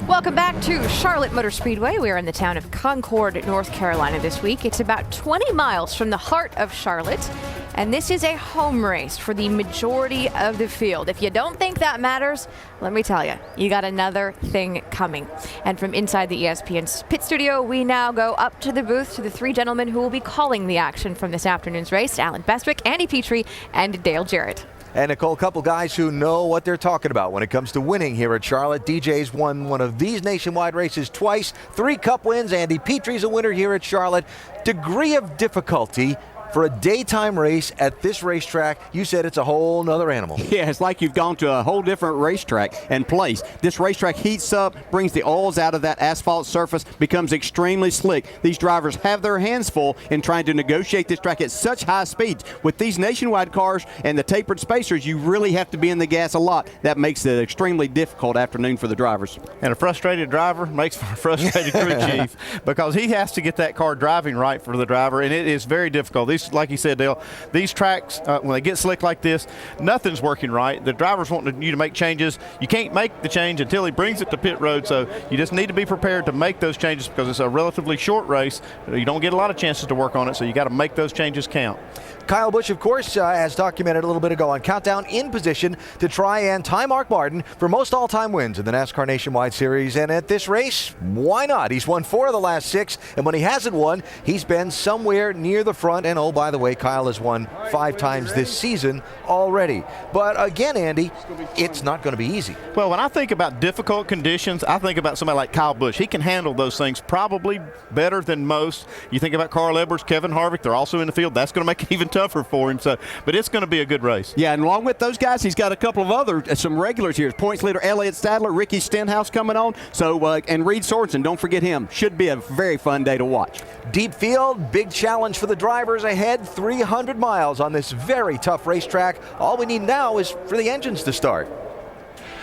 Welcome back to Charlotte Motor Speedway. We are in the town of Concord, North Carolina this week. It's about 20 miles from the heart of Charlotte, and this is a home race for the majority of the field. If you don't think that matters, let me tell you, you got another thing coming. And from inside the ESPN pit studio, we now go up to the booth to the three gentlemen who will be calling the action from this afternoon's race: Alan Bestwick, Andy Petrie, and Dale Jarrett. And Nicole, a couple guys who know what they're talking about when it comes to winning here at Charlotte. DJ's won one of these nationwide races twice, 3 Cup wins. Andy Petrie's a winner here at Charlotte. Degree of difficulty for a daytime race at this racetrack, you said it's a whole nother animal. Yeah, it's like you've gone to a whole different racetrack and place. This racetrack heats up, brings the oils out of that asphalt surface, becomes extremely slick. These drivers have their hands full in trying to negotiate this track at such high speeds. With these nationwide cars and the tapered spacers, you really have to be in the gas a lot. That makes it an extremely difficult afternoon for the drivers. And a frustrated driver makes for a frustrated crew chief, because he has to get that car driving right for the driver, and it is very difficult. Like you said, Dale, these tracks, when they get slick like this, nothing's working right. The driver's wanting you to make changes. You can't make the change until he brings it to pit road, so you just need to be prepared to make those changes, because it's a relatively short race. You don't get a lot of chances to work on it, so you got to make those changes count. Kyle Busch, of course, as documented a little bit ago on Countdown, in position to try and tie Mark Martin for most all-time wins in the NASCAR Nationwide Series. And at this race, why not? He's won 4 of the last 6, and when he hasn't won, he's been somewhere near the front. And oh, by the way, Kyle has won 5 times this season already. But again, Andy, it's not going to be easy. Well, when I think about difficult conditions, I think about somebody like Kyle Busch. He can handle those things probably better than most. You think about Carl Edwards, Kevin Harvick, they're also in the field. That's going to make it even tougher for him. So, but it's going to be a good race. Yeah, and along with those guys, he's got a couple of other, some regulars here. Points leader Elliott Sadler, Ricky Stenhouse coming on. So, and Reed Sorensen, don't forget him. Should be a very fun day to watch. Deep field, big challenge for the drivers ahead. 300 miles on this very tough racetrack. All we need now is for the engines to start.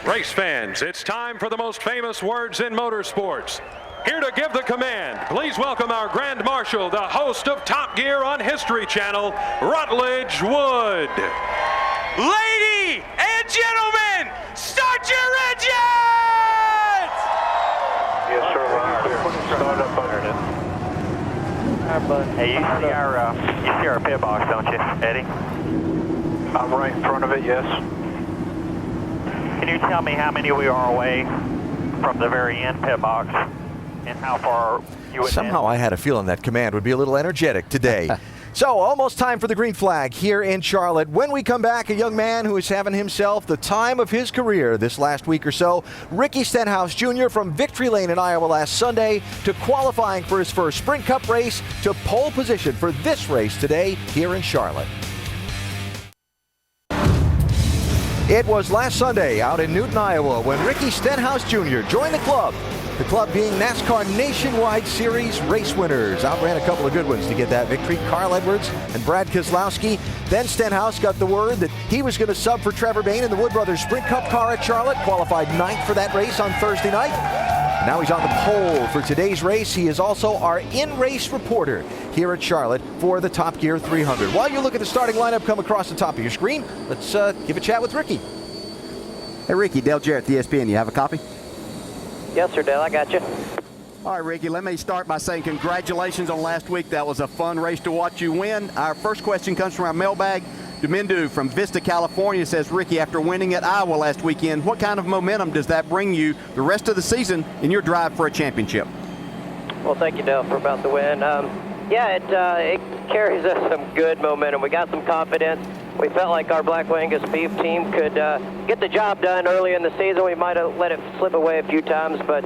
Race fans, it's time for the most famous words in motorsports. Here to give the command, please welcome our Grand Marshal, the host of Top Gear on History Channel, Rutledge Wood. Ladies and gentlemen, start your engines! Yes, sir. Start up underneath. Hey, you see our pit box, don't you, Eddie? I'm right in front of it, yes. Can you tell me how many we are away from the very end pit box and how far you would Somehow I had a feeling that command would be a little energetic today. So, almost time for the green flag here in Charlotte. When we come back, a young man who is having himself the time of his career this last week or so. Ricky Stenhouse Jr. from Victory Lane in Iowa last Sunday to qualifying for his first Sprint Cup race to pole position for this race today here in Charlotte. It was last Sunday out in Newton, Iowa, when Ricky Stenhouse Jr. joined the club. The club being NASCAR Nationwide Series race winners. Outran a couple of good ones to get that victory. Carl Edwards and Brad Keselowski. Then Stenhouse got the word that he was going to sub for Trevor Bayne in the Wood Brothers Sprint Cup car at Charlotte. Qualified 9th for that race on Thursday night. Now he's on the pole for today's race. He is also our in-race reporter here at Charlotte for the Top Gear 300. While you look at the starting lineup come across the top of your screen, let's give a chat with Ricky. Hey, Ricky, Dale Jarrett, ESPN. You have a copy? Yes, sir, Dale, I got you. All right, Ricky, let me start by saying congratulations on last week. That was a fun race to watch you win. Our first question comes from our mailbag. Domindu from Vista, California says, Ricky, after winning at Iowa last weekend, what kind of momentum does that bring you the rest of the season in your drive for a championship? Well, thank you, Dale, for about the win. It carries us some good momentum. We got some confidence. We felt like our Black Angus beef team could get the job done early in the season. We might have let it slip away a few times, but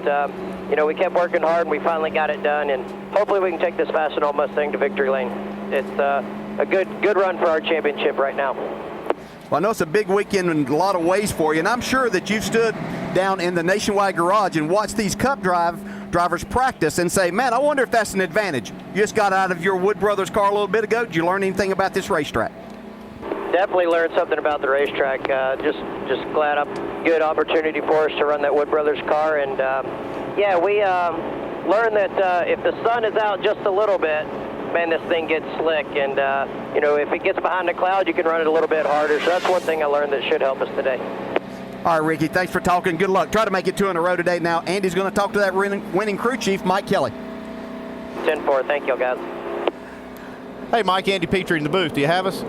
we kept working hard and we finally got it done. And hopefully we can take this Fastenal Mustang to victory lane. It's a good run for our championship right now. Well, I know it's a big weekend in a lot of ways for you, and I'm sure that you've stood down in the Nationwide garage and watched these Cup drivers practice and say, man, I wonder if that's an advantage. You just got out of your Wood Brothers car a little bit ago. Did you learn anything about this racetrack? Definitely learned something about the racetrack. Just glad good opportunity for us to run that Wood Brothers car. And we learned that if the sun is out just a little bit, man, this thing gets slick. And if it gets behind the cloud, you can run it a little bit harder. So that's one thing I learned that should help us today. All right, Ricky, thanks for talking. Good luck. Try to make it 2 in a row today. Now, Andy's going to talk to that winning crew chief, Mike Kelly. 10-4. Thank you, guys. Hey, Mike, Andy Petrie in the booth. Do you have us?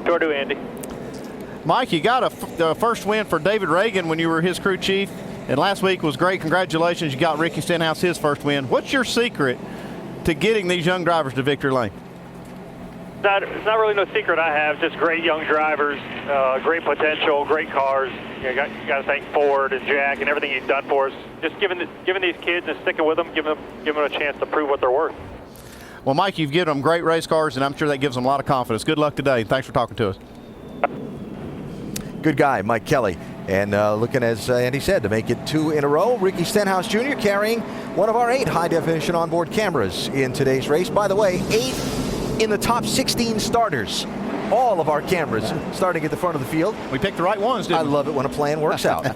Sure do, Andy. Mike, you got the first win for David Reagan when you were his crew chief, and last week was great. Congratulations. You got Ricky Stenhouse his first win. What's your secret to getting these young drivers to victory lane? It's not really no secret I have. Just great young drivers, great potential, great cars. You got to thank Ford and Jack and everything he's done for us. Just giving these kids and sticking with them, giving them a chance to prove what they're worth. Well, Mike, you've given them great race cars, and I'm sure that gives them a lot of confidence. Good luck today. Thanks for talking to us. Good guy, Mike Kelly. And looking, as Andy said, to make it 2 in a row. Ricky Stenhouse Jr. carrying one of our 8 high-definition onboard cameras in today's race. By the way, 8 in the top 16 starters. All of our cameras starting at the front of the field. We picked the right ones, didn't we? I love it when a plan works out.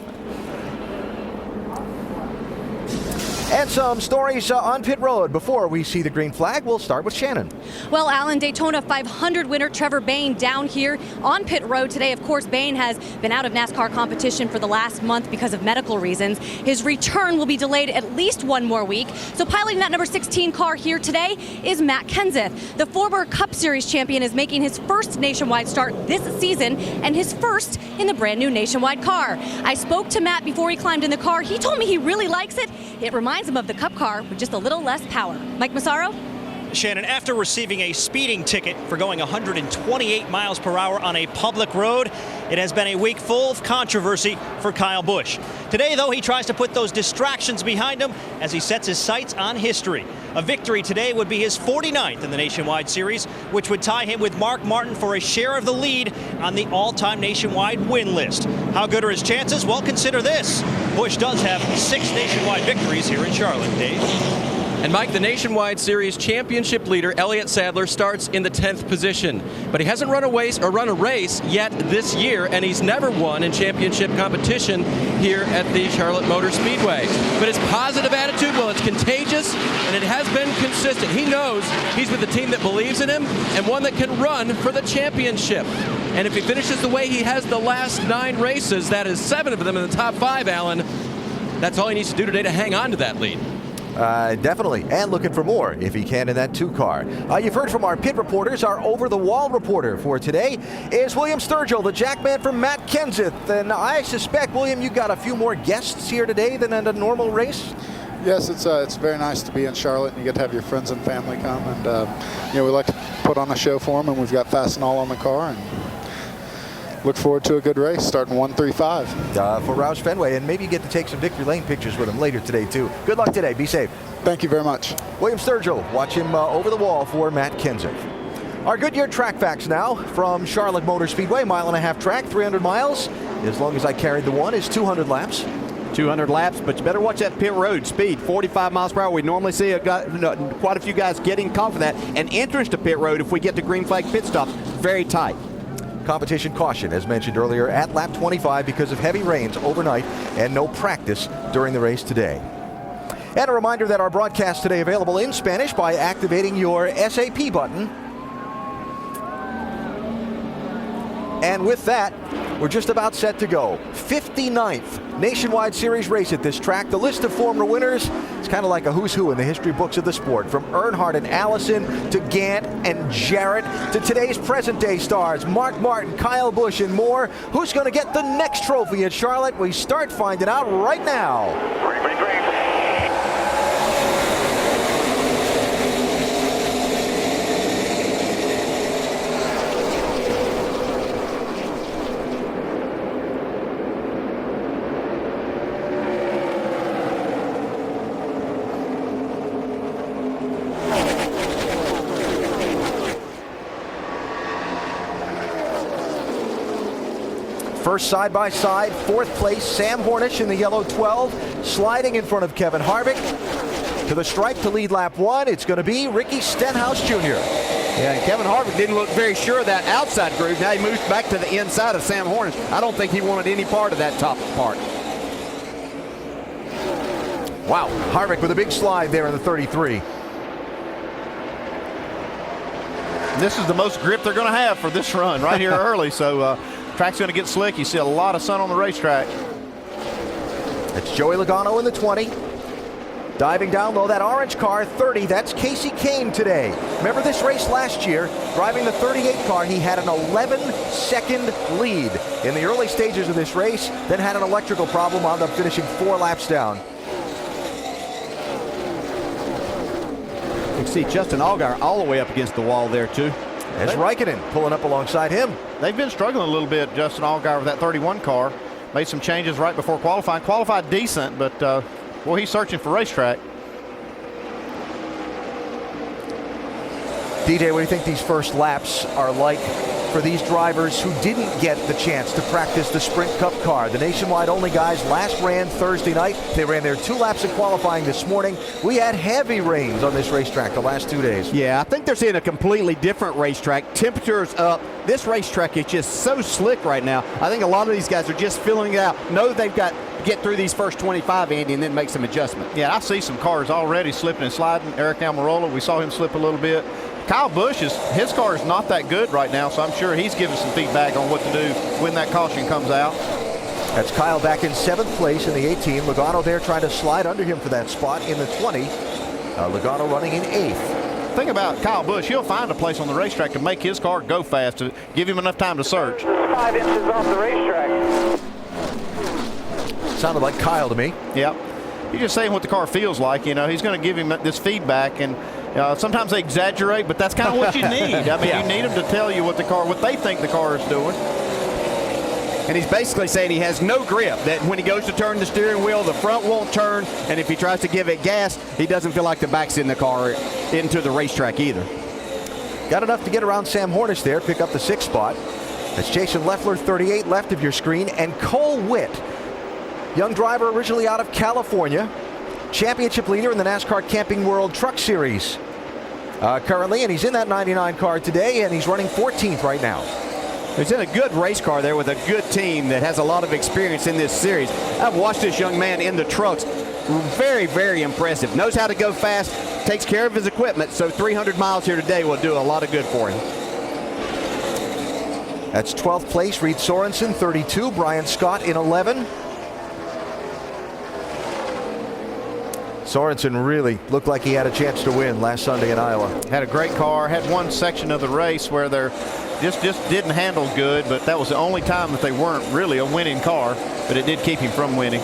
And some stories on pit road. Before we see the green flag, we'll start with Shannon. Well, Alan, Daytona 500 winner Trevor Bayne down here on pit road today. Of course, Bayne has been out of NASCAR competition for the last month because of medical reasons. His return will be delayed at least 1 more week. So piloting that number 16 car here today is Matt Kenseth. The former Cup Series champion is making his first nationwide start this season and his first in the brand new nationwide car. I spoke to Matt before he climbed in the car. He told me he really likes it. It reminds him of the Cup car with just a little less power. Mike Massaro? Shannon, after receiving a speeding ticket for going 128 miles per hour on a public road, it has been a week full of controversy for Kyle Busch. Today, though, he tries to put those distractions behind him as he sets his sights on history. A victory today would be his 49th in the Nationwide Series, which would tie him with Mark Martin for a share of the lead on the all-time nationwide win list. How good are his chances? Well, consider this. Busch does have 6 nationwide victories here in Charlotte, Dave. And Mike, the Nationwide Series championship leader, Elliott Sadler, starts in the 10th position. But he hasn't run a race yet this year, and he's never won in championship competition here at the Charlotte Motor Speedway. But his positive attitude, well, it's contagious, and it has been consistent. He knows he's with a team that believes in him and one that can run for the championship. And if he finishes the way he has the last 9 races, that is 7 of them in the top 5, Alan, that's all he needs to do today to hang on to that lead. Definitely, and looking for more if he can in that 2 car. You've heard from our pit reporters. Our over-the-wall reporter for today is William Sturgill, the jackman from Matt Kenseth. And I suspect, William, you got a few more guests here today than in a normal race? Yes, it's very nice to be in Charlotte, and you get to have your friends and family come. And, we like to put on a show for them, and we've got Fastenal on the car. And look forward to a good race, starting 135. For Roush Fenway, and maybe you get to take some victory lane pictures with him later today, too. Good luck today. Be safe. Thank you very much. William Sturgill, watch him over the wall for Matt Kenseth. Our Goodyear track facts now from Charlotte Motor Speedway, 1.5 track, 300 miles. As long as I carried the one, is 200 laps. 200 laps, but you better watch that pit road speed, 45 miles per hour. We normally see quite a few guys getting caught for that. And entrance to pit road, if we get to green flag pit stops, very tight. Competition caution, as mentioned earlier, at lap 25 because of heavy rains overnight and no practice during the race today. And a reminder that our broadcast today available in Spanish by activating your SAP button. And with that, we're just about set to go. 59th Nationwide Series race at this track. The list of former winners, it's kind of like a who's who in the history books of the sport. From Earnhardt and Allison to Gant and Jarrett to today's present-day stars, Mark Martin, Kyle Busch, and more. Who's going to get the next trophy at Charlotte? We start finding out right now. First side-by-side, 4th place, Sam Hornish in the yellow 12, sliding in front of Kevin Harvick. To the stripe to lead lap 1, it's going to be Ricky Stenhouse Jr. Yeah, and Kevin Harvick didn't look very sure of that outside groove. Now he moves back to the inside of Sam Hornish. I don't think he wanted any part of that top part. Wow, Harvick with a big slide there in the 33. This is the most grip they're going to have for this run right here early. So track's going to get slick. You see a lot of sun on the racetrack. That's Joey Logano in the 20. Diving down low, that orange car, 30. That's Casey Kane today. Remember this race last year? Driving the 38 car, he had an 11-second lead in the early stages of this race, then had an electrical problem, wound up finishing 4 laps down. You can see Justin Allgaier all the way up against the wall there, too. As Raikkonen pulling up alongside him. They've been struggling a little bit, Justin Allgaier, with that 31 car. Made some changes right before qualifying. Qualified decent, but boy, he's searching for racetrack. DJ, what do you think these first laps are like for these drivers who didn't get the chance to practice the Sprint Cup car? The nationwide only guys last ran Thursday night. They ran their 2 laps of qualifying this morning. We had heavy rains on this racetrack the last 2 days. Yeah, I think they're seeing a completely different racetrack. Temperatures up. This racetrack is just so slick right now. I think a lot of these guys are just filling it out. Know they've got to get through these first 25, Andy, and then make some adjustments. Yeah, I see some cars already slipping and sliding. Eric Almirola, we saw him slip a little bit. Kyle Busch, his car is not that good right now, so I'm sure he's giving some feedback on what to do when that caution comes out. That's Kyle back in 7th place in the 18. Logano there trying to slide under him for that spot in the 20. Logano running in 8th. Thing about Kyle Busch, he'll find a place on the racetrack to make his car go fast, to give him enough time to search. 5 inches off the racetrack. Sounded like Kyle to me. Yep. He's just saying what the car feels like. You know, he's going to give him this feedback, and sometimes they exaggerate, but that's kind of what you need. I mean, you need them to tell you what they think the car is doing. And he's basically saying he has no grip, that when he goes to turn the steering wheel, the front won't turn, and if he tries to give it gas, he doesn't feel like the back's in the car into the racetrack either. Got enough to get around Sam Hornish there, pick up the 6th spot. That's Jason Leffler, 38, left of your screen, and Cole Witt, young driver originally out of California, championship leader in the NASCAR Camping World Truck Series currently, and he's in that 99 car today, and he's running 14th right now. He's in a good race car there with a good team that has a lot of experience in this series. I've watched this young man in the trucks. Very, very impressive. Knows how to go fast, takes care of his equipment, so 300 miles here today will do a lot of good for him. That's 12th place, Reed Sorensen, 32, Brian Scott in 11. Sorensen really looked like he had a chance to win last Sunday in Iowa. Had a great car, had one section of the race where they're just didn't handle good, but that was the only time that they weren't really a winning car, but it did keep him from winning.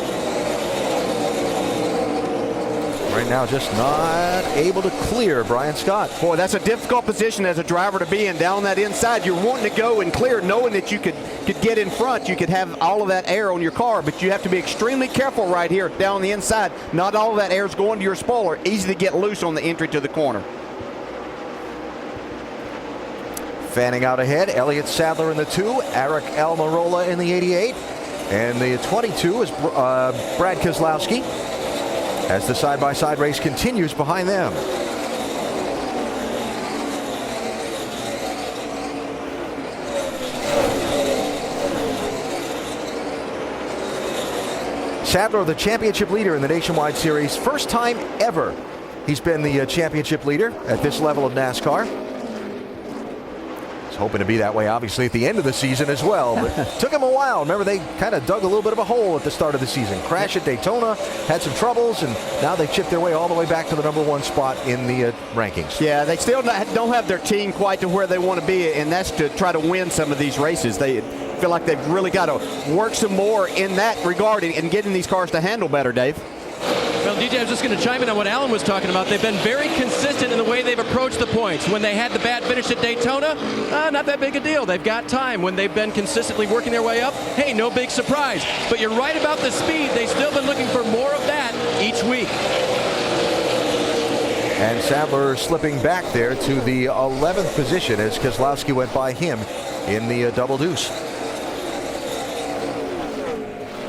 Right now just not able to clear Brian Scott. Boy, that's a difficult position as a driver to be in down that inside. You're wanting to go and clear, knowing that you could get in front. You could have all of that air on your car, but you have to be extremely careful right here down the inside. Not all of that air is going to your spoiler. Easy to get loose on the entry to the corner. Fanning out ahead, Elliott Sadler in the 2, Eric Almirola in the 88, and the 22 is Brad Keselowski as the side-by-side race continues behind them. Sadler, the championship leader in the Nationwide Series. First time ever he's been the championship leader at this level of NASCAR. He's hoping to be that way, obviously, at the end of the season as well. But took him a while. Remember, they kind of dug a little bit of a hole at the start of the season. Crash at Daytona, had some troubles, and now they chipped their way all the way back to the #1 spot in the rankings. Yeah, they still don't have their team quite to where they want to be, and that's to try to win some of these races. They feel like they've really got to work some more in that regard and getting these cars to handle better, Dave. Well, DJ, I was just going to chime in on what Alan was talking about. They've been very consistent in the way they've approached the points. When they had the bad finish at Daytona, not that big a deal. They've got time. When they've been consistently working their way up, hey, no big surprise. But you're right about the speed. They've still been looking for more of that each week. And Sadler slipping back there to the 11th position as Keselowski went by him in the double deuce.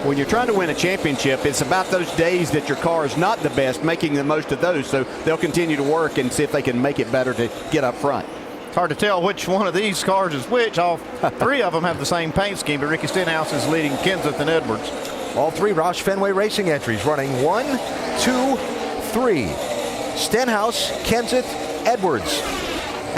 When you're trying to win a championship, it's about those days that your car is not the best, making the most of those. So they'll continue to work and see if they can make it better to get up front. It's hard to tell which one of these cars is which. All 3 of them have the same paint scheme, but Ricky Stenhouse is leading Kenseth and Edwards. All 3 Roush Fenway Racing entries running 1, 2, 3. Stenhouse, Kenseth, Edwards.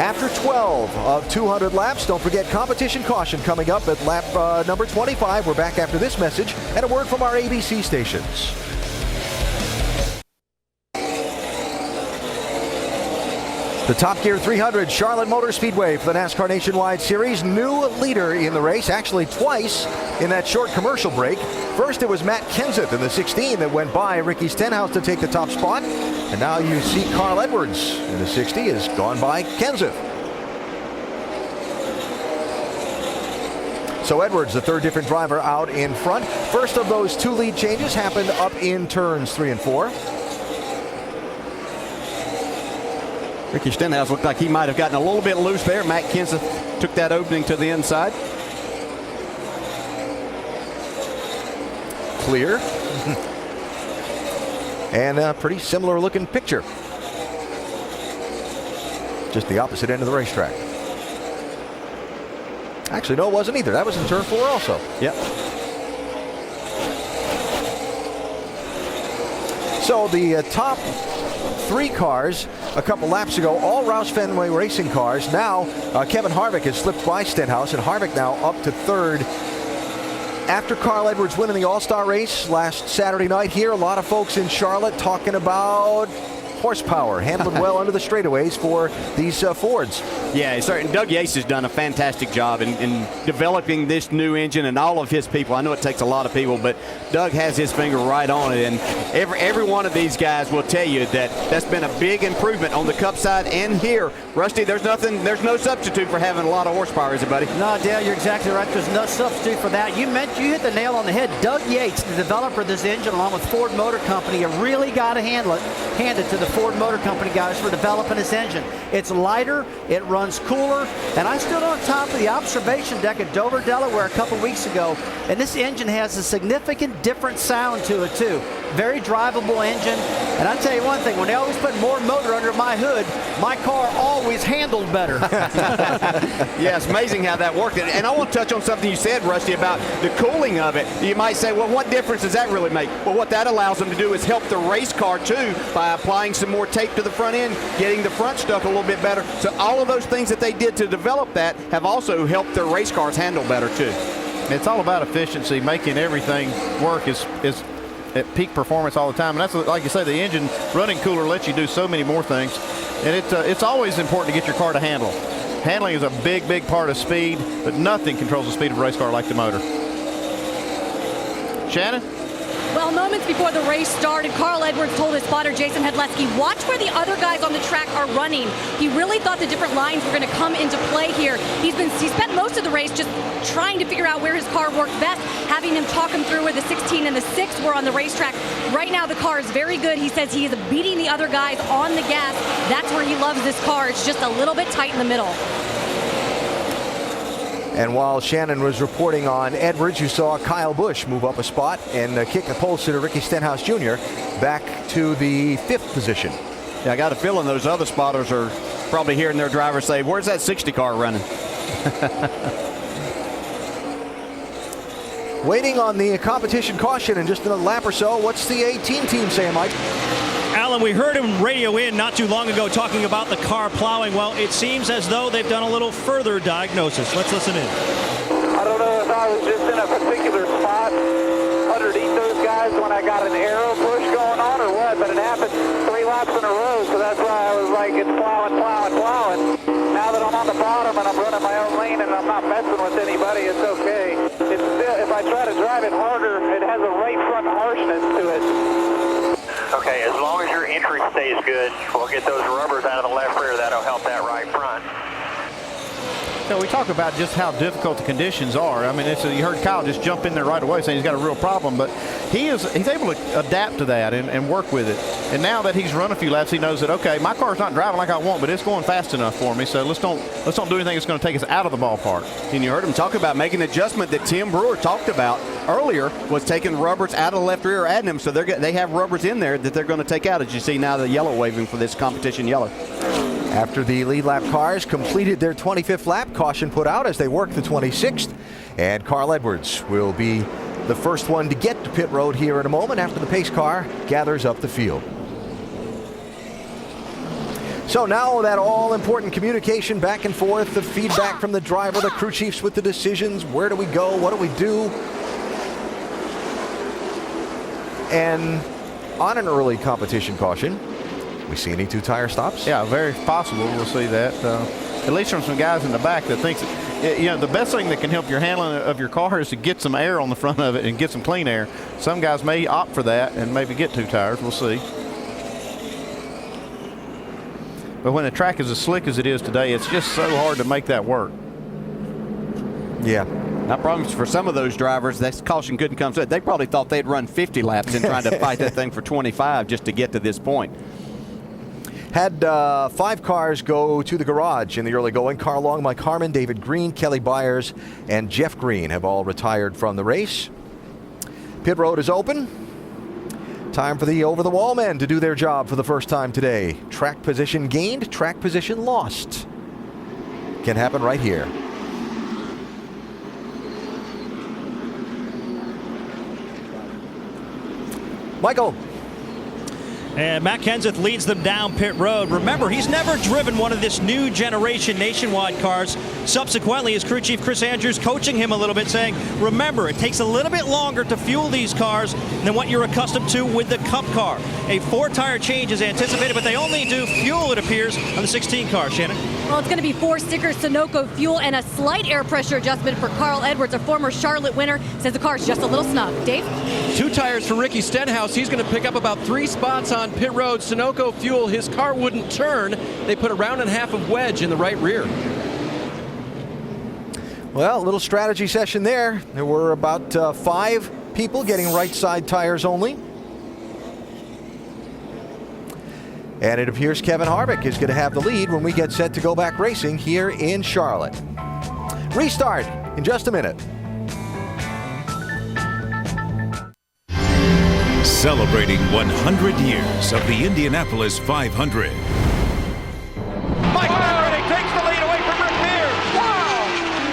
After 12 of 200 laps, don't forget competition caution coming up at lap number 25. We're back after this message and a word from our ABC stations. The Top Gear 300 Charlotte Motor Speedway for the NASCAR Nationwide Series. New leader in the race, actually twice in that short commercial break. First, it was Matt Kenseth in the 16 that went by Ricky Stenhouse to take the top spot. And now you see Carl Edwards in the 60 has gone by Kenseth. So Edwards, the third different driver out in front. First of those two lead changes happened up in turns 3 and 4. Ricky Stenhouse looked like he might have gotten a little bit loose there. Matt Kenseth took that opening to the inside. Clear. And a pretty similar looking picture. Just the opposite end of the racetrack. Actually, no, it wasn't either. That was in turn 4 also. Yep. So the top 3 cars a couple laps ago, all Roush Fenway Racing cars. Now Kevin Harvick has slipped by Stenhouse, and Harvick now up to third. After Carl Edwards winning the All-Star race last Saturday night here, a lot of folks in Charlotte talking about horsepower, handling well under the straightaways for these Fords. Yeah, certainly. Doug Yates has done a fantastic job in developing this new engine and all of his people. I know it takes a lot of people, but Doug has his finger right on it. And every one of these guys will tell you that that's been a big improvement on the Cup side and here. Rusty, there's no substitute for having a lot of horsepower, is it, buddy? No, Dale, you're exactly right. There's no substitute for that. You hit the nail on the head. Doug Yates, the developer of this engine, along with Ford Motor Company, have really got to hand it to the Ford Motor Company guys for developing this engine. It's lighter, it runs cooler, and I stood on top of the observation deck at Dover, Delaware a couple weeks ago, and this engine has a significant different sound to it too. Very drivable engine, and I'll tell you one thing, when they always put more motor under my hood, my car always handled better. Yeah, it's amazing how that worked. And I want to touch on something you said, Rusty, about the cooling of it. You might say, well, what difference does that really make? Well, what that allows them to do is help the race car too by applying some more tape to the front end, getting the front stuck a little bit better. So all of those things that they did to develop that have also helped their race cars handle better too. It's all about efficiency, making everything work is at peak performance all the time. And that's, like you say, the engine running cooler lets you do so many more things. And it's always important to get your car to handle. Handling is a big, big part of speed, but nothing controls the speed of a race car like the motor. Shannon? Well, moments before the race started, Carl Edwards told his spotter, Jason Hedleski, watch where the other guys on the track are running. He really thought the different lines were going to come into play here. He spent most of the race just trying to figure out where his car worked best, having him talk him through where the 16 and the 6 were on the racetrack. Right now, the car is very good. He says he is beating the other guys on the gas. That's where he loves this car. It's just a little bit tight in the middle. And while Shannon was reporting on Edwards, you saw Kyle Busch move up a spot and kick the pole sitter Ricky Stenhouse Jr. back to the 5th position. Yeah, I got a feeling those other spotters are probably hearing their driver say, where's that 60 car running? Waiting on the competition caution in just another lap or so. What's the 18 team saying, Mike? Alan, we heard him radio in not too long ago talking about the car plowing. Well, it seems as though they've done a little further diagnosis. Let's listen in. I don't know if I was just in a particular spot underneath those guys when I got an arrow push going on or what, but it happened 3 laps in a row, so that's why I was like, it's plowing. Now that I'm on the bottom and I'm running my own lane and I'm not messing with anybody, it's okay. It's still, if I try to drive it harder, it has a right front harshness to it. Okay, as long as your entry stays good, we'll get those rubbers out of the left rear. That'll help that right front. So we talk about just how difficult the conditions are. I mean, you heard Kyle just jump in there right away saying he's got a real problem, but he's able to adapt to that and work with it. And now that he's run a few laps, he knows that, okay, my car's not driving like I want, but it's going fast enough for me, so let's don't do anything that's going to take us out of the ballpark. And you heard him talk about making an adjustment that Tim Brewer talked about earlier, was taking rubbers out of the left rear, adding them, so they have rubbers in there that they're going to take out, as you see now the yellow waving for this competition yellow. After the lead lap cars completed their 25th lap, caution put out as they work the 26th. And Carl Edwards will be the first one to get to pit road here in a moment after the pace car gathers up the field. So now that all-important communication back and forth, the feedback from the driver, the crew chiefs with the decisions, where do we go, what do we do? And on an early competition caution, we see any two-tire stops? Yeah, very possible we'll see that. At least from some guys in the back that thinks, the best thing that can help your handling of your car is to get some air on the front of it and get some clean air. Some guys may opt for that and maybe get two tires. We'll see. But when the track is as slick as it is today, it's just so hard to make that work. Yeah. I promise for some of those drivers, that caution couldn't come through. They probably thought they'd run 50 laps in trying to fight that thing for 25 just to get to this point. Had 5 cars go to the garage in the early going. Carl Long, Mike Harmon, David Green, Kelly Byers, and Jeff Green have all retired from the race. Pit road is open. Time for the over-the-wall men to do their job for the first time today. Track position gained, track position lost. Can happen right here. Michael. And Matt Kenseth leads them down pit road. Remember, he's never driven one of this new generation nationwide cars. Subsequently, his crew chief Chris Andrews coaching him a little bit, saying, remember, it takes a little bit longer to fuel these cars than what you're accustomed to with the Cup car. A 4-tire change is anticipated, but they only do fuel, it appears, on the 16 car. Shannon? Well, it's going to be 4 stickers, Sunoco fuel, and a slight air pressure adjustment for Carl Edwards, a former Charlotte winner, says the car's just a little snug. Dave? 2 tires for Ricky Stenhouse. He's going to pick up about 3 spots on pit road. Sunoco fuel, his car wouldn't turn. They put a round and a half of wedge in the right rear. Well, a little strategy session there. There were about 5 people getting right side tires only. And it appears Kevin Harvick is going to have the lead when we get set to go back racing here in Charlotte. Restart in just a minute. Celebrating 100 years of the Indianapolis 500. Takes the lead away from Rick Mears. Wow!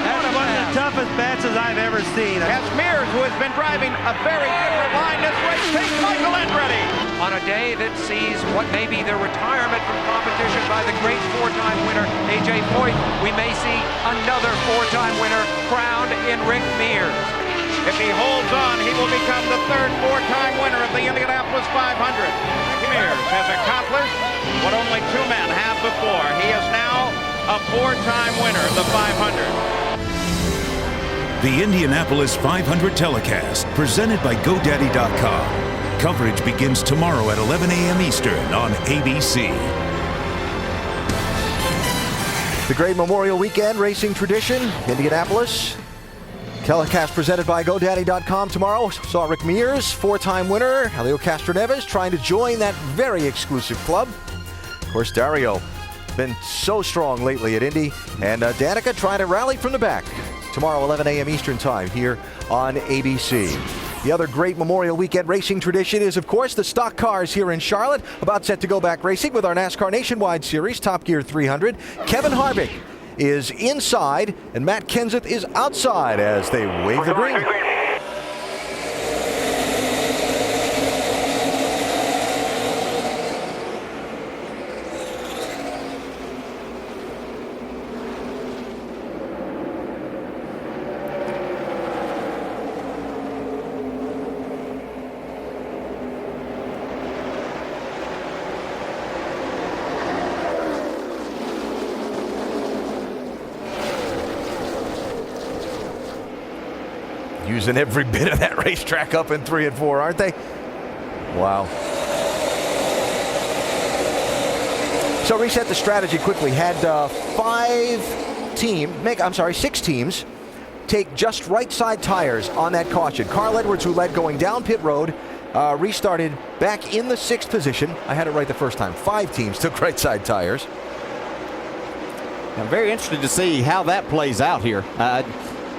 That's one of the toughest passes I've ever seen. As Mears, who has been driving a very different line this race, takes Michael Andretti. On a day that sees what may be the retirement from competition by the great 4-time winner, A.J. Foyt, we may see another 4-time winner crowned in Rick Mears. If he holds on, he will become the 3rd 4-time winner of the Indianapolis 500. Mears has accomplished what only 2 men have before. He is now a 4-time winner of the 500. The Indianapolis 500 telecast, presented by GoDaddy.com. Coverage begins tomorrow at 11 a.m. Eastern on ABC. The great Memorial Weekend racing tradition, Indianapolis. Telecast presented by GoDaddy.com tomorrow. Saw Rick Mears, 4-time winner. Helio Castroneves trying to join that very exclusive club. Of course, Dario been so strong lately at Indy. And Danica trying to rally from the back. Tomorrow, 11 a.m. Eastern time here on ABC. The other great Memorial Weekend racing tradition is, of course, the stock cars here in Charlotte. About set to go back racing with our NASCAR Nationwide Series, Top Gear 300. Kevin Harvick is inside, and Matt Kenseth is outside as they wave the green. Using every bit of that racetrack up in 3 and 4, aren't they? Wow. So reset the strategy quickly. Had 6 teams take just right side tires on that caution. Carl Edwards, who led going down pit road, restarted back in the 6th position. I had it right the first time. 5 teams took right side tires. I'm very interested to see how that plays out here.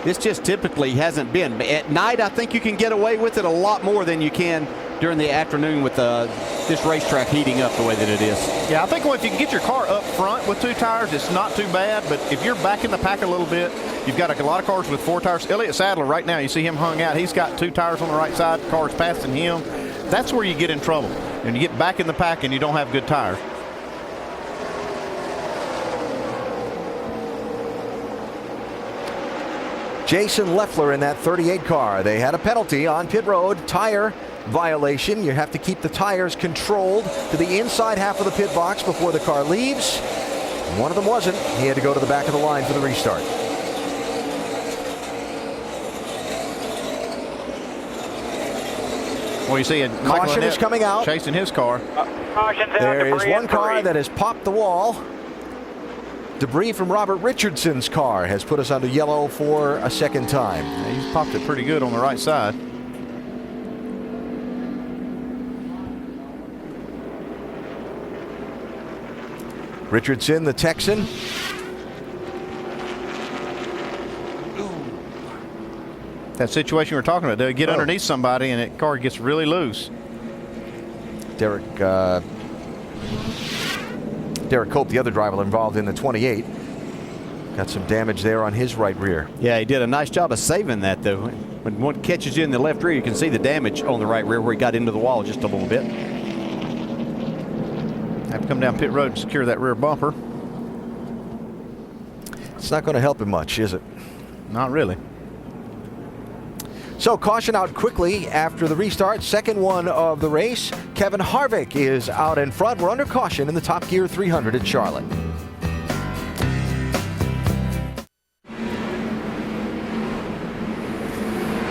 This just typically hasn't been. At night, I think you can get away with it a lot more than you can during the afternoon with this racetrack heating up the way that it is. Yeah, I think if you can get your car up front with 2 tires, it's not too bad. But if you're back in the pack a little bit, you've got a lot of cars with 4 tires. Elliott Sadler right now, you see him hung out. He's got 2 tires on the right side. The car's passing him. That's where you get in trouble. And you get back in the pack and you don't have good tires. Jason Leffler in that 38 car. They had a penalty on pit road, tire violation. You have to keep the tires controlled to the inside half of the pit box before the car leaves. One of them wasn't. He had to go to the back of the line for the restart. Well, you see, caution is coming out. Chasing his car. There is one car that has popped the wall. Debris from Robert Richardson's car has put us under yellow for a second time. Yeah, he's popped it pretty good on the right side. Richardson, the Texan. That situation we're talking about, they get underneath somebody and that car gets really loose. Derek Cope, the other driver involved in the 28, got some damage there on his right rear. Yeah, he did a nice job of saving that, though. When one catches you in the left rear, you can see the damage on the right rear where he got into the wall just a little bit. Have to come down pit road and secure that rear bumper. It's not going to help him much, is it? Not really. So caution out quickly after the restart. Second one of the race. Kevin Harvick is out in front. We're under caution in the Top Gear 300 at Charlotte.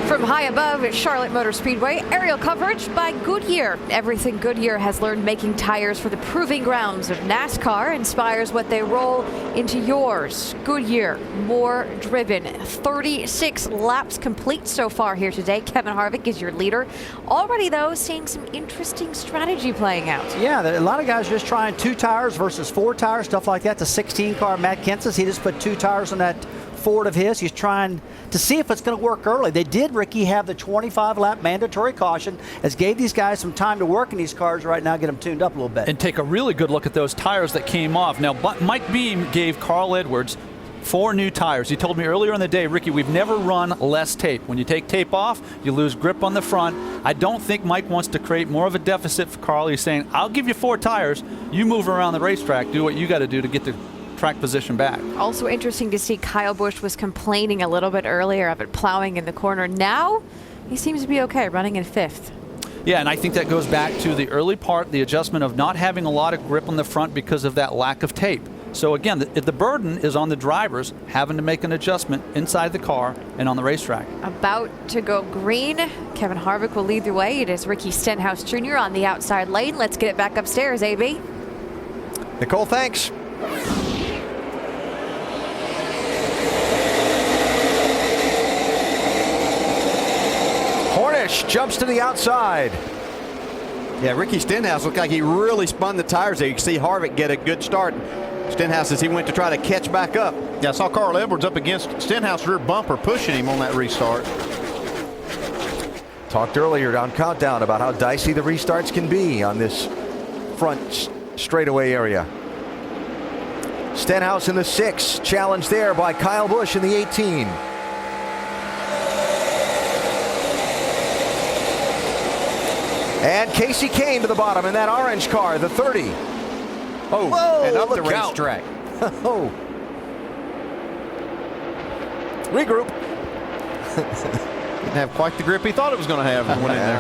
From high above at Charlotte Motor Speedway, aerial coverage by Goodyear. Everything Goodyear has learned making tires for the proving grounds of NASCAR inspires what they roll into yours. Goodyear, more driven. 36 laps complete so far here today. Kevin Harvick is your leader. Already, though, seeing some interesting strategy playing out. Yeah, a lot of guys are just trying 2 tires versus 4 tires, stuff like that. The 16 car, Matt Kenseth, he just put 2 tires on that Ford of his. He's trying to see if it's going to work early. They did, Ricky, have the 25-lap mandatory caution, as gave these guys some time to work in these cars right now, get them tuned up a little bit. And take a really good look at those tires that came off. Now, Mike Beam gave Carl Edwards 4 new tires. He told me earlier in the day, Ricky, we've never run less tape. When you take tape off, you lose grip on the front. I don't think Mike wants to create more of a deficit for Carl. He's saying, I'll give you 4 tires. You move around the racetrack, do what you got to do to get the track position back. Also interesting to see Kyle Busch was complaining a little bit earlier of it plowing in the corner. Now he seems to be okay, running in 5th. Yeah, and I think that goes back to the early part, the adjustment of not having a lot of grip on the front because of that lack of tape. So again, the burden is on the drivers having to make an adjustment inside the car and on the racetrack. About to go green. Kevin Harvick will lead the way. It is Ricky Stenhouse Jr. on the outside lane. Let's get it back upstairs, AB. Nicole, thanks. Hornish jumps to the outside. Yeah, Ricky Stenhouse looked like he really spun the tires there. You can see Harvick get a good start. Stenhouse, as he went to try to catch back up. Yeah, I saw Carl Edwards up against Stenhouse rear bumper pushing him on that restart. Talked earlier on Countdown about how dicey the restarts can be on this front straightaway area. Stenhouse in the 6, challenged there by Kyle Busch in the 18. And Casey Kane to the bottom in that orange car, the 30. Oh, whoa, and up the look out. racetrack. Oh. Regroup. Didn't have quite the grip he thought it was going to have when it went in there.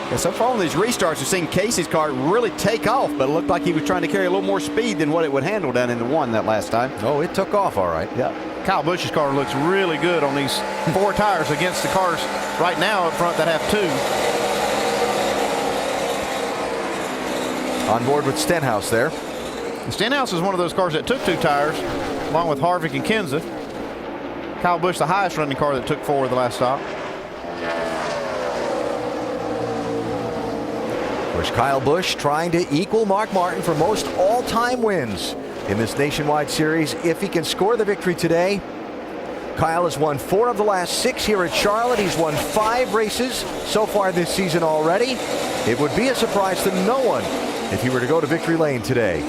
Yeah, so far on these restarts, we've seen Casey's car really take off, but it looked like he was trying to carry a little more speed than what it would handle down in the 1 that last time. Oh, it took off all right. Yeah. Kyle Busch's car looks really good on these 4 tires against the cars right now up front that have 2. On board with Stenhouse there. Stenhouse is one of those cars that took 2 tires, along with Harvick and Kenseth. Kyle Busch, the highest running car that took 4 the last stop. Of course, Kyle Busch trying to equal Mark Martin for most all-time wins in this Nationwide Series. If he can score the victory today, Kyle has won 4 of the last 6 here at Charlotte. He's won 5 races so far this season already. It would be a surprise to no one if he were to go to victory lane today.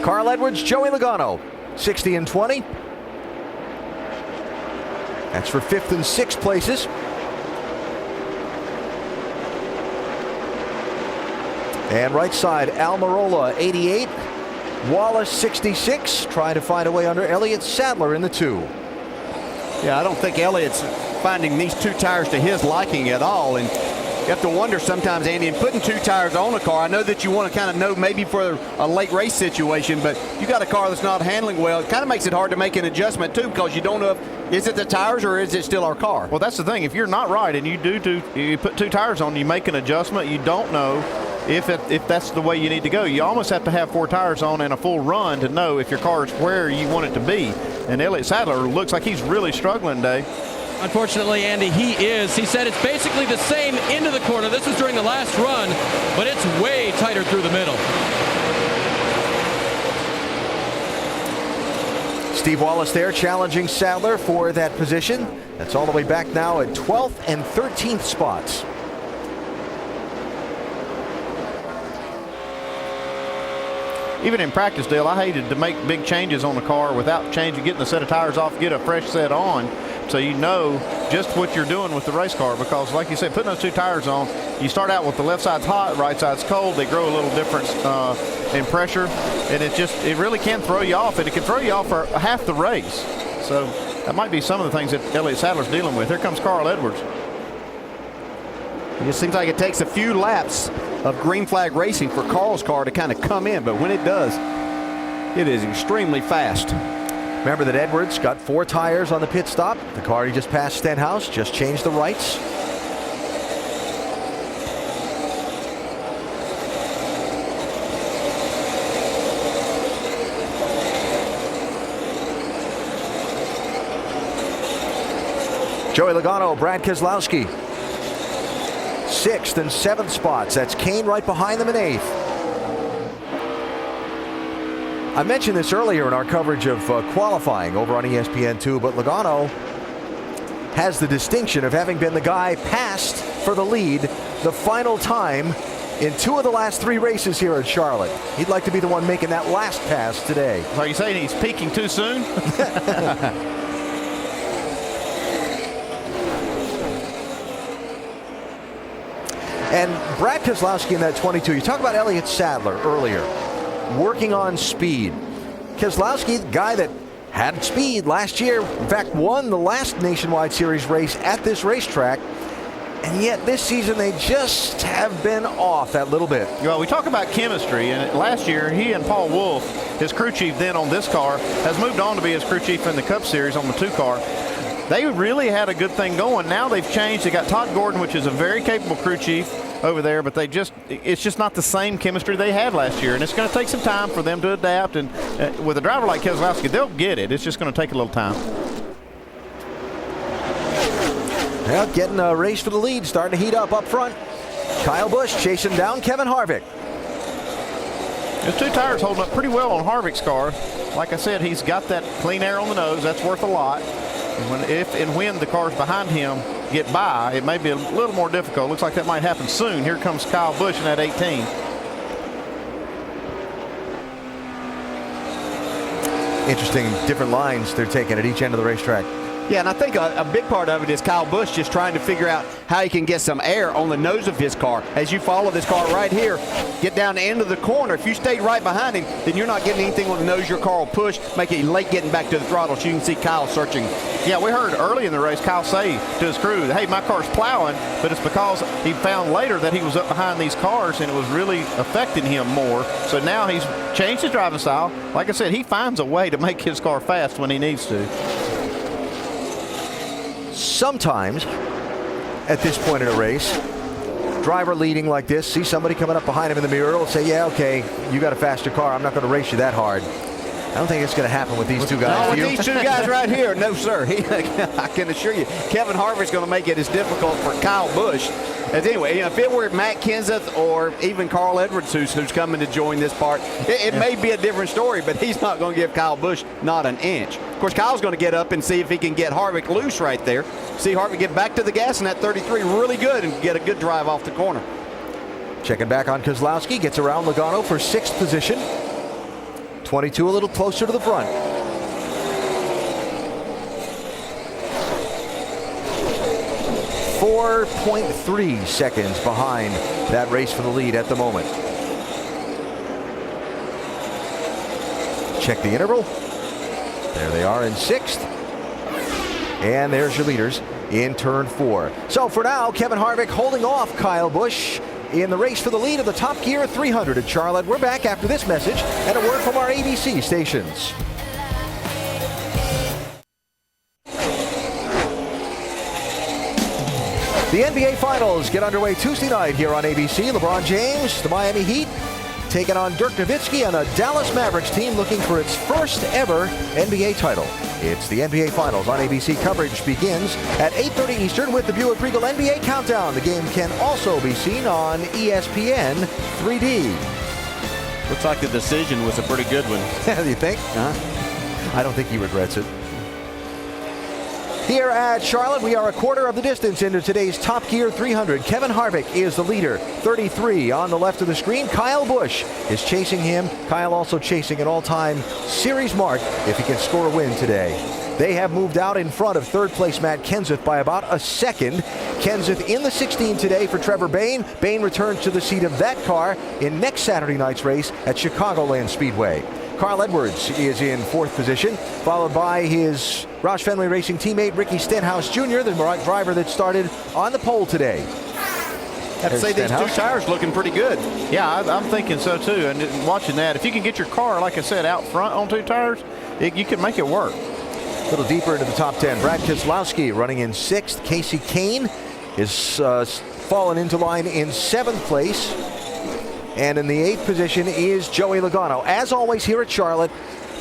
Carl Edwards, Joey Logano, 60 and 20. That's for 5th and 6th places. And right side, Almirola, 88. Wallace, 66, trying to find a way under Elliott Sadler in the 2. Yeah, I don't think Elliott's finding these 2 tires to his liking at all. And you have to wonder sometimes, Andy, in putting 2 tires on a car, I know that you want to kind of know maybe for a late race situation, but you got a car that's not handling well. It kind of makes it hard to make an adjustment, too, because you don't know if, is it the tires or is it still our car? Well, that's the thing. If you're not right and you put 2 tires on, you make an adjustment, you don't know if that's the way you need to go. You almost have to have 4 tires on and a full run to know if your car is where you want it to be. And Elliott Sadler looks like he's really struggling today. Unfortunately, Andy, he is. He said it's basically the same into the corner. This was during the last run, but it's way tighter through the middle. Steve Wallace there challenging Sadler for that position. That's all the way back now at 12th and 13th spots. Even in practice, Dale, I hated to make big changes on the car without getting the set of tires off, get a fresh set on, so you know just what you're doing with the race car. Because, like you said, putting those 2 tires on, you start out with the left side's hot, right side's cold. They grow a little difference in pressure, and it really can throw you off, and it can throw you off for half the race. So that might be some of the things that Elliott Sadler's dealing with. Here comes Carl Edwards. It just seems like it takes a few laps of green flag racing for Carl's car to kind of come in, but when it does, it is extremely fast. Remember that Edwards got 4 tires on the pit stop. The car he just passed Stenhouse just changed the rights. Joey Logano, Brad Keselowski, 6th and 7th spots. That's Kane right behind them in 8th. I mentioned this earlier in our coverage of qualifying over on ESPN2, but Logano has the distinction of having been the guy passed for the lead the final time in 2 of the last 3 races here at Charlotte. He'd like to be the one making that last pass today. Are you saying he's peaking too soon? And Brad Keselowski in that 22. You talk about Elliott Sadler earlier, working on speed. Keselowski, the guy that had speed last year, in fact won the last Nationwide Series race at this racetrack, and yet this season they just have been off that little bit. Well, we talk about chemistry, and last year he and Paul Wolfe, his crew chief then on this car, has moved on to be his crew chief in the Cup Series on the 2 car. They really had a good thing going. Now they've changed. They got Todd Gordon, which is a very capable crew chief over there, but it's just not the same chemistry they had last year, and it's going to take some time for them to adapt. And with a driver like Keselowski, they'll get it. It's just going to take a little time. Well, getting a race for the lead, starting to heat up front. Kyle Busch chasing down Kevin Harvick. His 2 tires holding up pretty well on Harvick's car. Like I said, he's got that clean air on the nose. That's worth a lot. If and when the cars behind him get by, it may be a little more difficult. Looks like that might happen soon. Here comes Kyle Busch in that 18. Interesting, different lines they're taking at each end of the racetrack. Yeah, and I think a big part of it is Kyle Busch just trying to figure out how he can get some air on the nose of his car. As you follow this car right here, get down the end of the corner. If you stayed right behind him, then you're not getting anything on the nose. Your car will push, make it late getting back to the throttle. So you can see Kyle searching. Yeah, we heard early in the race Kyle say to his crew, hey, my car's plowing, but it's because he found later that he was up behind these cars and it was really affecting him more. So now he's changed his driving style. Like I said, he finds a way to make his car fast when he needs to. Sometimes, at this point in a race, driver leading like this, see somebody coming up behind him in the mirror, will say, yeah, okay, you got a faster car. I'm not going to race you that hard. I don't think it's going to happen with these 2 guys. No, with these 2 guys right here, no, sir. I can assure you, Kevin Harvick's going to make it as difficult for Kyle Busch. As anyway, if it were Matt Kenseth or even Carl Edwards who's coming to join this part, it may be a different story, but he's not going to give Kyle Busch not an inch. Of course, Kyle's going to get up and see if he can get Harvick loose right there. See Harvick get back to the gas in that 33 really good and get a good drive off the corner. Checking back on Keselowski, gets around Logano for 6th position. 22 a little closer to the front. .3 seconds behind that race for the lead at the moment. check the interval. There they are in 6th. And there's your leaders in turn 4. So for now, Kevin Harvick holding off Kyle Busch in the race for the lead of the Top Gear 300 at Charlotte. We're back after this message and a word from our ABC stations. The NBA Finals get underway Tuesday night here on ABC. LeBron James, the Miami Heat, taking on Dirk Nowitzki and a Dallas Mavericks team looking for its first ever NBA title. It's the NBA Finals on ABC. Coverage begins at 8:30 Eastern with the Buick Regal NBA Countdown. The game can also be seen on ESPN 3D. Looks like the decision was a pretty good one. Do you think? I don't think he regrets it. Here at Charlotte, we are a quarter of the distance into today's Top Gear 300. Kevin Harvick is the leader, 33 on the left of the screen. Kyle Busch is chasing him. Kyle also chasing an all-time series mark if he can score a win today. They have moved out in front of third place Matt Kenseth by about a second. Kenseth in the 16 today for Trevor Bayne. Bayne returns to the seat of that car in next Saturday night's race at Chicagoland Speedway. Carl Edwards is in 4th position, followed by his Roush Fenway Racing teammate Ricky Stenhouse Jr., the driver that started on the pole today. Have to say these 2 tires looking pretty good. Yeah, I'm thinking so too. And watching that, if you can get your car, like I said, out front on 2 tires, you can make it work. A little deeper into the top 10. Brad Keselowski running in 6th. Casey Kane is fallen into line in 7th place. And in the 8th position is Joey Logano. As always here at Charlotte,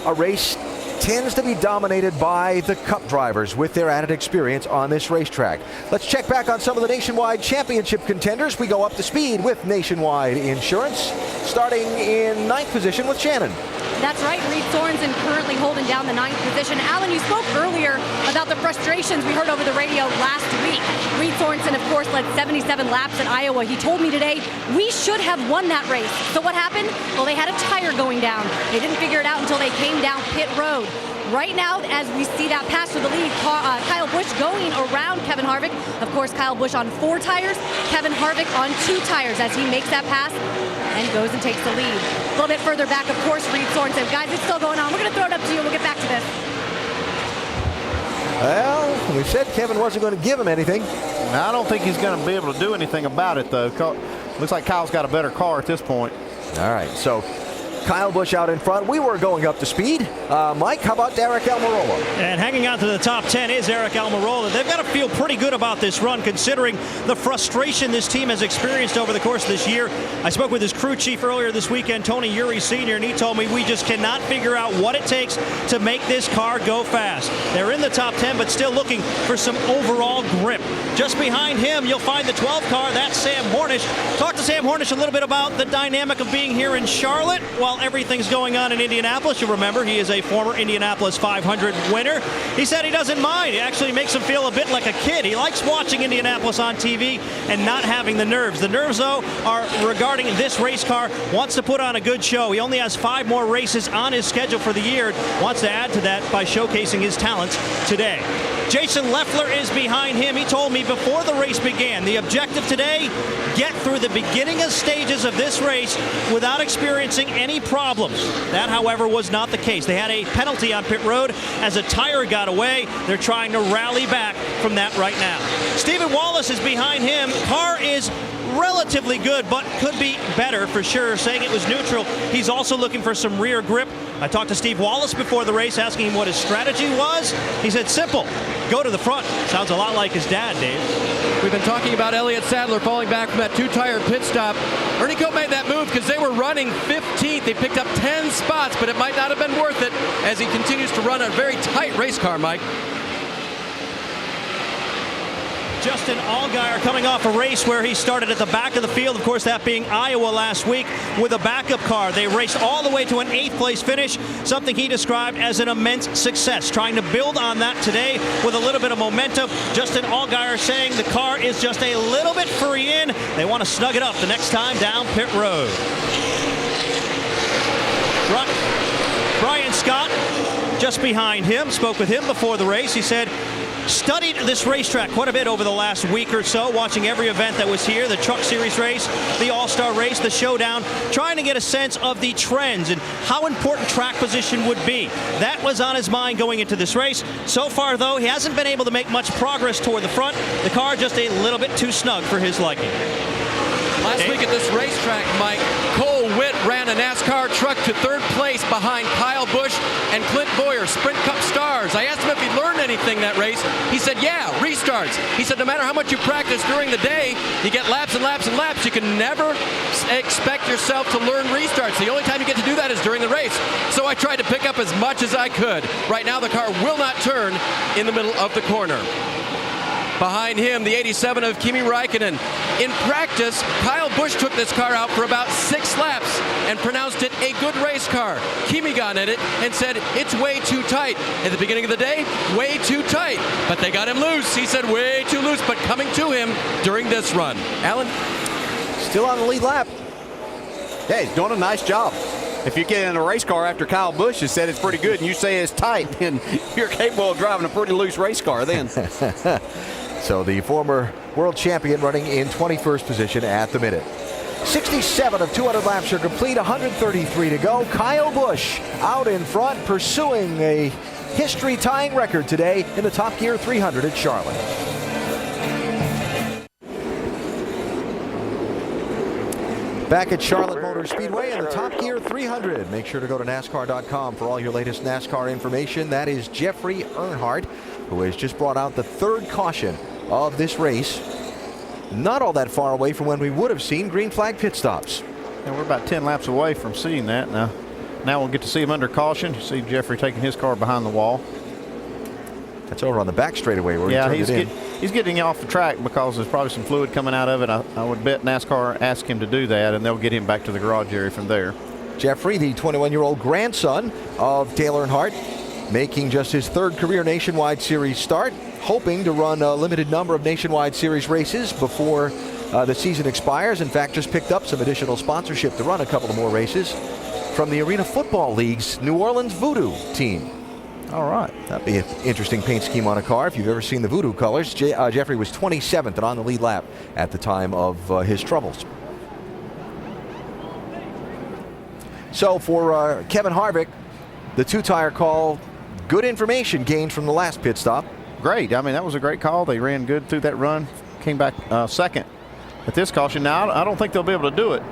a race tends to be dominated by the Cup drivers with their added experience on this racetrack. Let's check back on some of the Nationwide Championship contenders. We go up to speed with Nationwide Insurance, starting in 9th position with Shannon. That's right, Reed Sorensen currently holding down the 9th position. Alan, you spoke earlier about the frustrations we heard over the radio last week. Reed Sorensen, of course, led 77 laps in Iowa. He told me today, we should have won that race. So what happened? Well, they had a tire going down. They didn't figure it out until they came down pit road. Right now, as we see that pass for the lead, Kyle Busch going around Kevin Harvick. Of course, Kyle Busch on 4 tires, Kevin Harvick on 2 tires as he makes that pass and goes and takes the lead. A little bit further back, of course, Reed Sorensen. Guys, it's still going on. We're going to throw it up to you. We'll get back to this. Well, we said Kevin wasn't going to give him anything. Now, I don't think he's going to be able to do anything about it, though. Looks like Kyle's got a better car at this point. All right, so Kyle Busch out in front. We were going up to speed. Mike, how about Eric Almirola? And hanging on to the top 10 is Eric Almirola. They've got to feel pretty good about this run, considering the frustration this team has experienced over the course of this year. I spoke with his crew chief earlier this weekend, Tony Uri Sr., and he told me we just cannot figure out what it takes to make this car go fast. They're in the top 10, but still looking for some overall grip. Just behind him, you'll find the 12 car. That's Sam Hornish. Talk to Sam Hornish a little bit about the dynamic of being here in Charlotte while everything's going on in Indianapolis. You remember, he is a former Indianapolis 500 winner. He said he doesn't mind. It actually makes him feel a bit like a kid. He likes watching Indianapolis on TV and not having the nerves. The nerves, though, are regarding this race car. Wants to put on a good show. He only has 5 more races on his schedule for the year. Wants to add to that by showcasing his talents today. Jason Leffler is behind him. He told me before the race began, the objective today, get through the beginning stages of this race without experiencing any problems. That, however, was not the case. They had a penalty on pit road as a tire got away. They're trying to rally back from that right now. Stephen Wallace is behind him. Car is relatively good, but could be better for sure, saying it was neutral. He's also looking for some rear grip. I talked to Steve Wallace before the race, asking him what his strategy was. He said, simple, go to the front. Sounds a lot like his dad, Dave. We've been talking about Elliott Sadler falling back from that 2-tire pit stop. Ernie Cope made that move because they were running 15th. They picked up 10 spots, but it might not have been worth it as he continues to run a very tight race car, Mike. Justin Allgaier coming off a race where he started at the back of the field, of course that being Iowa last week, with a backup car. They raced all the way to an 8th place finish, something he described as an immense success. Trying to build on that today with a little bit of momentum. Justin Allgaier saying the car is just a little bit free in. They want to snug it up the next time down pit road. Brian Scott just behind him, spoke with him before the race. He said studied this racetrack quite a bit over the last week or so, watching every event that was here, the Truck Series race, the All-Star race, the Showdown, trying to get a sense of the trends and how important track position would be. That was on his mind going into this race. So far, though, he hasn't been able to make much progress toward the front. The car just a little bit too snug for his liking. Last week at this racetrack, Mike, Cole Witt ran a NASCAR truck to third place behind Kyle Busch and Clint Boyer, Sprint Cup stars. I asked him if he learned anything that race. He said, yeah, restarts. He said, no matter how much you practice during the day, you get laps and laps and laps. You can never expect yourself to learn restarts. The only time you get to do that is during the race. So I tried to pick up as much as I could. Right now, the car will not turn in the middle of the corner. Behind him, the 87 of Kimi Raikkonen. In practice, Kyle Busch took this car out for about 6 laps and pronounced it a good race car. Kimi got in it and said, it's way too tight. At the beginning of the day, way too tight. But they got him loose. He said way too loose, but coming to him during this run. Alan? Still on the lead lap. Yeah, he's doing a nice job. If you get in a race car after Kyle Busch has said it's pretty good and you say it's tight, then you're capable of driving a pretty loose race car then. So the former world champion running in 21st position at the minute. 67 of 200 laps are complete, 133 to go. Kyle Busch out in front, pursuing a history-tying record today in the Top Gear 300 at Charlotte. Back at Charlotte Motor Speedway in the Top Gear 300. Make sure to go to NASCAR.com for all your latest NASCAR information. That is Jeffrey Earnhardt, who has just brought out the third caution of this race. Not all that far away from when we would have seen green flag pit stops. And we're about 10 laps away from seeing that. Now we'll get to see him under caution. See Jeffrey taking his car behind the wall. That's over on the back straightaway where he turned it in. He's getting off the track because there's probably some fluid coming out of it. I would bet NASCAR asked him to do that, and they'll get him back to the garage area from there. Jeffrey, the 21-year-old grandson of Dale Earnhardt, making just his third career Nationwide Series start, hoping to run a limited number of Nationwide Series races before the season expires. In fact, just picked up some additional sponsorship to run a couple of more races from the Arena Football League's New Orleans Voodoo team. All right. That'd be an interesting paint scheme on a car if you've ever seen the Voodoo colors. Jeffrey was 27th and on the lead lap at the time of his troubles. So for Kevin Harvick, the two-tire call, good information gained from the last pit stop. Great. I mean, that was a great call. They ran good through that run, came back second at this caution. Now, I don't think they'll be able to do it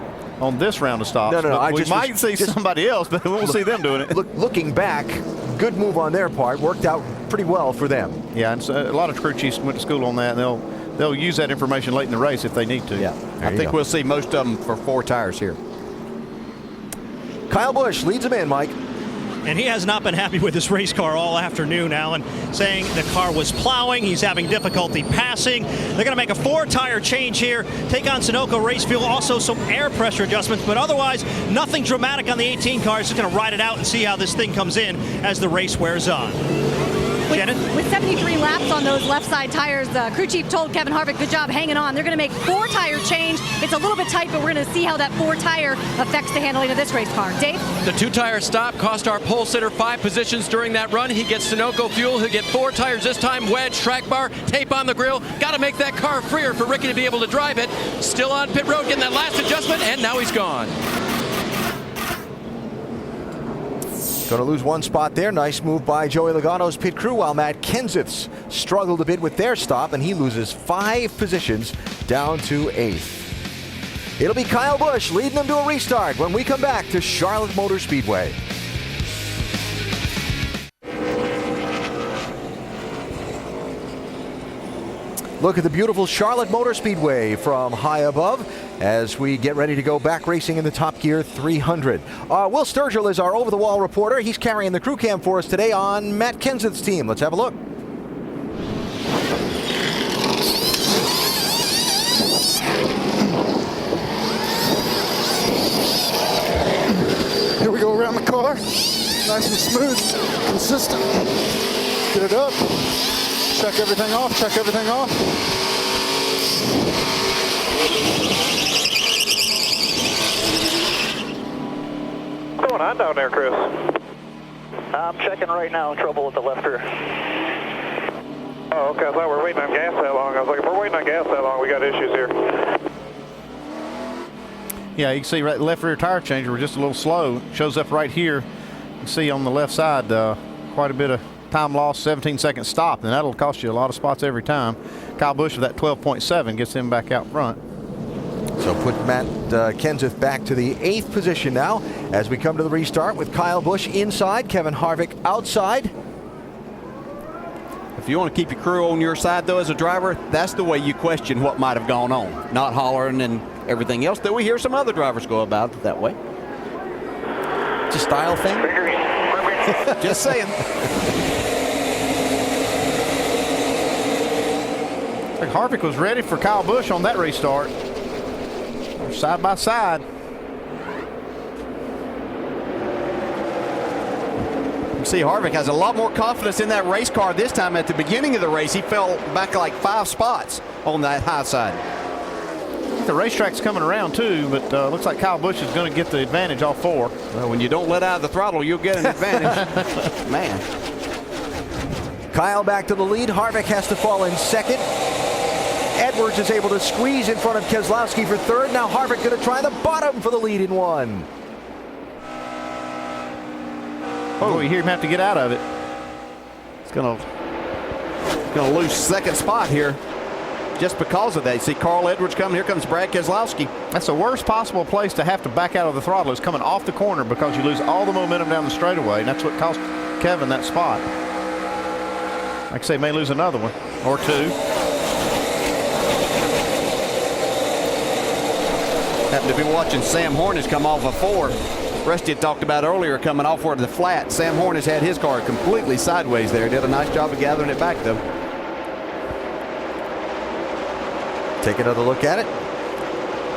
on this round of stops. No. We might see somebody else, but we won't see them doing it. Looking back, good move on their part. Worked out pretty well for them. Yeah, and so a lot of crew chiefs went to school on that, and they'll use that information late in the race if they need to. Yeah, I think we'll see most of them for 4 tires here. Kyle Busch leads him in, Mike. And he has not been happy with his race car all afternoon, Alan, saying the car was plowing. He's having difficulty passing. They're going to make a 4-tire change here, take on Sunoco race fuel, also some air pressure adjustments, but otherwise nothing dramatic on the 18 car. Just going to ride it out and see how this thing comes in as the race wears on. With 73 laps on those left side tires, the crew chief told Kevin Harvick, good job hanging on. They're going to make 4-tire change. It's a little bit tight, but we're going to see how that 4-tire affects the handling of this race car. Dave? The 2-tire stop cost our pole sitter 5 positions during that run. He gets Sunoco fuel. He'll get 4 tires this time, wedge, track bar, tape on the grill. Got to make that car freer for Ricky to be able to drive it. Still on pit road, getting that last adjustment, and now he's gone. Going to lose one spot there. Nice move by Joey Logano's pit crew, while Matt Kenseth's struggled a bit with their stop, and he loses 5 positions down to 8th. It'll be Kyle Busch leading them to a restart when we come back to Charlotte Motor Speedway. Look at the beautiful Charlotte Motor Speedway from high above as we get ready to go back racing in the Top Gear 300. Will Sturgill is our over-the-wall reporter. He's carrying the crew cam for us today on Matt Kenseth's team. Let's have a look. Here we go around the car. Nice and smooth, consistent. Get it up. Check everything off, check everything off. What's going on down there, Chris? I'm checking right now. Trouble with the left rear. Oh, okay. I thought we were waiting on gas that long. I was like, if we're waiting on gas that long, we got issues here. Yeah, you can see right left rear tire changer was just a little slow. It shows up right here. You can see on the left side quite a bit of time loss, 17-second stop, and that'll cost you a lot of spots every time. Kyle Busch with that 12.7 gets him back out front. So put Matt Kenseth back to the 8th position now as we come to the restart with Kyle Busch inside, Kevin Harvick outside. If you want to keep your crew on your side, though, as a driver, that's the way you question what might have gone on. Not hollering and everything else, though we hear some other drivers go about it that way. It's a style thing. Just saying. Harvick was ready for Kyle Busch on that restart. They're side by side. You see Harvick has a lot more confidence in that race car this time. At the beginning of the race, he fell back like 5 spots on that high side. The racetrack's coming around too, but looks like Kyle Busch is going to get the advantage off 4. Well, when you don't let out of the throttle, you'll get an advantage. Man. Kyle back to the lead. Harvick has to fall in 2nd. Edwards is able to squeeze in front of Keselowski for 3rd. Now Harvick going to try the bottom for the lead in 1. Oh, you hear him have to get out of it. He's going to lose 2nd spot here just because of that. You see Carl Edwards coming. Here comes Brad Keselowski. That's the worst possible place to have to back out of the throttle, is coming off the corner, because you lose all the momentum down the straightaway, and that's what cost Kevin that spot. Like I say, may lose another one or 2. Happened to be watching Sam Hornish come off a 4. Rusty had talked about earlier coming off toward the flat. Sam Hornish had his car completely sideways there. Did a nice job of gathering it back, though. Take another look at it.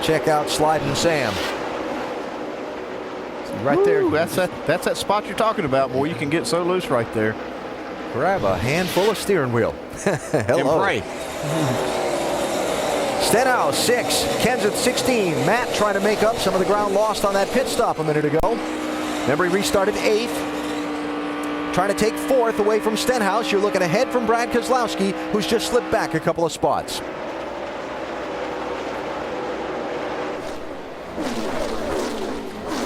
Check out Sliding Sam. Right there. That's that spot you're talking about, boy. You can get so loose right there. Grab a handful of steering wheel. Hello. And pray. Stenhouse 6, Kenseth 16. Matt trying to make up some of the ground lost on that pit stop a minute ago. Remember, he restarted 8th. Trying to take 4th away from Stenhouse. You're looking ahead from Brad Keselowski, who's just slipped back a couple of spots.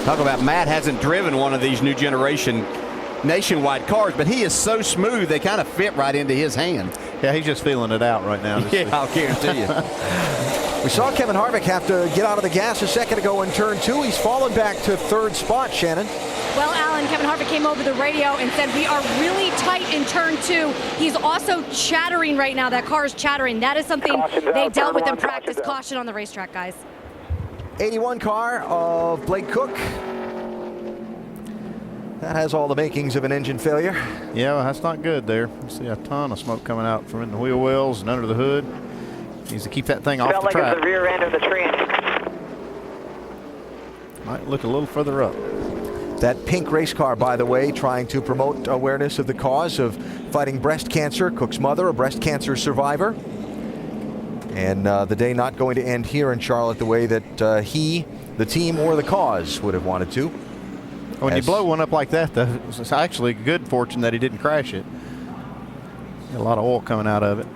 Talk about Matt hasn't driven one of these new generation nationwide cars, but he is so smooth they kind of fit right into his hand. Yeah, he's just feeling it out right now. Yeah, I'll guarantee you. We saw Kevin Harvick have to get out of the gas a second ago in turn 2. He's fallen back to 3rd spot, Shannon. Well, Alan, Kevin Harvick came over the radio and said, we are really tight in turn 2. He's also chattering right now. That car is chattering. That is something they dealt with in practice. Caution on the racetrack, guys. 81 car of Blake Cook. That has all the makings of an engine failure. Yeah, well, that's not good there. You see a ton of smoke coming out from in the wheel wells and under the hood. Needs to keep that thing off the track. Felt like it was the rear end of the tranny. Might look a little further up. That pink race car, by the way, trying to promote awareness of the cause of fighting breast cancer. Cook's mother, a breast cancer survivor. And the day not going to end here in Charlotte the way that he, the team, or the cause would have wanted to. When you blow one up like that, though, it's actually good fortune that he didn't crash it. A lot of oil coming out of it.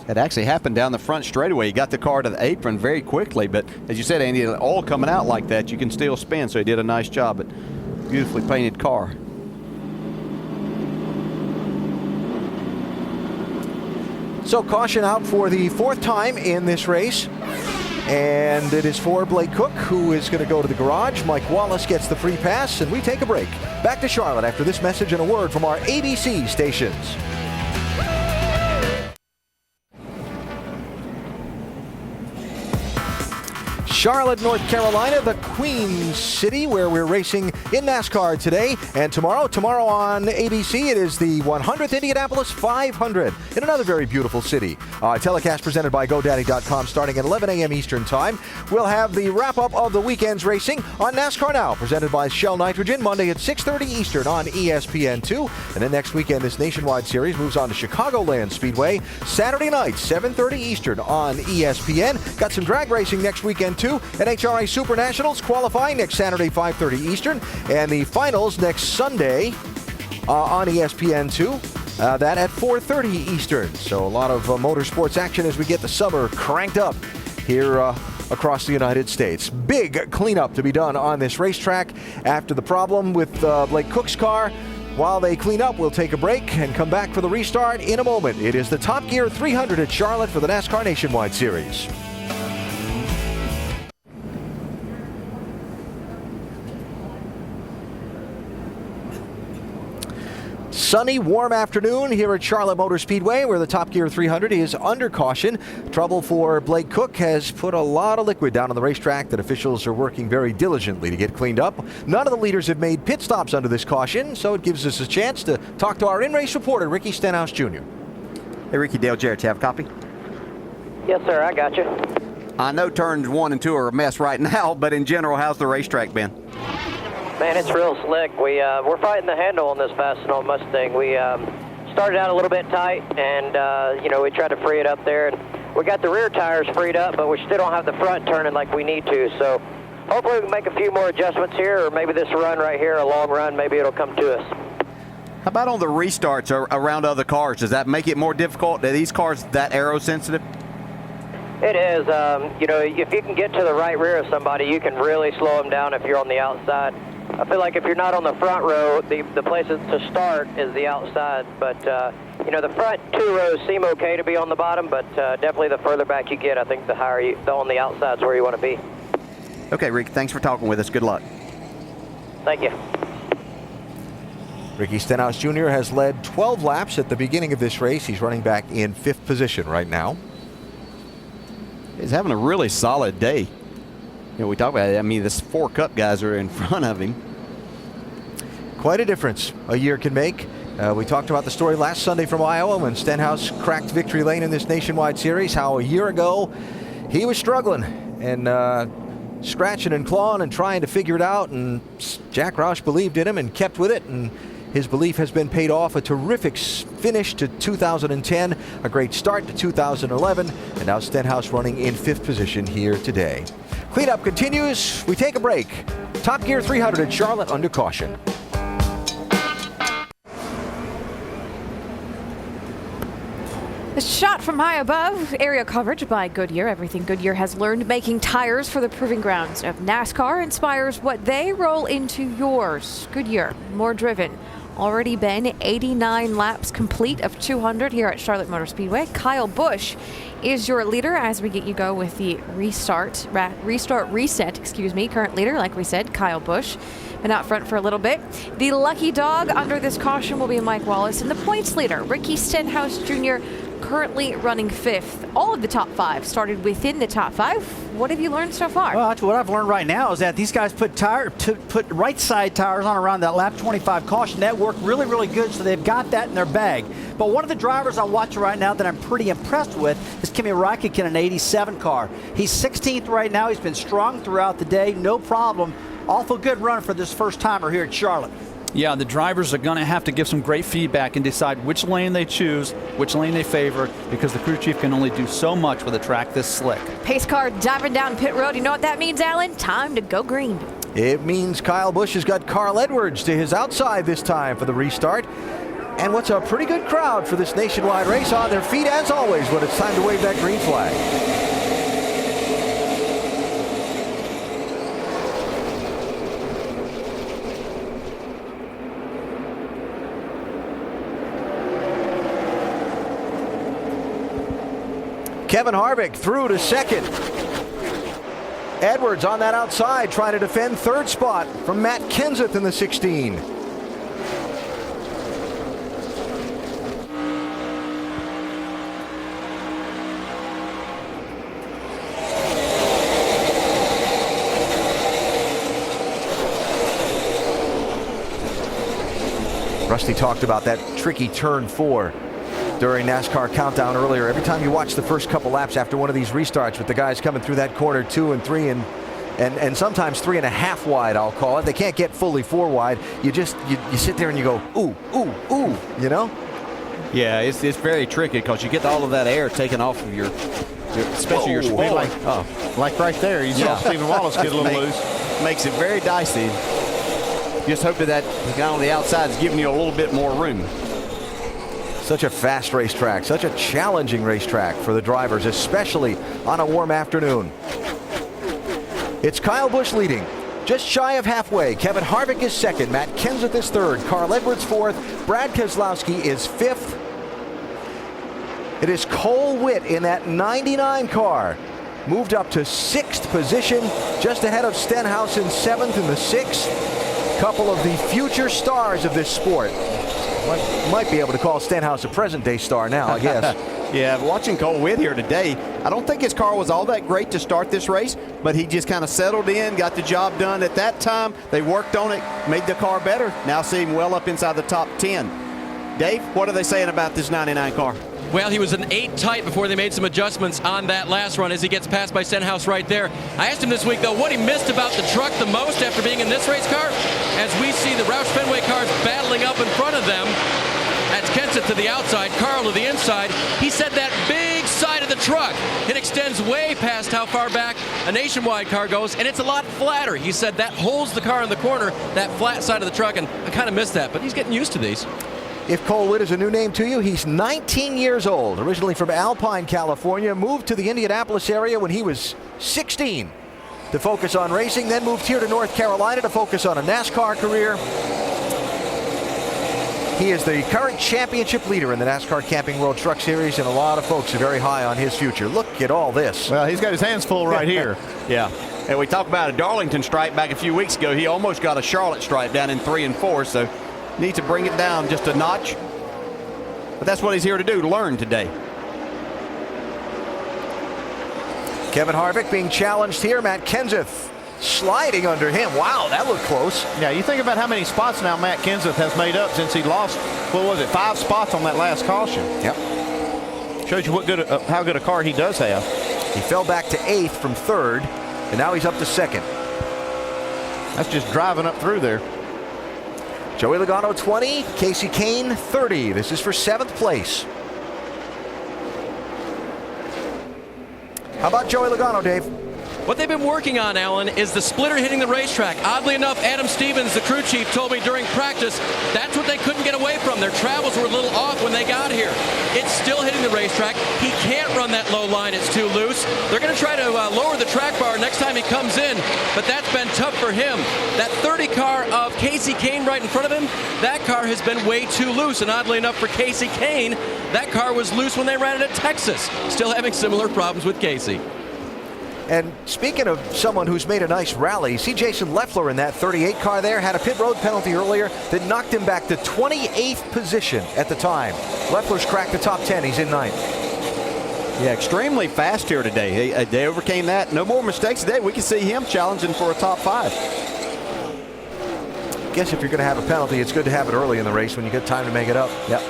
It actually happened down the front straightaway. He got the car to the apron very quickly, but as you said, Andy, oil coming out like that, you can still spin, so he did a nice job. But beautifully painted car. So caution out for the 4th time in this race. And it is for Blake Cook, who is going to go to the garage. Mike Wallace gets the free pass, and we take a break. Back to Charlotte after this message and a word from our ABC stations. Charlotte, North Carolina, the Queen City, where we're racing in NASCAR today and tomorrow. Tomorrow on ABC, it is the 100th Indianapolis 500 in another very beautiful city. Telecast presented by GoDaddy.com starting at 11 a.m. Eastern Time. We'll have the wrap-up of the weekend's racing on NASCAR Now, presented by Shell Nitrogen, Monday at 6:30 Eastern on ESPN2. And then next weekend, this nationwide series moves on to Chicagoland Speedway, Saturday night, 7:30 Eastern on ESPN. Got some drag racing next weekend, too. NHRA Super Nationals qualifying next Saturday, 5:30 Eastern. And the finals next Sunday on ESPN2. That at 4:30 Eastern. So a lot of motorsports action as we get the summer cranked up here across the United States. Big cleanup to be done on this racetrack after the problem with Blake Cook's car. While they clean up, we'll take a break and come back for the restart in a moment. It is the Top Gear 300 at Charlotte for the NASCAR Nationwide Series. Sunny, warm afternoon here at Charlotte Motor Speedway, where the Top Gear 300 is under caution. Trouble for Blake Cook has put a lot of liquid down on the racetrack that officials are working very diligently to get cleaned up. None of the leaders have made pit stops under this caution, so it gives us a chance to talk to our in-race reporter, Ricky Stenhouse Jr. Hey, Ricky, Dale Jarrett, do you have a copy? Yes, sir, I got you. I know turns 1 and 2 are a mess right now, but in general, how's the racetrack been? Man, it's real slick. We're fighting the handle on this Fastenal Mustang. We started out a little bit tight, and we tried to free it up there. And we got the rear tires freed up, but we still don't have the front turning like we need to. So hopefully we can make a few more adjustments here, or maybe this run right here, a long run, maybe it'll come to us. How about on the restarts around other cars? Does that make it more difficult? Are these cars that aero sensitive? It is. If you can get to the right rear of somebody, you can really slow them down if you're on the outside. I feel like if you're not on the front row, the place to start is the outside. But, the front 2 rows seem okay to be on the bottom, but definitely the further back you get, I think the higher on the outside is where you want to be. Okay, Rick, thanks for talking with us. Good luck. Thank you. Ricky Stenhouse Jr. has led 12 laps at the beginning of this race. He's running back in 5th position right now. He's having a really solid day. We talk about it. I mean, this 4 Cup guys are in front of him. Quite a difference a year can make. We talked about the story last Sunday from Iowa when Stenhouse cracked victory lane in this Nationwide Series, how a year ago he was struggling and scratching and clawing and trying to figure it out, and Jack Roush believed in him and kept with it, and his belief has been paid off. A terrific finish to 2010, a great start to 2011, and now Stenhouse running in 5th position here today. Cleanup continues. We take a break. Top Gear 300 at Charlotte under caution. The shot from high above, area coverage by Goodyear. Everything Goodyear has learned making tires for the proving grounds of NASCAR inspires what they roll into yours. Goodyear, more driven. Already been 89 laps complete of 200 here at Charlotte Motor Speedway. Kyle Busch is your leader as we get you go with the reset. Current leader, like we said, Kyle Busch. Been out front for a little bit. The lucky dog under this caution will be Mike Wallace, and the points leader, Ricky Stenhouse Jr., currently running 5th. All of the top 5 started within the top 5. What have you learned so far? Well, what I've learned right now is that these guys put right side tires on around that lap 25 caution. That worked really, really good, so they've got that in their bag. But one of the drivers I'm watching right now that I'm pretty impressed with is Kimi Raikkonen, an 87 car. He's 16th right now. He's been strong throughout the day, no problem. Awful good run for this first timer here at Charlotte. Yeah, the drivers are going to have to give some great feedback and decide which lane they choose, which lane they favor, because the crew chief can only do so much with a track this slick. Pace car diving down pit road. You know what that means, Alan? Time to go green. It means Kyle Busch has got Carl Edwards to his outside this time for the restart. And what's a pretty good crowd for this nationwide race on their feet, as always, when it's time to wave that green flag. Kevin Harvick through to 2nd. Edwards on that outside trying to defend 3rd spot from Matt Kenseth in the 16. Rusty talked about that tricky turn 4 during NASCAR Countdown earlier. Every time you watch the first couple laps after one of these restarts with the guys coming through that corner 2 and 3 and sometimes 3.5 wide, I'll call it. They can't get fully 4 wide. You sit there and you go, ooh, ooh, ooh, you know? Yeah, it's very tricky because you get all of that air taken off of your especially your spoiler. Like right there, you saw Stephen Wallace get a little loose. Makes it very dicey. Just hope that guy on the outside is giving you a little bit more room. Such a fast racetrack, such a challenging racetrack for the drivers, especially on a warm afternoon. It's Kyle Busch leading, just shy of halfway. Kevin Harvick is second, Matt Kenseth is third, Carl Edwards fourth, Brad Keselowski is fifth. It is Cole Witt in that 99 car, moved up to sixth position, just ahead of Stenhouse in seventh in the sixth. Couple of the future stars of this sport. Might be able to call Stenhouse a present-day star now, I guess. Yeah, watching Cole Witt here today, I don't think his car was all that great to start this race, but he just kind of settled in, got the job done. At that time, they worked on it, made the car better. Now see him well up inside the top 10. Dave, what are they saying about this 99 car? Well, he was an 8 tight before they made some adjustments on that last run as he gets passed by Stenhouse right there. I asked him this week, though, what he missed about the truck the most after being in this race car. As we see the Roush Fenway cars battling up in front of them, that's Kenseth to the outside, Carl to the inside. He said that big side of the truck, it extends way past how far back a Nationwide car goes, and it's a lot flatter. He said that holds the car in the corner, that flat side of the truck, and I kind of missed that, but he's getting used to these. If Cole Witt is a new name to you, he's 19 years old, originally from Alpine, California, moved to the Indianapolis area when he was 16 to focus on racing, then moved here to North Carolina to focus on a NASCAR career. He is the current championship leader in the NASCAR Camping World Truck Series, and a lot of folks are very high on his future. Look at all this. Well, he's got his hands full right here. Yeah. And we talked about a Darlington stripe back a few weeks ago. He almost got a Charlotte stripe down in 3 and 4, so needs to bring it down just a notch. But that's what he's here to do, learn today. Kevin Harvick being challenged here. Matt Kenseth sliding under him. Wow, that looked close. Yeah, you think about how many spots now Matt Kenseth has made up since he lost, what was it, 5 spots on that last caution. Yep. Shows you how good a car he does have. He fell back to 8th from 3rd, and now he's up to 2nd. That's just driving up through there. Joey Logano 20, Casey Kane 30. This is for 7th place. How about Joey Logano, Dave? What they've been working on, Alan, is the splitter hitting the racetrack. Oddly enough, Adam Stevens, the crew chief, told me during practice that's what they couldn't get away from. Their travels were a little off when they got here. It's still hitting the racetrack. He can't run that low line. It's too loose. They're going to try to lower the track bar next time he comes in, but that's been tough for him. That 30 car of Casey Kane right in front of him, that car has been way too loose. And oddly enough for Casey Kane, that car was loose when they ran it at Texas. Still having similar problems with Casey. And speaking of someone who's made a nice rally, see Jason Leffler in that 38 car there, had a pit road penalty earlier that knocked him back to 28th position at the time. Leffler's cracked the top 10. He's in 9th. Yeah, extremely fast here today. They overcame that. No more mistakes today. We can see him challenging for a top 5. Guess if you're going to have a penalty, it's good to have it early in the race when you get time to make it up. Yep.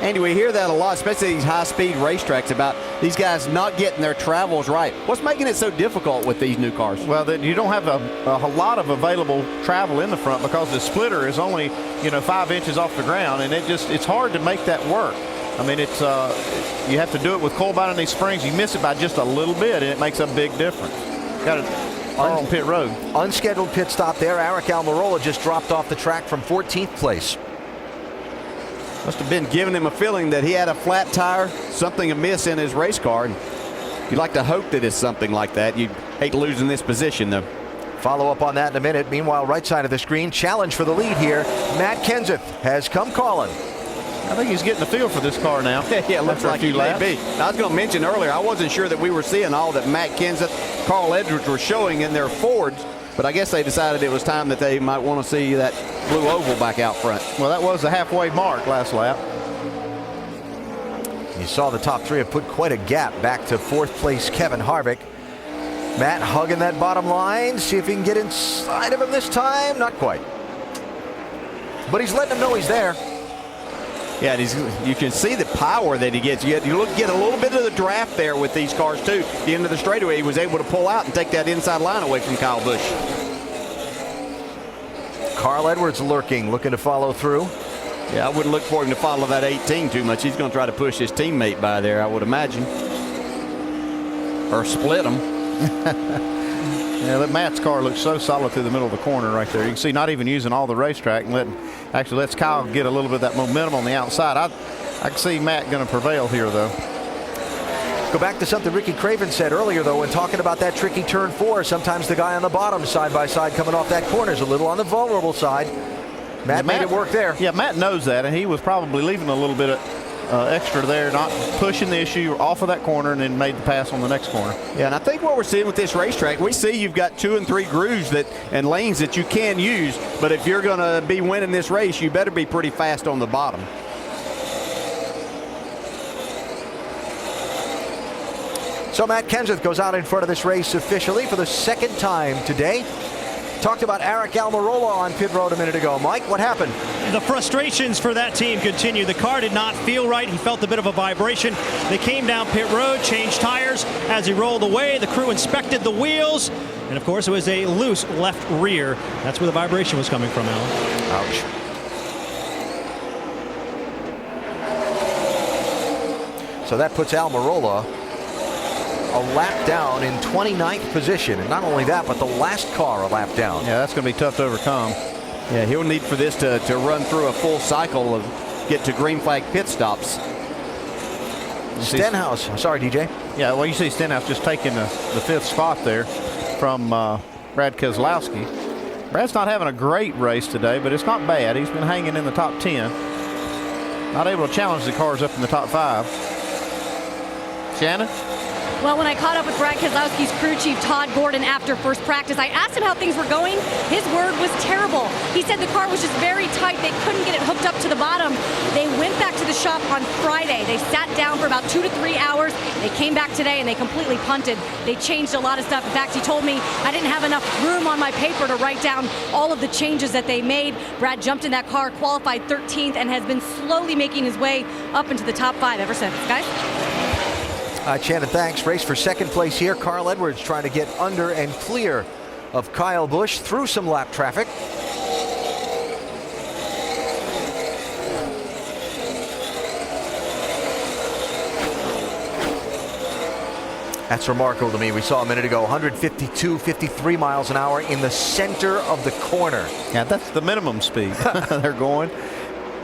Andy, we hear that a lot, especially these high-speed racetracks, about these guys not getting their travels right. What's making it so difficult with these new cars? Well, you don't have a lot of available travel in the front because the splitter is only 5 inches off the ground, and it's hard to make that work. I mean, it's you have to do it with coil binding these springs. You miss it by just a little bit, and it makes a big difference. Got it on pit road. Unscheduled pit stop there. Eric Almirola just dropped off the track from 14th place. Must have been giving him a feeling that he had a flat tire, something amiss in his race car. And you'd like to hope that it's something like that. You'd hate losing this position, though. Follow up on that in a minute. Meanwhile, right side of the screen, challenge for the lead here. Matt Kenseth has come calling. I think he's getting the feel for this car now. Yeah, it looks like he may be. I was going to mention earlier, I wasn't sure that we were seeing all that Matt Kenseth, Carl Edwards were showing in their Fords. But I guess they decided it was time that they might want to see that blue oval back out front. Well, that was the halfway mark last lap. You saw the top 3 have put quite a gap back to 4th place Kevin Harvick. Matt hugging that bottom line. See if he can get inside of him this time. Not quite. But he's letting him know he's there. Yeah, you can see the power that he gets. You get a little bit of the draft there with these cars, too. At the end of the straightaway, he was able to pull out and take that inside line away from Kyle Busch. Carl Edwards lurking, looking to follow through. Yeah, I wouldn't look for him to follow that 18 too much. He's going to try to push his teammate by there, I would imagine. Or split them. Yeah, that Matt's car looks so solid through the middle of the corner right there. You can see not even using all the racetrack and lets Kyle get a little bit of that momentum on the outside. I can see Matt going to prevail here, though. Go back to something Ricky Craven said earlier, though, when talking about that tricky turn 4. Sometimes the guy on the bottom side by side coming off that corner is a little on the vulnerable side. Matt made it work there. Yeah, Matt knows that, and he was probably leaving a little bit of extra there, not pushing the issue off of that corner, and then made the pass on the next corner. Yeah, and I think what we're seeing with this racetrack, we see you've got 2 and 3 grooves and lanes that you can use, but if you're going to be winning this race, you better be pretty fast on the bottom. So Matt Kenseth goes out in front of this race officially for the second time today. Talked about Eric Almirola on pit road a minute ago. Mike, what happened? The frustrations for that team continue. The car did not feel right. He felt a bit of a vibration. They came down pit road, changed tires. As he rolled away, the crew inspected the wheels. And, of course, it was a loose left rear. That's where the vibration was coming from, Alan. Ouch. So that puts Almirola a lap down in 29th position. And not only that, but the last car a lap down. Yeah, that's going to be tough to overcome. Yeah, he'll need for this to run through a full cycle of get to green flag pit stops. Stenhouse. Sorry, DJ. Yeah, well, you see Stenhouse just taking the 5th spot there from Brad Keselowski. Brad's not having a great race today, but it's not bad. He's been hanging in the top 10. Not able to challenge the cars up in the top 5. Shannon? Well, when I caught up with Brad Keselowski's crew chief, Todd Gordon, after first practice, I asked him how things were going. His word was terrible. He said the car was just very tight. They couldn't get it hooked up to the bottom. They went back to the shop on Friday. They sat down for about 2 to 3 hours. They came back today and they completely punted. They changed a lot of stuff. In fact, he told me I didn't have enough room on my paper to write down all of the changes that they made. Brad jumped in that car, qualified 13th, and has been slowly making his way up into the top 5 ever since. Guys? Shannon, thanks. Race for second place here. Carl Edwards trying to get under and clear of Kyle Busch through some lap traffic. That's remarkable to me. We saw a minute ago 152, 53 miles an hour in the center of the corner. Yeah, that's the minimum speed they're going.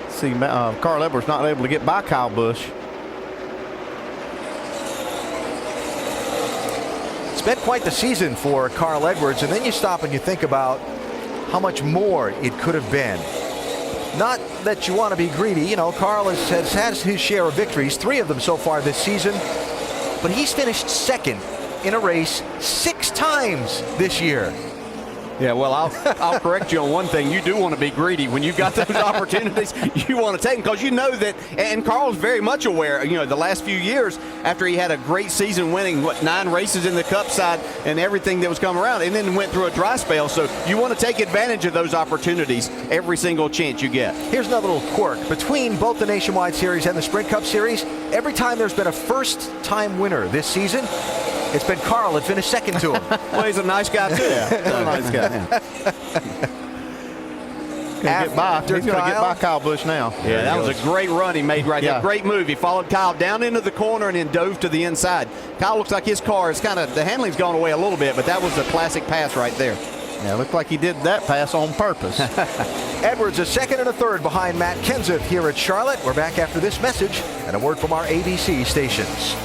See, Carl Edwards not able to get by Kyle Busch. It's been quite the season for Carl Edwards, and then you stop and you think about how much more it could have been. Not that you want to be greedy. You know, Carl has had his share of victories, 3 of them so far this season, but he's finished second in a race 6 times this year. Yeah, well, I'll correct you on one thing. You do want to be greedy. When you've got those opportunities, you want to take them because you know that, and Carl's very much aware, you know, the last few years after he had a great season winning, 9 races in the Cup side and everything that was coming around, and then went through a dry spell. So you want to take advantage of those opportunities every single chance you get. Here's another little quirk. Between both the Nationwide Series and the Sprint Cup Series, every time there's been a first-time winner this season, it's been Carl that finished second to him. Well, he's a nice guy, too. Yeah, he's a nice guy. He's going to get by Kyle Busch now. Yeah, that was a great run he made right there. Great move. He followed Kyle down into the corner and then dove to the inside. Kyle looks like his car is the handling's gone away a little bit, but that was a classic pass right there. Yeah, it looked like he did that pass on purpose. Edwards a second and a third behind Matt Kenseth here at Charlotte. We're back after this message and a word from our ABC stations.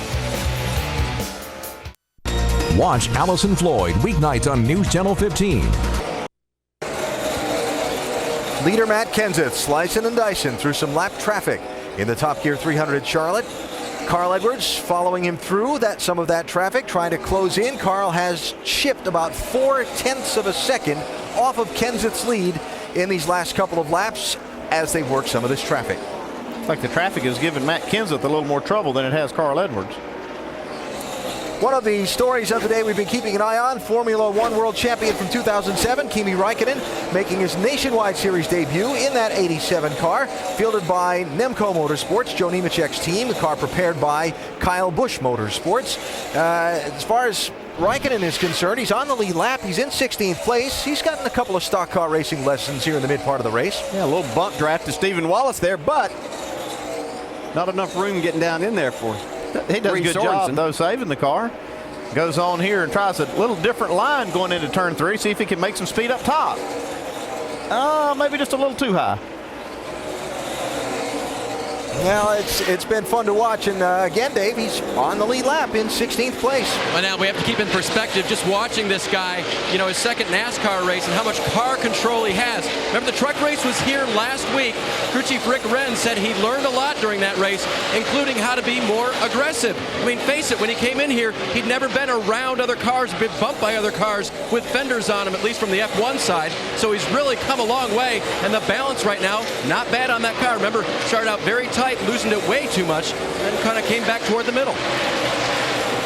Watch Allison Floyd weeknights on News Channel 15. Leader Matt Kenseth slicing and dicing through some lap traffic in the Top Gear 300 at Charlotte. Carl Edwards following him through some of that traffic, trying to close in. Carl has chipped about 0.4 of a second off of Kenseth's lead in these last couple of laps as they work some of this traffic. It's like the traffic has given Matt Kenseth a little more trouble than it has Carl Edwards. One of the stories of the day we've been keeping an eye on, Formula One world champion from 2007, Kimi Raikkonen, making his Nationwide Series debut in that 87 car, fielded by Nemco Motorsports, Joe Nemechek's team, the car prepared by Kyle Busch Motorsports. As far as Raikkonen is concerned, he's on the lead lap. He's in 16th place. He's gotten a couple of stock car racing lessons here in the mid part of the race. Yeah, a little bump draft to Stephen Wallace there, but not enough room getting down in there for him. He does a good job, though, saving the car. Goes on here and tries a little different line going into turn 3. See if he can make some speed up top. Maybe just a little too high. Well, it's been fun to watch, and again, Dave, he's on the lead lap in 16th place. Well, now we have to keep in perspective just watching this guy, you know, his second NASCAR race and how much car control he has. Remember, the truck race was here last week. Crew Chief Rick Wren said he learned a lot during that race, including how to be more aggressive. I mean, face it, when he came in here, he'd never been around other cars, been bumped by other cars with fenders on him, at least from the F1 side. So he's really come a long way, and the balance right now, not bad on that car. Remember, started out very tight, loosened it way too much, and kind of came back toward the middle.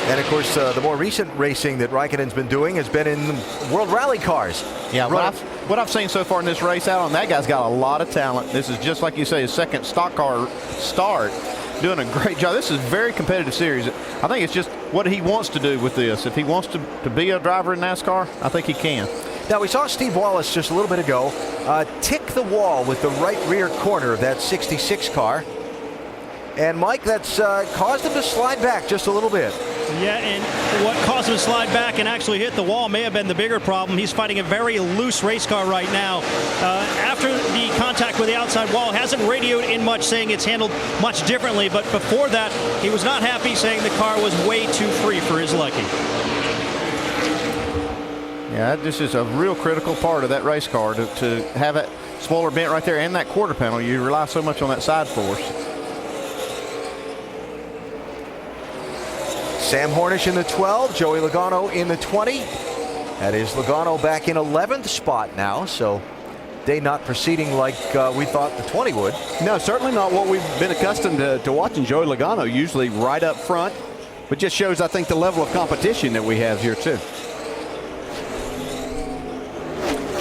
And of course, the more recent racing that Raikkonen's been doing has been in World Rally cars. Yeah, what I've seen so far in this race, Alan, that guy's got a lot of talent. This is just like you say, his second stock car start, doing a great job. This is a very competitive series. I think it's just what he wants to do with this. If he wants to be a driver in NASCAR, I think he can. Now, we saw Steve Wallace just a little bit ago tick the wall with the right rear corner of that 66 car. And, Mike, that's caused him to slide back just a little bit. Yeah, and what caused him to slide back and actually hit the wall may have been the bigger problem. He's fighting a very loose race car right now. After the contact with the outside wall, hasn't radioed in much, saying it's handled much differently. But before that, he was not happy, saying the car was way too free for his liking. Yeah, this is a real critical part of that race car to have that spoiler bent right there and that quarter panel. You rely so much on that side force. Sam Hornish in the 12, Joey Logano in the 20. That is Logano back in 11th spot now, so day not proceeding like we thought the 20 would. No, certainly not what we've been accustomed to watching Joey Logano, usually right up front, but just shows, I think, the level of competition that we have here, too.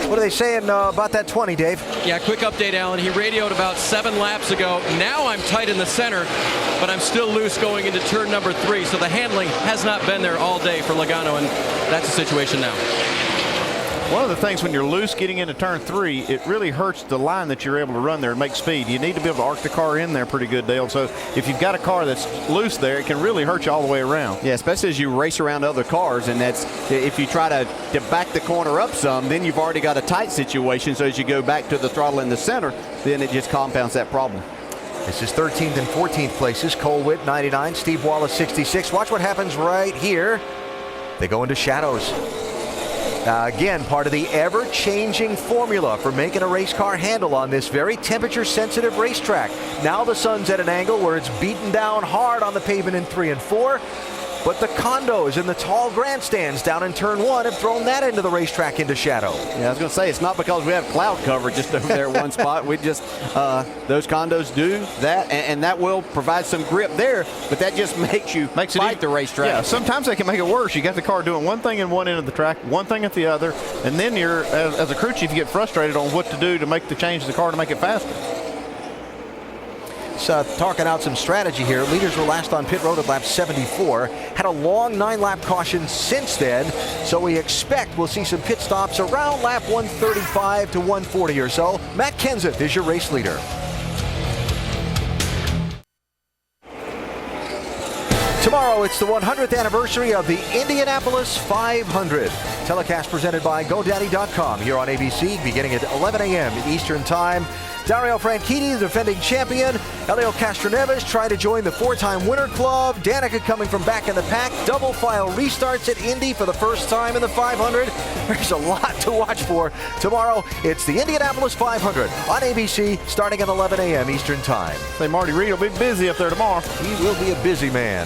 What are they saying about that 20, Dave? Yeah, quick update, Alan. He radioed about 7 laps ago. Now I'm tight in the center, but I'm still loose going into turn number 3. So the handling has not been there all day for Logano, and that's the situation now. One of the things when you're loose getting into turn 3, it really hurts the line that you're able to run there and make speed. You need to be able to arc the car in there pretty good, Dale. So if you've got a car that's loose there, it can really hurt you all the way around. Yeah, especially as you race around other cars, and that's if you try to back the corner up some, then you've already got a tight situation. So as you go back to the throttle in the center, then it just compounds that problem. This is 13th and 14th places. Cole Witt, 99. Steve Wallace, 66. Watch what happens right here. They go into shadows. Again, part of the ever-changing formula for making a race car handle on this very temperature-sensitive racetrack. Now the sun's at an angle where it's beaten down hard on the pavement in 3 and 4. But the condos and the tall grandstands down in turn 1 have thrown that into the racetrack into shadow. Yeah, I was going to say, it's not because we have cloud cover just over there at one spot. We just, those condos do that, and that will provide some grip there, but that just makes you fight the racetrack. Yeah, sometimes they can make it worse. You got the car doing one thing in one end of the track, one thing at the other, and then you're, as a crew chief, you get frustrated on what to do to make the change of the car to make it faster. Talking out some strategy here. Leaders were last on pit road at lap 74. Had a long 9-lap caution since then, so we expect we'll see some pit stops around lap 135 to 140 or so. Matt Kenseth is your race leader. Tomorrow, it's the 100th anniversary of the Indianapolis 500. Telecast presented by GoDaddy.com here on ABC, beginning at 11 a.m. Eastern Time. Dario Franchitti, the defending champion. Helio Castroneves trying to join the 4-time winner club. Danica coming from back in the pack. Double file restarts at Indy for the first time in the 500. There's a lot to watch for. Tomorrow, it's the Indianapolis 500 on ABC, starting at 11 a.m. Eastern Time. Say Marty Reed will be busy up there tomorrow. He will be a busy man.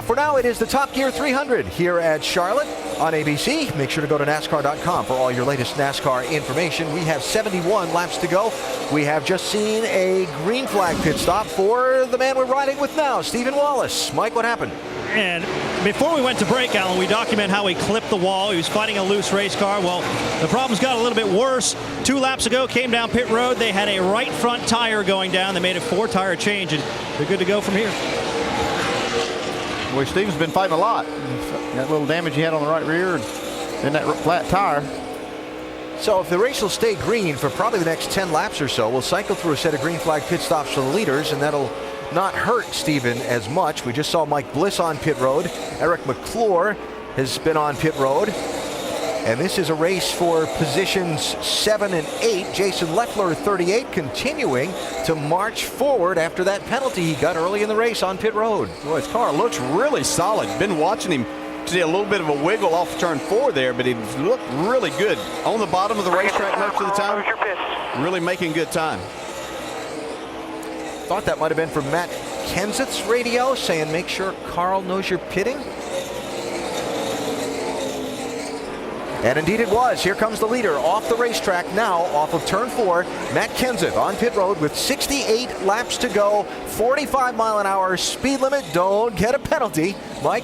For now, it is the Top Gear 300 here at Charlotte on ABC. Make sure to go to NASCAR.com for all your latest NASCAR information. We have 71 laps to go. We have just seen a green flag pit stop for the man we're riding with now, Stephen Wallace. Mike, what happened? And before we went to break, Alan, we document how he clipped the wall. He was fighting a loose race car. Well, the problems got a little bit worse. 2 laps ago, came down pit road. They had a right front tire going down. They made a 4-tire change, and they're good to go from here. Boy, Steven's been fighting a lot. That little damage he had on the right rear and that flat tire. So if the race will stay green for probably the next 10 laps or so, we'll cycle through a set of green flag pit stops for the leaders, and that'll not hurt Steven as much. We just saw Mike Bliss on pit road. Eric McClure has been on pit road. And this is a race for positions 7 and 8. Jason Leffler, 38, continuing to march forward after that penalty he got early in the race on pit road. Boy, his car looks really solid. Been watching him see a little bit of a wiggle off turn 4 there, but he looked really good on the bottom of the racetrack most of the time. Really making good time. Thought that might have been from Matt Kenseth's radio saying make sure Carl knows you're pitting. And indeed it was. Here comes the leader off the racetrack now, off of turn 4. Matt Kenseth on pit road with 68 laps to go. 45-mile-an-hour speed limit. Don't get a penalty. Mike?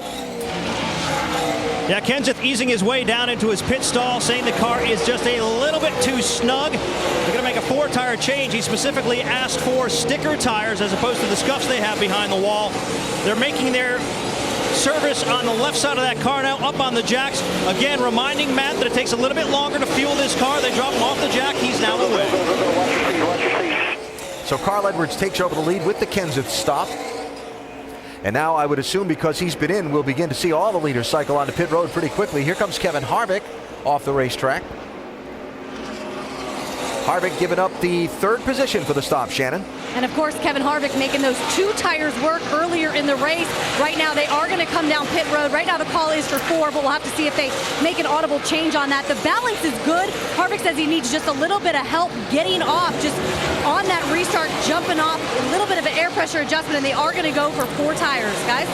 Yeah, Kenseth easing his way down into his pit stall, saying the car is just a little bit too snug. They're going to make a 4-tire change. He specifically asked for sticker tires as opposed to the scuffs they have behind the wall. They're making their service on the left side of that car now, up on the jacks. Again, reminding Matt that it takes a little bit longer to fuel this car. They drop him off the jack. He's now away. So Carl Edwards takes over the lead with the Kenseth stop. And now I would assume because he's been in, we'll begin to see all the leaders cycle onto pit road pretty quickly. Here comes Kevin Harvick off the racetrack. Harvick giving up the 3rd position for the stop, Shannon. And of course, Kevin Harvick making those 2 tires work earlier in the race. Right now, they are going to come down pit road. Right now, the call is for 4, but we'll have to see if they make an audible change on that. The balance is good. Harvick says he needs just a little bit of help getting off, just on that restart, jumping off, a little bit of an air pressure adjustment, and they are going to go for 4 tires, guys.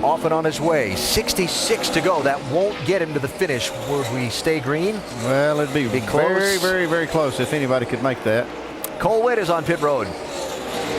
Off and on his way. 66 to go. That won't get him to the finish. Would we stay green? Well, it'd be close. Very, very, very close if anybody could make that. Cole Witt is on pit road.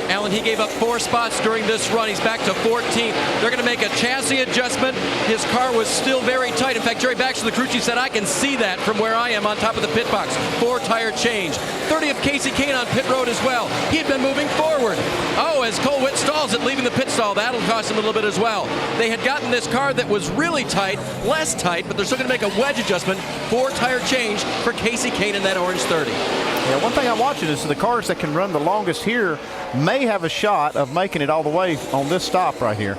Alan, he gave up 4 spots during this run. He's back to 14th. They're going to make a chassis adjustment. His car was still very tight. In fact, Jerry Baxter, the crew chief, said, I can see that from where I am on top of the pit box. 4-tire change. 30th Casey Kane on pit road as well. He had been moving forward. Oh, as Cole Witt stalls it, leaving the pit stall, that'll cost him a little bit as well. They had gotten this car that was really tight, less tight, but they're still going to make a wedge adjustment. 4-tire change for Casey Kane in that orange 30. Yeah, one thing I'm watching is the cars that can run the longest here may have a shot of making it all the way on this stop right here.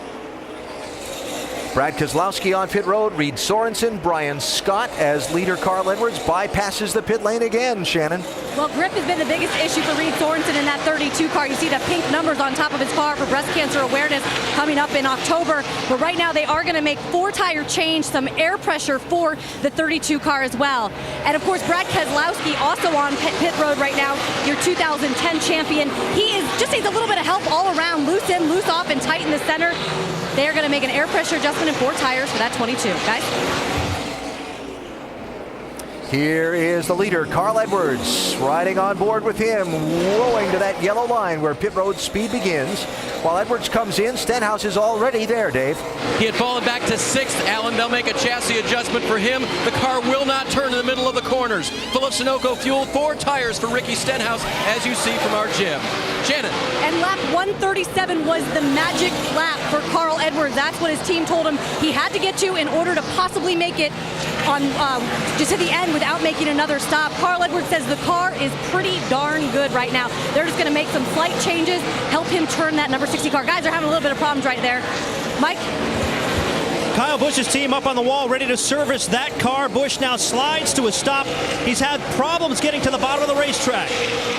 Brad Keselowski on pit road. Reed Sorensen, Brian Scott as leader. Carl Edwards bypasses the pit lane again, Shannon. Well, grip has been the biggest issue for Reed Sorensen in that 32 car. You see the pink numbers on top of his car for breast cancer awareness coming up in October. But right now they are going to make 4-tire change, some air pressure for the 32 car as well. And of course, Brad Keselowski also on pit road right now, your 2010 champion. He just needs a little bit of help all around, loose in, loose off, and tight in the center. They are going to make an air pressure adjustment in 4 tires for that 22, guys. Here is the leader, Carl Edwards, riding on board with him, rolling to that yellow line where pit road speed begins. While Edwards comes in, Stenhouse is already there, Dave. He had fallen back to 6th, Alan. They'll make a chassis adjustment for him. The car will not turn in the middle of the corners. Full of Sunoco fuel, 4 tires for Ricky Stenhouse, as you see from our gym. Shannon. And lap 137 was the magic lap for Carl Edwards. That's what his team told him he had to get to in order to possibly make it on just to the end without making another stop. Carl Edwards says the car is pretty darn good right now. They're just going to make some slight changes, help him turn that number 60 car. Guys are having a little bit of problems right there. Mike? Kyle Busch's team up on the wall, ready to service that car. Busch now slides to a stop. He's had problems getting to the bottom of the racetrack.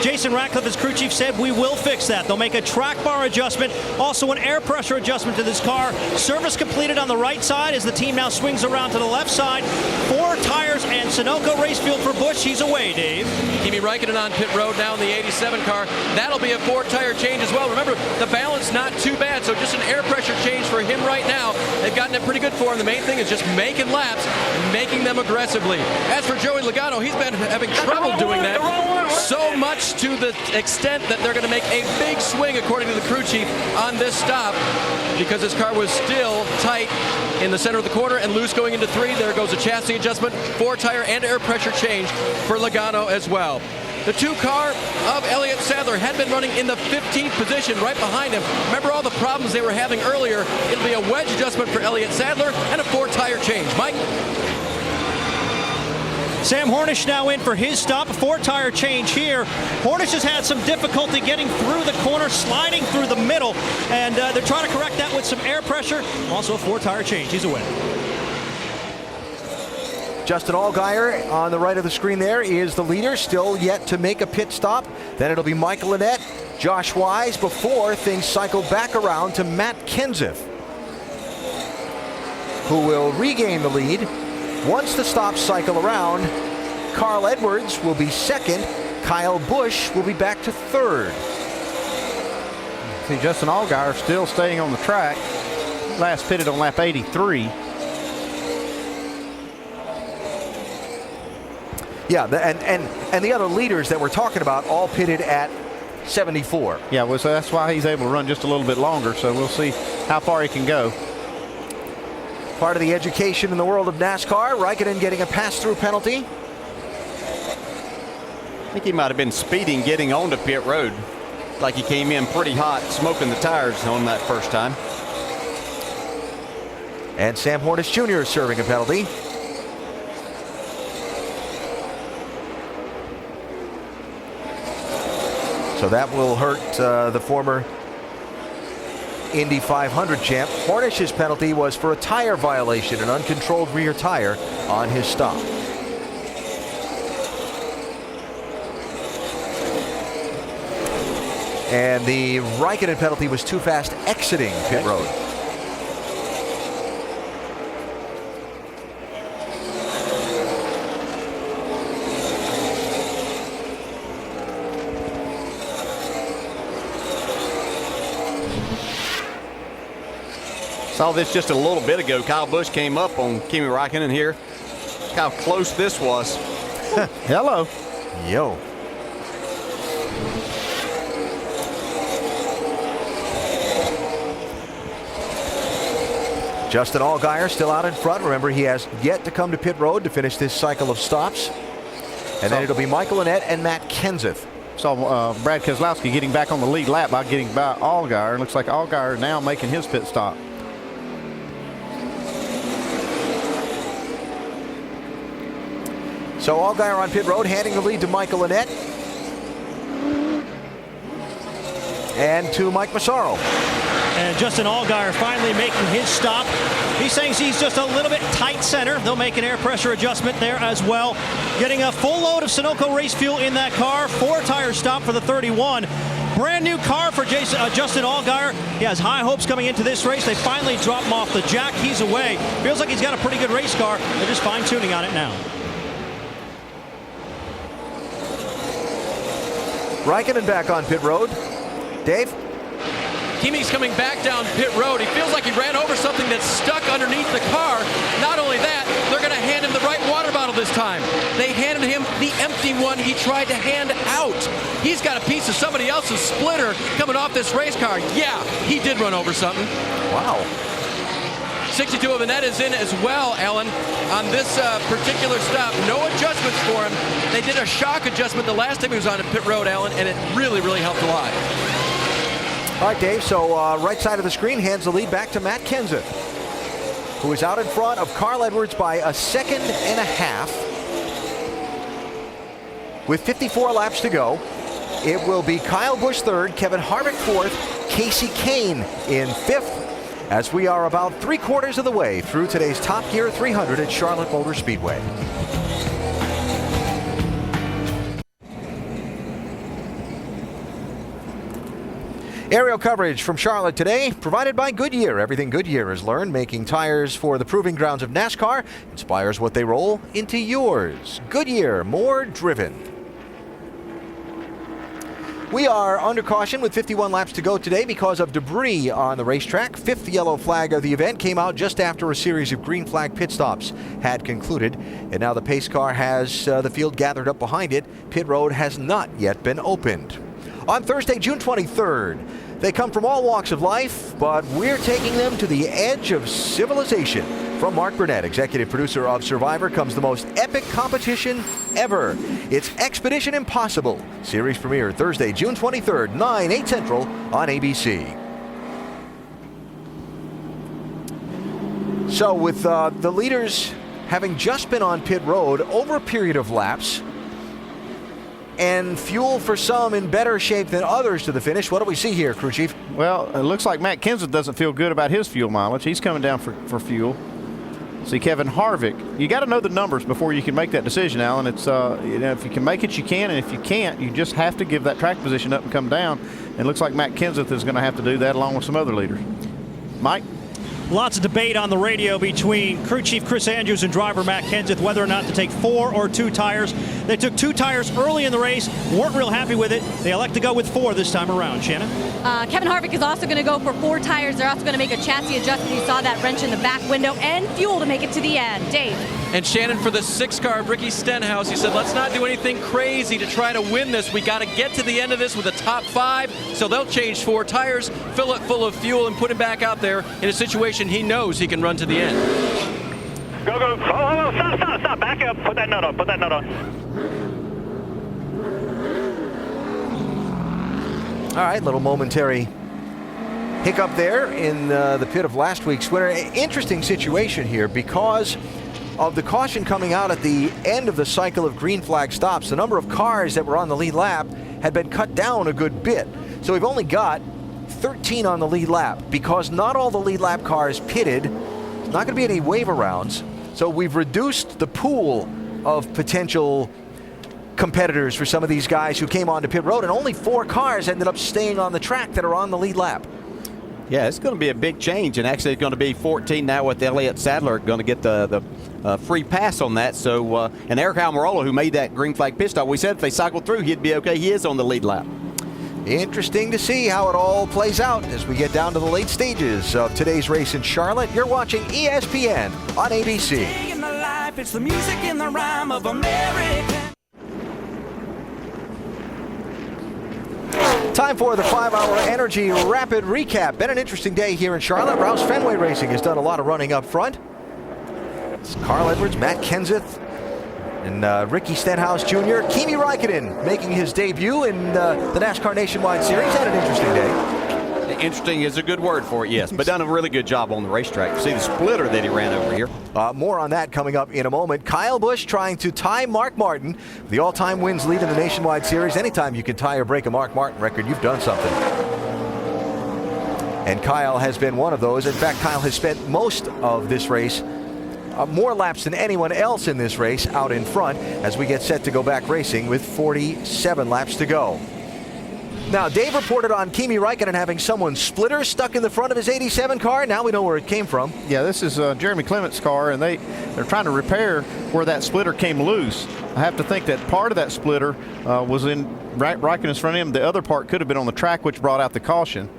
Jason Ratcliffe, his crew chief, said we will fix that. They'll make a track bar adjustment, also an air pressure adjustment to this car. Service completed on the right side as the team now swings around to the left side. 4 tires and Sunoco race fuel for Busch. He's away, Dave. Kimi Raikkonen on pit road now in the 87 car. That'll be a 4-tire change as well. Remember, the balance not too bad, so just an air pressure change for him right now. They've gotten it pretty good for him. The main thing is just making laps and making them aggressively. As for Joey Logano, he's been having trouble doing that. So much to the extent that they're going to make a big swing, according to the crew chief, on this stop because his car was still tight in the center of the corner and loose going into 3. There goes a chassis adjustment, 4-tire and air pressure change for Logano as well. The 2 car of Elliott Sadler had been running in the 15th position right behind him. Remember all the problems they were having earlier. It'll be a wedge adjustment for Elliott Sadler and a 4-tire change. Mike? Sam Hornish now in for his stop. A 4-tire change here. Hornish has had some difficulty getting through the corner, sliding through the middle, and they're trying to correct that with some air pressure. Also a 4-tire change. He's away. Justin Allgaier on the right of the screen there is the leader, still yet to make a pit stop. Then it'll be Michael Annett, Josh Wise before things cycle back around to Matt Kenseth, who will regain the lead. Once the stops cycle around, Carl Edwards will be second. Kyle Busch will be back to third. See, Justin Allgaier still staying on the track. Last pitted on lap 83. Yeah, and the other leaders that we're talking about all pitted at 74. Yeah, well, so that's why he's able to run just a little bit longer. So we'll see how far he can go. Part of the education in the world of NASCAR. Raikkonen getting a pass-through penalty. I think he might have been speeding getting onto pit road. Like he came in pretty hot, smoking the tires on that first time. And Sam Hornish Jr. is serving a penalty. So that will hurt the former Indy 500 champ. Hornish's penalty was for a tire violation, an uncontrolled rear tire on his stop. And the Raikkonen penalty was too fast exiting pit road. Saw this just a little bit ago. Kyle Busch came up on Kimi Raikkonen here. Look how close this was. Hello. Yo. Justin Allgaier still out in front. Remember, he has yet to come to pit road to finish this cycle of stops. And then it'll be Michael Annett and Matt Kenseth. Saw Brad Keselowski getting back on the lead lap by getting by Allgaier. Looks like Allgaier now making his pit stop. So Allgaier on pit road, handing the lead to Michael Annett. And to Mike Massaro. And Justin Allgaier finally making his stop. He's saying he's just a little bit tight center. They'll make an air pressure adjustment there as well. Getting a full load of Sunoco race fuel in that car. 4-tire stop for the 31. Brand new car for Justin Allgaier. He has high hopes coming into this race. They finally drop him off the jack. He's away. Feels like he's got a pretty good race car. They're just fine-tuning on it now. Raikkonen back on pit road. Dave? Kimi's coming back down pit road. He feels like he ran over something that's stuck underneath the car. Not only that, they're going to hand him the right water bottle this time. They handed him the empty one he tried to hand out. He's got a piece of somebody else's splitter coming off this race car. Yeah, he did run over something. Wow. 62 of Annett is in as well, Ellen, on this particular stop. No adjustments for him. They did a shock adjustment the last time he was on pit road, Ellen, and it really, really helped a lot. All right, Dave, so right side of the screen hands the lead back to Matt Kenseth, who is out in front of Carl Edwards by a second and a half. With 54 laps to go, it will be Kyle Busch third, Kevin Harvick fourth, Casey Kane in fifth, as we are about 3/4 of the way through today's Top Gear 300 at Charlotte Motor Speedway. Aerial coverage from Charlotte today, provided by Goodyear. Everything Goodyear has learned making tires for the proving grounds of NASCAR inspires what they roll into yours. Goodyear, more driven. We are under caution with 51 laps to go today because of debris on the racetrack. Fifth yellow flag of the event came out just after a series of green flag pit stops had concluded. And now the pace car has the field gathered up behind it. Pit road has not yet been opened. On Thursday, June 23rd, they come from all walks of life, but we're taking them to the edge of civilization. From Mark Burnett, executive producer of Survivor, comes the most epic competition ever. It's Expedition Impossible. Series premiere Thursday, June 23rd, 9, 8 Central on ABC. So with the leaders having just been on pit road over a period of laps, and fuel for some in better shape than others to the finish. What do we see here, crew chief? Well, it looks like Matt Kenseth doesn't feel good about his fuel mileage. He's coming down for fuel. See, Kevin Harvick, you got to know the numbers before you can make that decision, Alan. It's if you can make it, you can, and if you can't, you just have to give that track position up and come down. And it looks like Matt Kenseth is going to have to do that along with some other leaders. Mike? Lots of debate on the radio between crew chief Chris Andrews and driver Matt Kenseth whether or not to take 4 or 2 tires. They took 2 tires early in the race, weren't real happy with it. They elect to go with 4 this time around. Shannon? Kevin Harvick is also going to go for 4 tires. They're also going to make a chassis adjustment. You saw that wrench in the back window and fuel to make it to the end. Dave? And Shannon, for the 6 car, Ricky Stenhouse, he said, let's not do anything crazy to try to win this. We got to get to the end of this with a top 5. So they'll change 4 tires, fill it full of fuel, and put him back out there in a situation he knows he can run to the end. Go, go. Oh, stop. Back up. Put that nut on. All right, little momentary hiccup there in the pit of last week's winner. Interesting situation here because of the caution coming out at the end of the cycle of green flag stops. The number of cars that were on the lead lap had been cut down a good bit. So we've only got 13 on the lead lap because not all the lead lap cars pitted. There's not going to be any wave arounds. So we've reduced the pool of potential competitors for some of these guys who came onto pit road, and only 4 cars ended up staying on the track that are on the lead lap. Yeah, it's going to be a big change, and actually it's going to be 14 now with Elliott Sadler going to get the free pass on that. So, and Eric Almirola, who made that green flag pit stop, we said if they cycled through, he'd be okay. He is on the lead lap. Interesting to see how it all plays out as we get down to the late stages of today's race in Charlotte. You're watching ESPN on ABC. It's the music in the rhyme of America. Time for the 5-hour Energy Rapid Recap. Been an interesting day here in Charlotte. Rouse Fenway Racing has done a lot of running up front. It's Carl Edwards, Matt Kenseth, and Ricky Stenhouse Jr. Kimi Raikkonen making his debut in the NASCAR Nationwide Series. Had an interesting day. Interesting is a good word for it, yes, but done a really good job on the racetrack. See the splitter that he ran over here. More on that coming up in a moment. Kyle Busch trying to tie Mark Martin, the all-time wins lead in the Nationwide Series. Anytime you can tie or break a Mark Martin record, you've done something. And Kyle has been one of those. In fact, Kyle has spent most of this race, more laps than anyone else in this race, out in front as we get set to go back racing with 47 laps to go. Now, Dave reported on Kimi Raikkonen having someone's splitter stuck in the front of his 87 car. Now we know where it came from. Yeah, this is Jeremy Clement's car, and they're trying to repair where that splitter came loose. I have to think that part of that splitter was in Raikkonen's front end. The other part could have been on the track, which brought out the caution.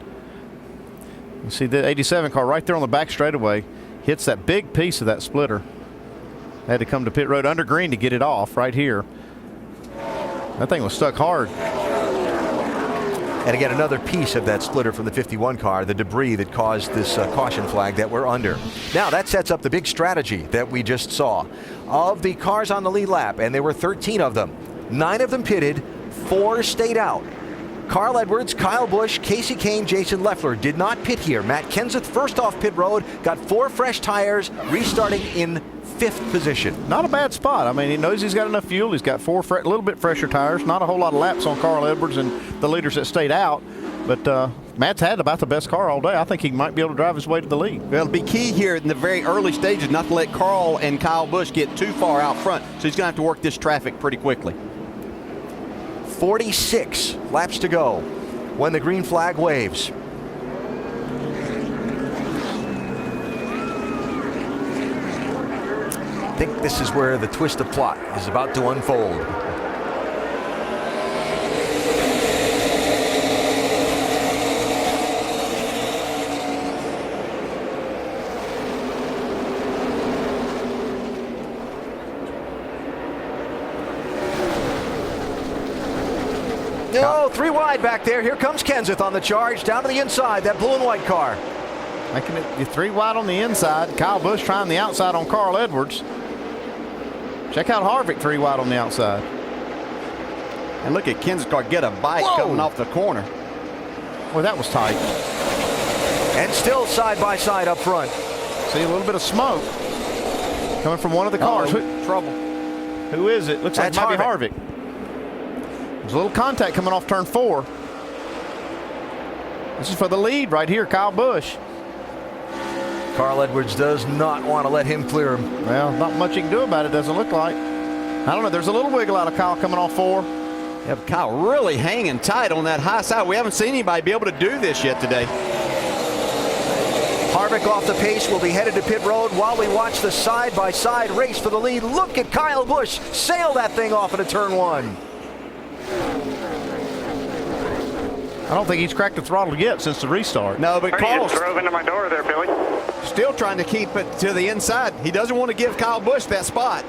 You see the 87 car right there on the back straightaway hits that big piece of that splitter. Had to come to pit road under green to get it off right here. That thing was stuck hard. And again, another piece of that splitter from the 51 car, the debris that caused this caution flag that we're under. Now, that sets up the big strategy that we just saw. Of the cars on the lead lap, and there were 13 of them, 9 of them pitted, 4 stayed out. Carl Edwards, Kyle Busch, Casey Kane, Jason Leffler did not pit here. Matt Kenseth first off pit road, got 4 fresh tires, restarting in 5th position. Not a bad spot. I mean, he knows he's got enough fuel. He's got 4 a little bit fresher tires. Not a whole lot of laps on Carl Edwards and the leaders that stayed out. But Matt's had about the best car all day. I think he might be able to drive his way to the lead. Well, it'll be key here in the very early stages not to let Carl and Kyle Busch get too far out front. So he's going to have to work this traffic pretty quickly. 46 laps to go when the green flag waves. I think this is where the twist of plot is about to unfold. No, 3 wide back there. Here comes Kenseth on the charge, down to the inside, that blue and white car. Making it 3 wide on the inside. Kyle Busch trying the outside on Carl Edwards. Check out Harvick 3 wide on the outside. And look at Kenseth's car get a bite coming off the corner. Well, that was tight. And still side by side up front. See a little bit of smoke. Coming from one of the cars. Trouble. Who is it? Looks like it might be Harvick. There's a little contact coming off turn 4. This is for the lead right here, Kyle Busch. Carl Edwards does not want to let him clear him. Well, not much you can do about it, doesn't look like. I don't know. There's a little wiggle out of Kyle coming off 4. Yeah, Kyle really hanging tight on that high side. We haven't seen anybody be able to do this yet today. Harvick off the pace will be headed to pit road while we watch the side-by-side race for the lead. Look at Kyle Busch sail that thing off into turn 1. I don't think he's cracked the throttle yet since the restart. No, but Carl's drove into my door there, Billy. Still trying to keep it to the inside. He doesn't want to give Kyle Busch that spot.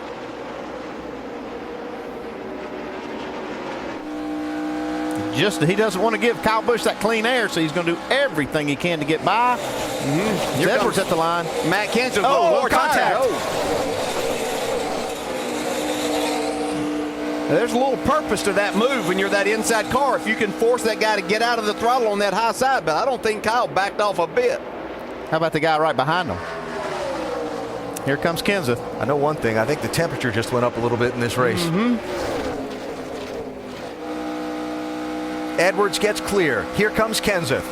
He doesn't want to give Kyle Busch that clean air, so he's going to do everything he can to get by. Edwards at the line. Matt Kenseth. Oh, contact. There's a little purpose to that move when you're that inside car. If you can force that guy to get out of the throttle on that high side, but I don't think Kyle backed off a bit. How about the guy right behind him? Here comes Kenseth. I know one thing. I think the temperature just went up a little bit in this race. Edwards gets clear. Here comes Kenseth.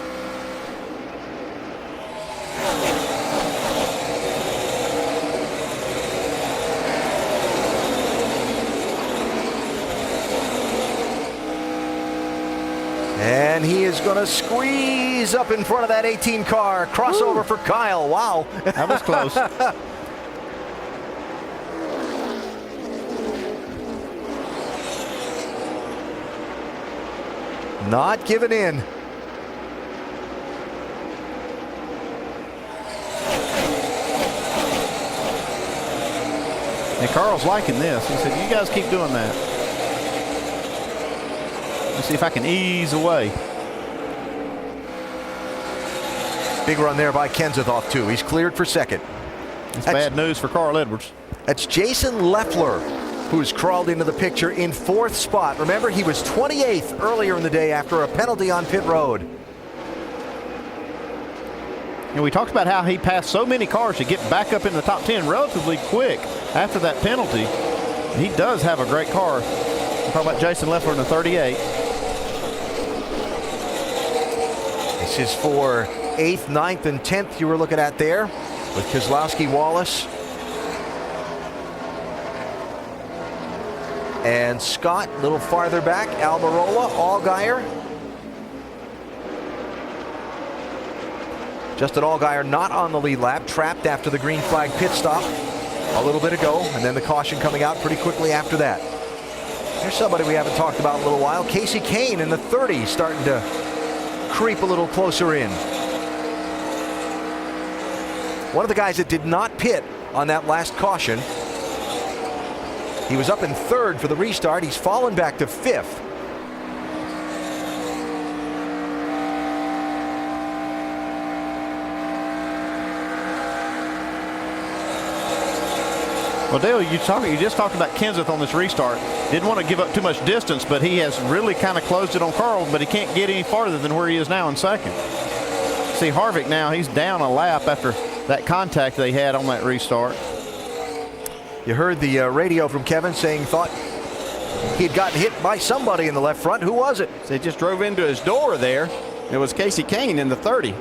And he is going to squeeze up in front of that 18 car. Crossover for Kyle. Wow. That was close. Not giving in. And Carl's liking this. He said, you guys keep doing that. Let's see if I can ease away. Big run there by Kenseth off 2. He's cleared for second. That's bad news for Carl Edwards. That's Jason Leffler, who's crawled into the picture in 4th spot. Remember, he was 28th earlier in the day after a penalty on pit road. And we talked about how he passed so many cars to get back up in the top 10 relatively quick after that penalty. He does have a great car. I'm talking about Jason Leffler in the 38. This is for 8th, 9th, and 10th you were looking at there with Keselowski, Wallace, and Scott a little farther back, Almirola, Allgaier. Justin Allgaier not on the lead lap, trapped after the green flag pit stop a little bit ago, and then the caution coming out pretty quickly after that. Here's somebody we haven't talked about in a little while, Casey Kane in the 30s, starting to creep a little closer in. One of the guys that did not pit on that last caution. He was up in 3rd for the restart. He's fallen back to 5th. Well, Dale, you just talked about Kenseth on this restart. Didn't want to give up too much distance, but he has really kind of closed it on Carl, but he can't get any farther than where he is now in 2nd. See, Harvick now, he's down a lap after that contact they had on that restart. You heard the radio from Kevin saying thought he'd gotten hit by somebody in the left front. Who was it? They just drove into his door there. It was Casey Kane in the 30.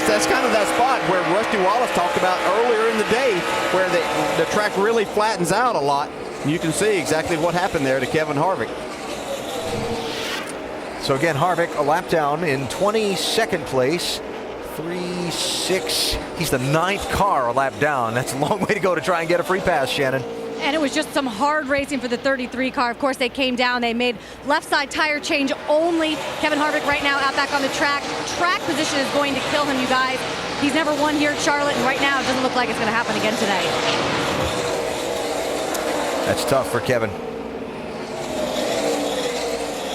That's kind of that spot where Rusty Wallace talked about earlier in the day where the track really flattens out a lot. You can see exactly what happened there to Kevin Harvick. So again, Harvick a lap down in 22nd place. 3-6. He's the 9th car a lap down. That's a long way to go to try and get a free pass, Shannon. And it was just some hard racing for the 33 car. Of course, they came down. They made left side tire change only. Kevin Harvick right now out back on the track. Track position is going to kill him, you guys. He's never won here at Charlotte, and right now it doesn't look like it's going to happen again today. That's tough for Kevin.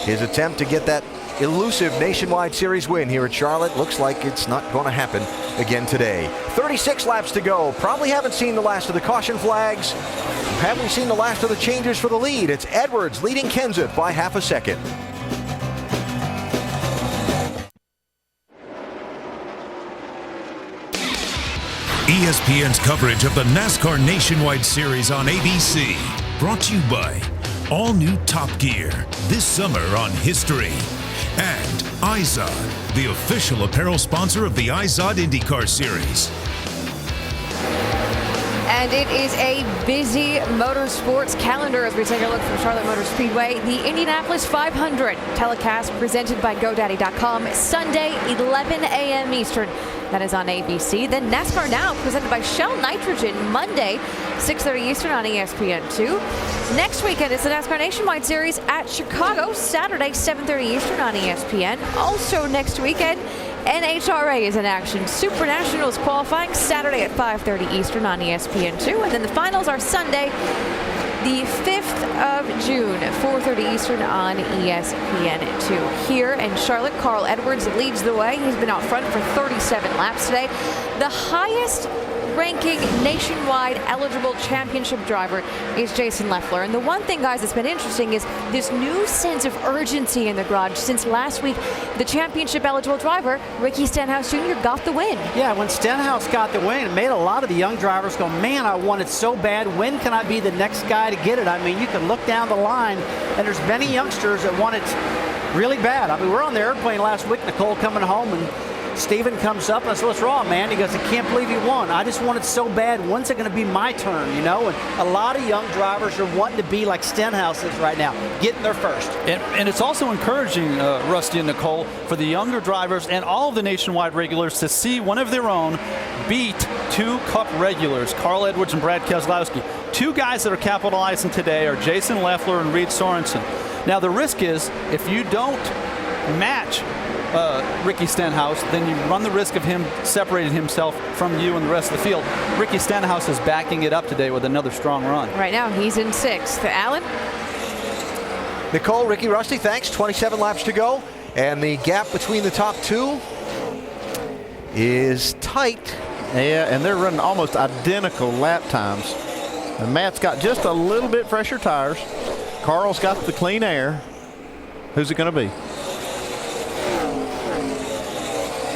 His attempt to get that elusive Nationwide Series win here at Charlotte looks like it's not going to happen again today. 36 laps to go. Probably haven't seen the last of the caution flags. Haven't seen the last of the changes for the lead. It's Edwards leading Kenseth by half a second. ESPN's coverage of the NASCAR Nationwide Series on ABC. Brought to you by all new Top Gear this summer on History. And iZod, the official apparel sponsor of the iZod IndyCar Series. And it is a busy motorsports calendar as we take a look from Charlotte Motor Speedway. The Indianapolis 500 telecast presented by GoDaddy.com, Sunday, 11 a.m. Eastern. That is on ABC. Then NASCAR Now, presented by Shell Nitrogen, Monday, 6:30 Eastern on ESPN2. Next weekend is the NASCAR Nationwide Series at Chicago, Saturday, 7:30 Eastern on ESPN. Also next weekend, NHRA is in action. Super Nationals qualifying Saturday at 5:30 Eastern on ESPN2. And then the finals are Sunday, the 5th of June, 4:30 Eastern on ESPN2. Here in Charlotte, Carl Edwards leads the way. He's been out front for 37 laps today. The highest ranking nationwide eligible championship driver is Jason Leffler. And the one thing, guys, that's been interesting is this new sense of urgency in the garage. Since last week, the championship eligible driver, Ricky Stenhouse Jr., got the win. Yeah, when Stenhouse got the win, it made a lot of the young drivers go, man, I want it so bad. When can I be the next guy to get it? I mean, you can look down the line, and there's many youngsters that want it really bad. I mean, we're on the airplane last week, Nicole coming home, and Steven comes up and I said, what's wrong, man? He goes, I can't believe you won. I just want it so bad. When's it going to be my turn, you know? And a lot of young drivers are wanting to be like Stenhouse is right now, getting there first. And it's also encouraging, Rusty and Nicole, for the younger drivers and all of the nationwide regulars to see one of their own beat two Cup regulars, Carl Edwards and Brad Keselowski. Two guys that are capitalizing today are Jason Leffler and Reed Sorensen. Now, the risk is if you don't match Ricky Stenhouse, then you run the risk of him separating himself from you and the rest of the field. Ricky Stenhouse is backing it up today with another strong run. Right now, he's in 6th. Alan? Nicole, Ricky, Rusty, thanks. 27 laps to go. And the gap between the top two is tight. Yeah, and they're running almost identical lap times. And Matt's got just a little bit fresher tires. Carl's got the clean air. Who's it going to be?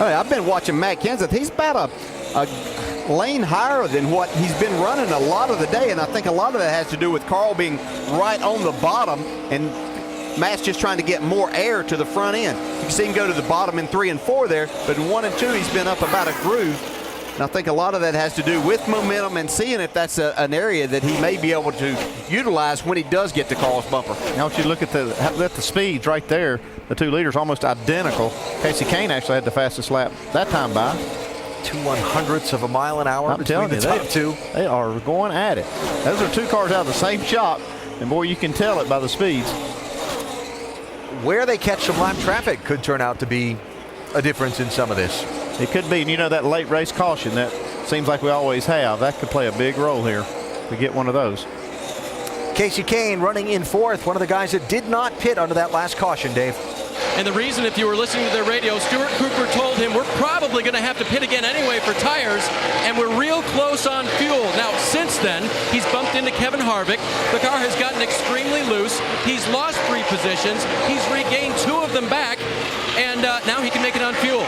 I've been watching Matt Kenseth. He's about a lane higher than what he's been running a lot of the day, and I think a lot of that has to do with Carl being right on the bottom, and Matt's just trying to get more air to the front end. You can see him go to the bottom in 3 and 4 there, but in 1 and 2 he's been up about a groove. And I think a lot of that has to do with momentum and seeing if that's an area that he may be able to utilize when he does get to Carl's bumper. Now, if you look at the speeds right there, the two leaders almost identical. Casey Kane actually had the fastest lap that time by. 2/100ths of a mile an hour between the top two. They are going at it. Those are two cars out of the same shop, and boy, you can tell it by the speeds. Where they catch some lap traffic could turn out to be a difference in some of this. It could be, and you know that late race caution that seems like we always have. That could play a big role here to get one of those. Casey Kane running in 4th, one of the guys that did not pit under that last caution, Dave. And the reason, if you were listening to their radio, Stuart Cooper told him we're probably going to have to pit again anyway for tires, and we're real close on fuel. Now, since then, he's bumped into Kevin Harvick. The car has gotten extremely loose. He's lost 3 positions. He's regained 2 of them back, and now he can make it on fuel.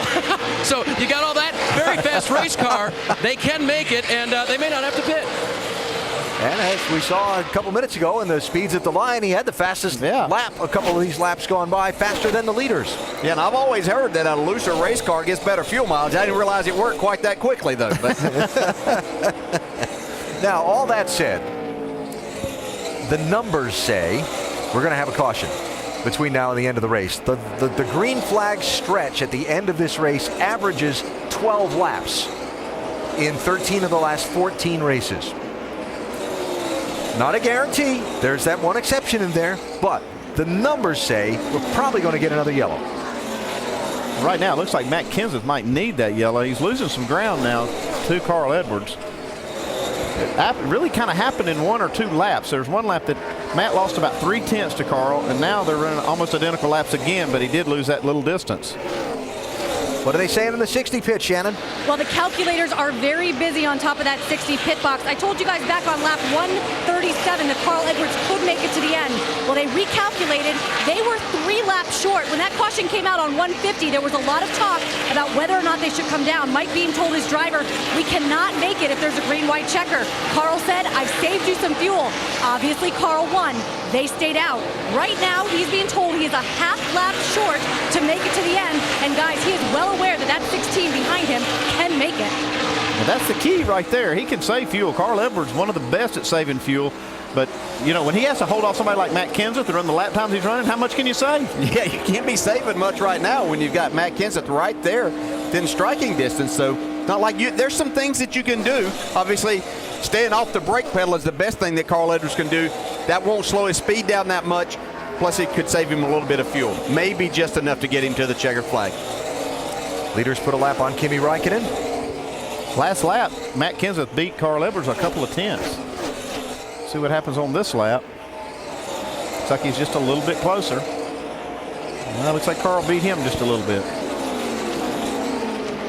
So you got all that? Very fast race car. They can make it, and they may not have to pit. And as we saw a couple minutes ago in the speeds at the line, he had the fastest lap a couple of these laps gone by, faster than the leaders. Yeah, and I've always heard that a looser race car gets better fuel mileage. I didn't realize it worked quite that quickly, though. But now, all that said, the numbers say we're going to have a caution between now and the end of the race. The green flag stretch at the end of this race averages 12 laps in 13 of the last 14 races. Not a guarantee. There's that one exception in there, but the numbers say we're probably going to get another yellow. Right now, it looks like Matt Kenseth might need that yellow. He's losing some ground now to Carl Edwards. It really kind of happened in 1 or 2 laps. There's one lap that Matt lost about 3/10 to Carl, and now they're running almost identical laps again, but he did lose that little distance. What are they saying in the 60 pit, Shannon? Well, the calculators are very busy on top of that 60 pit box. I told you guys back on lap 137 that Carl Edwards could make it to the end. Well, they they recalculated. They were 3 laps short. When that caution came out on 150, there was a lot of talk about whether or not they should come down. Mike Beam told his driver, we cannot make it if there's a green-white checker. Carl said, I've saved you some fuel. Obviously, Carl won. They stayed out. Right now, he's being told he is a half lap short to make it to the end. And guys, he is well aware that that 16 behind him can make it. And that's the key right there. He can save fuel. Carl Edwards, one of the best at saving fuel. But, you know, when he has to hold off somebody like Matt Kenseth and run the lap times he's running, how much can you save? Yeah, you can't be saving much right now when you've got Matt Kenseth right there within striking distance. So not like you. There's some things that you can do. Obviously, staying off the brake pedal is the best thing that Carl Edwards can do. That won't slow his speed down that much. Plus, it could save him a little bit of fuel. Maybe just enough to get him to the checkered flag. Leaders put a lap on Kimi Raikkonen. Last lap, Matt Kenseth beat Carl Edwards a couple of tenths. See what happens on this lap. Looks like he's just a little bit closer. Well, looks like Carl beat him just a little bit.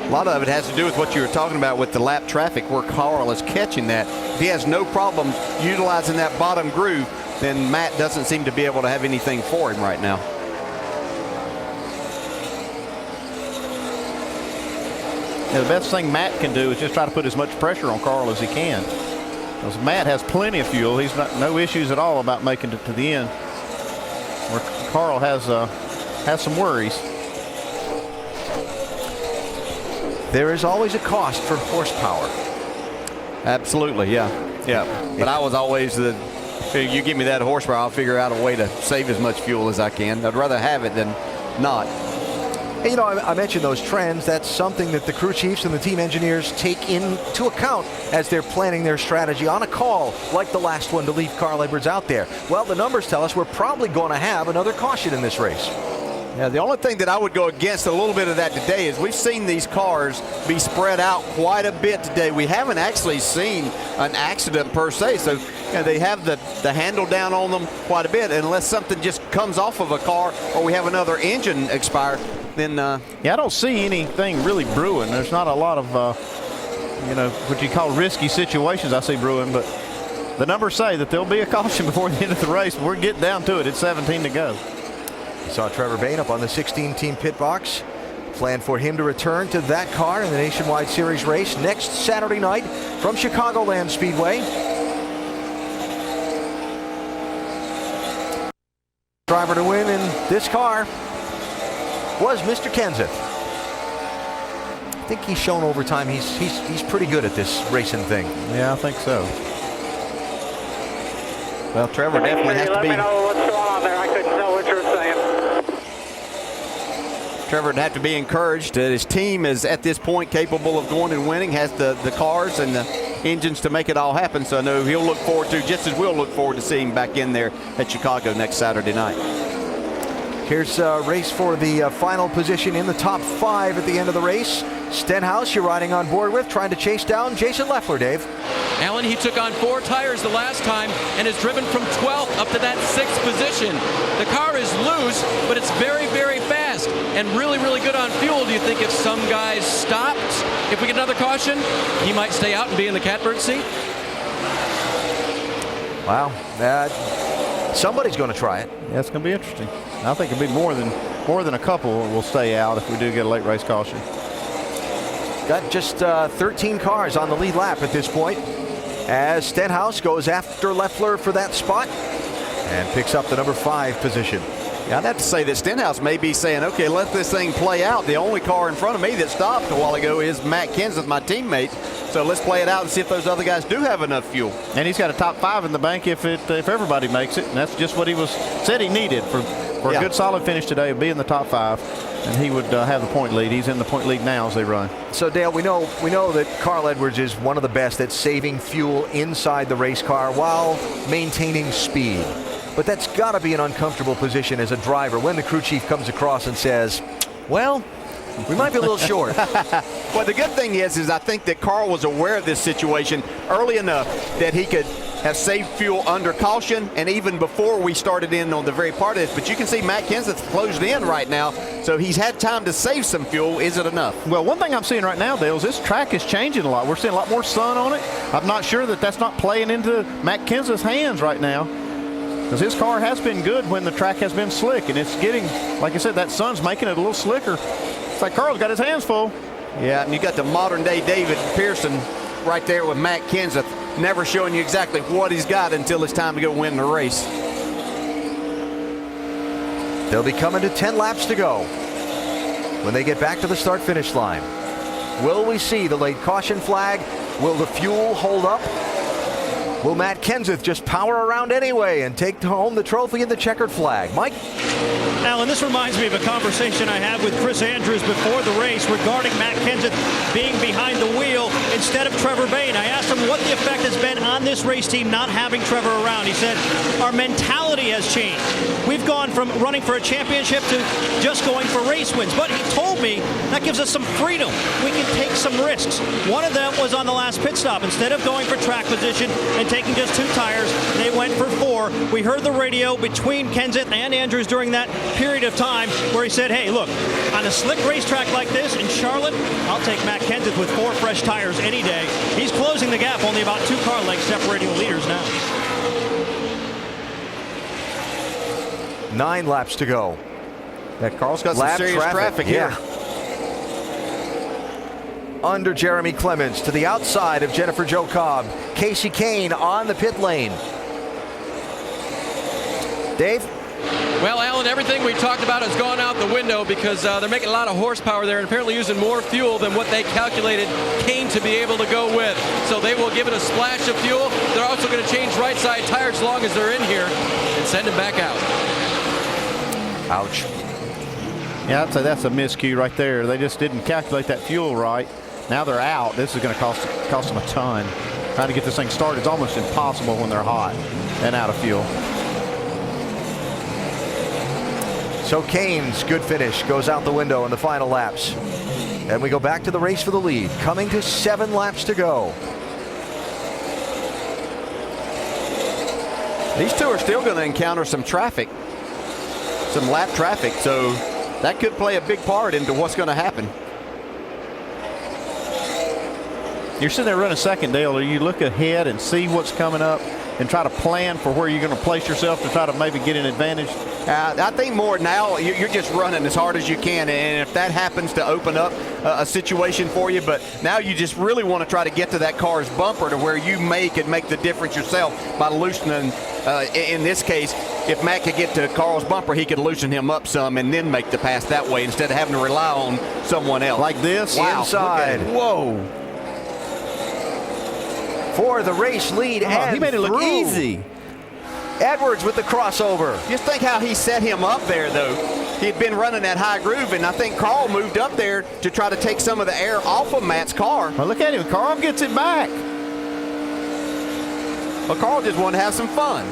A lot of it has to do with what you were talking about with the lap traffic, where Carl is catching that. If he has no problem utilizing that bottom groove, then Matt doesn't seem to be able to have anything for him right now. Yeah, the best thing Matt can do is just try to put as much pressure on Carl as he can. Because Matt has plenty of fuel. He's not no issues at all about making it to the end. Where Carl has some worries. There is always a cost for horsepower. Absolutely, yeah. But I was always you give me that horsepower, I'll figure out a way to save as much fuel as I can. I'd rather have it than not. And, you know, I mentioned those trends. That's something that the crew chiefs and the team engineers take into account as they're planning their strategy on a call like the last one to leave Carl Edwards out there. Well, the numbers tell us we're probably going to have another caution in this race. Yeah, the only thing that I would go against a little bit of that today is we've seen these cars be spread out quite a bit today. We haven't actually seen an accident per se. So they have the handle down on them quite a bit. Unless something just comes off of a car or we have another engine expire, then yeah, I don't see anything really brewing. There's not a lot of what you call risky situations I see brewing, but the numbers say that there'll be a caution before the end of the race. We're getting down to it. It's 17 to go. Saw Trevor Bayne up on the 16-team pit box. Plan for him to return to that car in the Nationwide Series race next Saturday night from Chicagoland Speedway. Driver to win in this car was Mr. Kenseth. I think he's shown over time he's pretty good at this racing thing. Yeah, I think so. Well, Trevor definitely has to be. Let me know what's going on there. I couldn't know what you were saying. Trevor would have to be encouraged that his team is at this point capable of going and winning, has the cars and the engines to make it all happen. So I know he'll look forward to, just as we'll look forward to seeing him back in there at Chicago next Saturday night. Here's a race for the final position in the top 5 at the end of the race. Stenhouse, you're riding on board with, trying to chase down Jason Leffler, Dave. Alan, he took on 4 tires the last time and has driven from 12th up to that 6th position. The car is loose, but it's very, very fast and really, really good on fuel. Do you think if some guys stopped, if we get another caution, he might stay out and be in the catbird seat? Wow, somebody's going to try it. Yeah, it's going to be interesting. I think it'll be more than a couple will stay out if we do get a late race caution. Got just 13 cars on the lead lap at this point as Stenhouse goes after Leffler for that spot and picks up the number 5 position. Yeah, I'd have to say that Stenhouse may be saying, okay, let this thing play out. The only car in front of me that stopped a while ago is Matt Kenseth, my teammate. So let's play it out and see if those other guys do have enough fuel. And he's got a top 5 in the bank if everybody makes it. And that's just what he said he needed for a good solid finish today, be in the top 5. And he would have the point lead. He's in the point lead now as they run. So Dale, we know that Carl Edwards is one of the best at saving fuel inside the race car while maintaining speed. But that's got to be an uncomfortable position as a driver when the crew chief comes across and says, well, we might be a little short. Well, the good thing is I think that Carl was aware of this situation early enough that he could have saved fuel under caution and even before we started in on the very part of this. But you can see Matt Kenseth closed in right now, so he's had time to save some fuel. Is it enough? Well, one thing I'm seeing right now, Dale, is this track is changing a lot. We're seeing a lot more sun on it. I'm not sure that that's not playing into Matt Kenseth's hands right now. Because his car has been good when the track has been slick, and it's getting, like I said, that sun's making it a little slicker. It's like Carl's got his hands full. Yeah, and you got the modern-day David Pearson right there with Matt Kenseth, never showing you exactly what he's got until it's time to go win the race. They'll be coming to 10 laps to go when they get back to the start-finish line. Will we see the late caution flag? Will the fuel hold up? Will Matt Kenseth just power around anyway and take home the trophy in the checkered flag? Mike? Alan, this reminds me of a conversation I had with Chris Andrews before the race regarding Matt Kenseth being behind the wheel instead of Trevor Bayne. I asked him what the effect has been on this race team not having Trevor around. He said, our mentality has changed. We've gone from running for a championship to just going for race wins. But he told me that gives us some freedom. We can take some risks. One of them was on the last pit stop. Instead of going for track position and taking just 2 tires, they went for 4. We heard the radio between Kenseth and Andrews during that period of time where he said, hey, look, on a slick racetrack like this in Charlotte, I'll take Matt Kenseth with 4 fresh tires any day. He's closing the gap, only about 2 car lengths separating the leaders now. 9 laps to go. That Carl's got some serious traffic here. Under Jeremy Clements to the outside of Jennifer Jo Cobb. Casey Kane on the pit lane. Dave? Well, Alan, everything we talked about has gone out the window because they're making a lot of horsepower there and apparently using more fuel than what they calculated Kane to be able to go with. So they will give it a splash of fuel. They're also going to change right side tires as long as they're in here and send them back out. Ouch. Yeah, I'd say that's a miscue right there. They just didn't calculate that fuel right. Now they're out. This is going to cost them a ton. Trying to get this thing started is almost impossible when they're hot and out of fuel. So Kane's good finish goes out the window in the final laps. And we go back to the race for the lead, coming to 7 laps to go. These two are still going to encounter some traffic, some lap traffic, so that could play a big part into what's going to happen. You're sitting there running second, Dale. You look ahead and see what's coming up and try to plan for where you're going to place yourself to try to maybe get an advantage? I think more now you're just running as hard as you can, and if that happens to open up a situation for you, but now you just really want to try to get to that car's bumper to where you could make the difference yourself by loosening, in this case, if Matt could get to Carl's bumper, he could loosen him up some and then make the pass that way instead of having to rely on someone else. Like this? Wow. Inside. Whoa. For the race lead, and he made it look easy. Edwards with the crossover. Just think how he set him up there, though. He had been running that high groove, and I think Carl moved up there to try to take some of the air off of Matt's car. Well, look at him. Carl gets it back. Well, Carl just wanted to have some fun.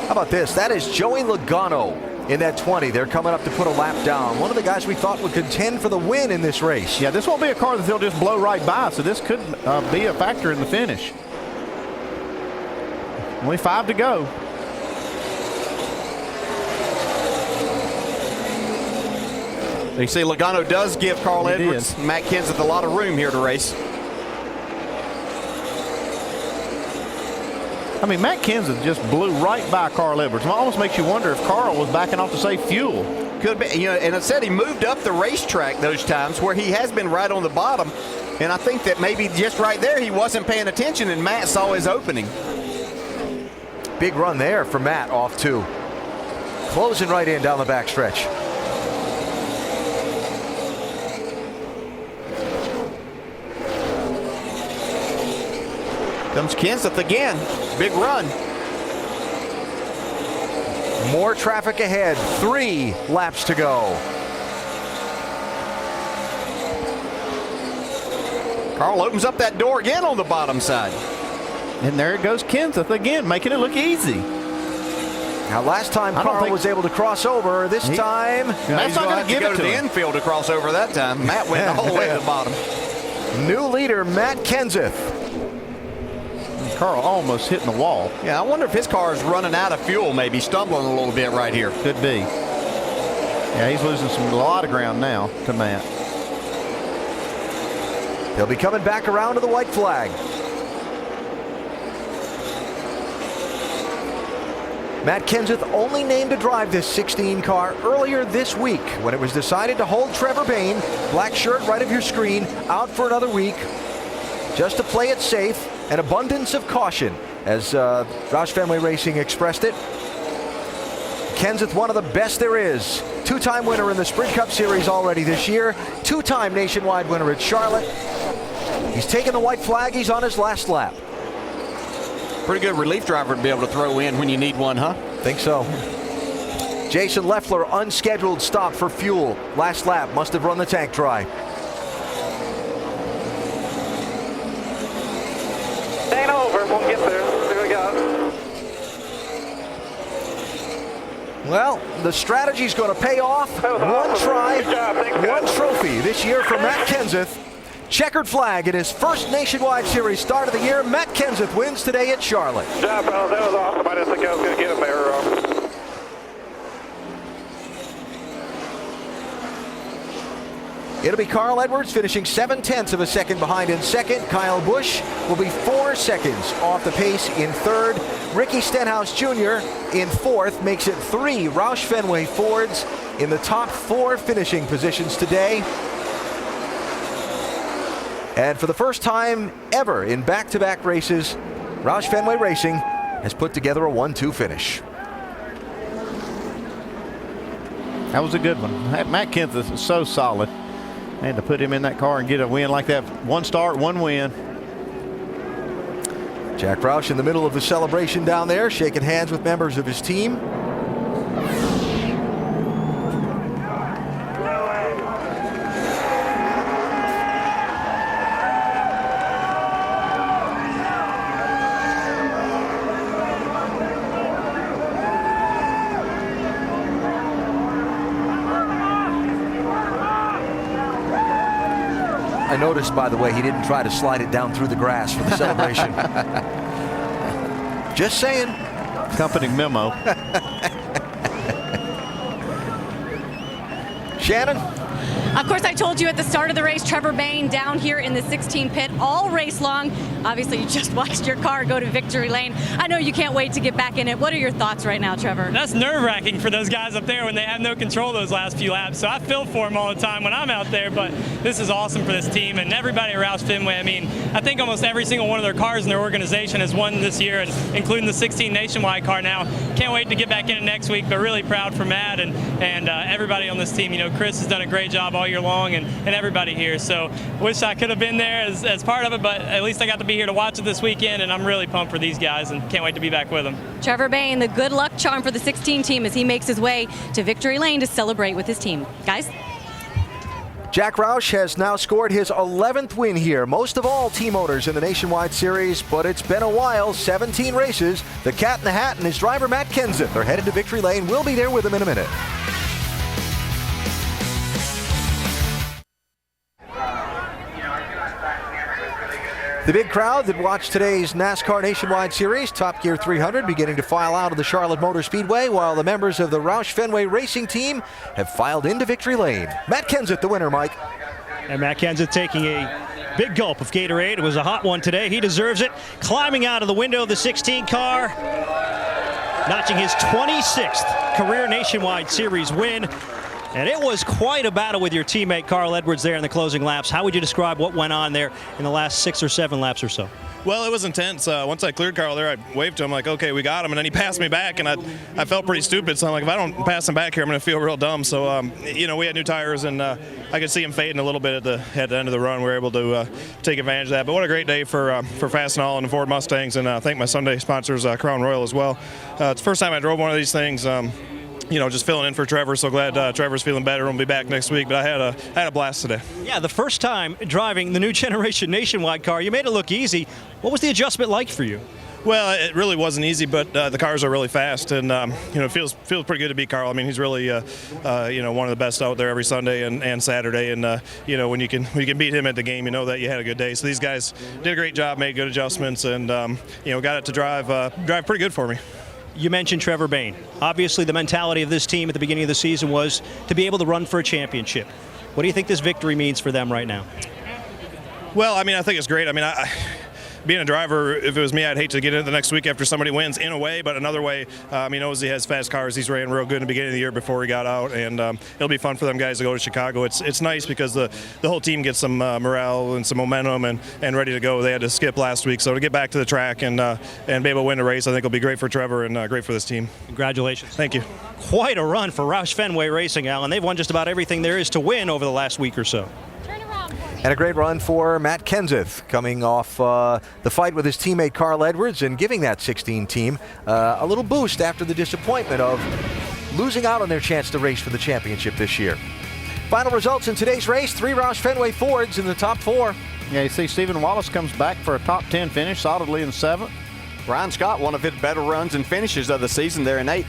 How about this? That is Joey Logano in that 20. They're coming up to put a lap down. One of the guys we thought would contend for the win in this race. Yeah, this won't be a car that they'll just blow right by, so this could be a factor in the finish. Only 5 to go. You see, Logano does give Carl Edwards, Matt Kenseth, a lot of room here to race. I mean, Matt Kenseth just blew right by Carl Edwards. It almost makes you wonder if Carl was backing off to save fuel. Could be, and it said he moved up the racetrack those times where he has been right on the bottom. And I think that maybe just right there he wasn't paying attention and Matt saw his opening. Big run there for Matt off 2. Closing right in down the backstretch. Comes Kenseth again. Big run. More traffic ahead. 3 laps to go. Carl opens up that door again on the bottom side. And there it goes Kenseth again, making it look easy. Now, last time Carl was able to cross over. This time, Matt's not going to give it to the infield to cross over that time. Matt went the whole way to the bottom. New leader, Matt Kenseth. Carl almost hitting the wall. Yeah, I wonder if his car is running out of fuel, maybe stumbling a little bit right here. Could be. Yeah, he's losing a lot of ground now to Matt. He'll be coming back around to the white flag. Matt Kenseth only named to drive this 16 car earlier this week when it was decided to hold Trevor Bayne, black shirt right of your screen, out for another week just to play it safe. An abundance of caution, as Roush Fenway Racing expressed it. Kenseth, one of the best there is. Two-time winner in the Sprint Cup Series already this year. Two-time nationwide winner at Charlotte. He's taken the white flag. He's on his last lap. Pretty good relief driver to be able to throw in when you need one, huh? Think so. Jason Leffler, unscheduled stop for fuel. Last lap, must have run the tank dry. Ain't over, we'll get there. There we go. Well, the strategy's going to pay off. One try, one trophy this year for Matt Kenseth. Checkered flag in his first Nationwide Series start of the year. Matt Kenseth wins today at Charlotte. Good job, fellas. That was awesome. I didn't think I was going to get him there. It'll be Carl Edwards finishing 7/10 of a second behind in second. Kyle Busch will be 4 seconds off the pace in third. Ricky Stenhouse Jr. in fourth makes it 3 Roush Fenway Fords in the top 4 finishing positions today. And for the first time ever in back-to-back races, Roush Fenway Racing has put together a 1-2 finish. That was a good one. Matt Kenseth is so solid. And to put him in that car and get a win like that, 1 start, 1 win. Jack Roush in the middle of the celebration down there, shaking hands with members of his team. I noticed, by the way, he didn't try to slide it down through the grass for the celebration. Just saying. Company memo. Shannon? Of course, I told you at the start of the race, Trevor Bayne down here in the 16 pit all race long. Obviously, you just watched your car go to victory lane. I know you can't wait to get back in it. What are your thoughts right now, Trevor? That's nerve-wracking for those guys up there when they have no control those last few laps. So I feel for them all the time when I'm out there, but this is awesome for this team and everybody at Roush Fenway. I mean, I think almost every single one of their cars in their organization has won this year, including the 16 nationwide car now. Can't wait to get back in it next week, but really proud for Matt and everybody on this team. You know, Chris has done a great job all year long and everybody here. So wish I could have been there as part of it, but at least I got to be here to watch it this weekend, and I'm really pumped for these guys and can't wait to be back with them. Trevor Bayne, the good luck charm for the 16 team as he makes his way to victory lane to celebrate with his team. Guys? Jack Roush has now scored his 11th win here, most of all team owners in the Nationwide Series, but it's been a while, 17 races. The Cat in the Hat and his driver Matt Kenseth are headed to victory lane. We'll be there with him in a minute. The big crowd that watched today's NASCAR Nationwide Series, Top Gear 300, beginning to file out of the Charlotte Motor Speedway, while the members of the Roush Fenway Racing Team have filed into victory lane. Matt Kenseth, the winner, Mike. And Matt Kenseth taking a big gulp of Gatorade. It was a hot one today. He deserves it. Climbing out of the window of the 16 car, notching his 26th career Nationwide Series win. And it was quite a battle with your teammate Carl Edwards there in the closing laps. How would you describe what went on there in the last 6 or 7 laps or so? Well, it was intense. Once I cleared Carl there, I waved to him like, okay, we got him. And then he passed me back, and I felt pretty stupid. So I'm like, if I don't pass him back here, I'm going to feel real dumb. So, you know, we had new tires, and I could see him fading a little bit at the end of the run. We were able to take advantage of that. But what a great day for Fastenal and the Ford Mustangs, and I thank my Sunday sponsors, Crown Royal, as well. It's the first time I drove one of these things. You know, just filling in for Trevor. So glad Trevor's feeling better. We'll be back next week. But I had a blast today. Yeah, the first time driving the new generation Nationwide car, you made it look easy. What was the adjustment like for you? Well, it really wasn't easy, but the cars are really fast, and you know, it feels pretty good to beat Carl. I mean, he's really you know, one of the best out there every Sunday and Saturday, and you know, when you can beat him at the game, you know that you had a good day. So these guys did a great job, made good adjustments, and you know, got it to drive pretty good for me. You mentioned Trevor Bayne. Obviously, the mentality of this team at the beginning of the season was to be able to run for a championship. What do you think this victory means for them right now? Well, I mean, I think it's great. I mean, being a driver, if it was me, I'd hate to get into the next week after somebody wins in a way, but another way, he knows he has fast cars. He's ran real good in the beginning of the year before he got out, and it'll be fun for them guys to go to Chicago. It's nice because the whole team gets some morale and some momentum and ready to go. They had to skip last week, so to get back to the track and be able to win a race, I think will be great for Trevor and great for this team. Congratulations. Thank you. Quite a run for Roush Fenway Racing, Alan. They've won just about everything there is to win over the last week or so. And a great run for Matt Kenseth, coming off the fight with his teammate Carl Edwards and giving that 16 team a little boost after the disappointment of losing out on their chance to race for the championship this year. Final results in today's race, 3 Roush Fenway Fords in the top 4. Yeah, you see Stephen Wallace comes back for a top 10 finish, solidly in 7th. Ryan Scott, one of his better runs and finishes of the season there in 8th.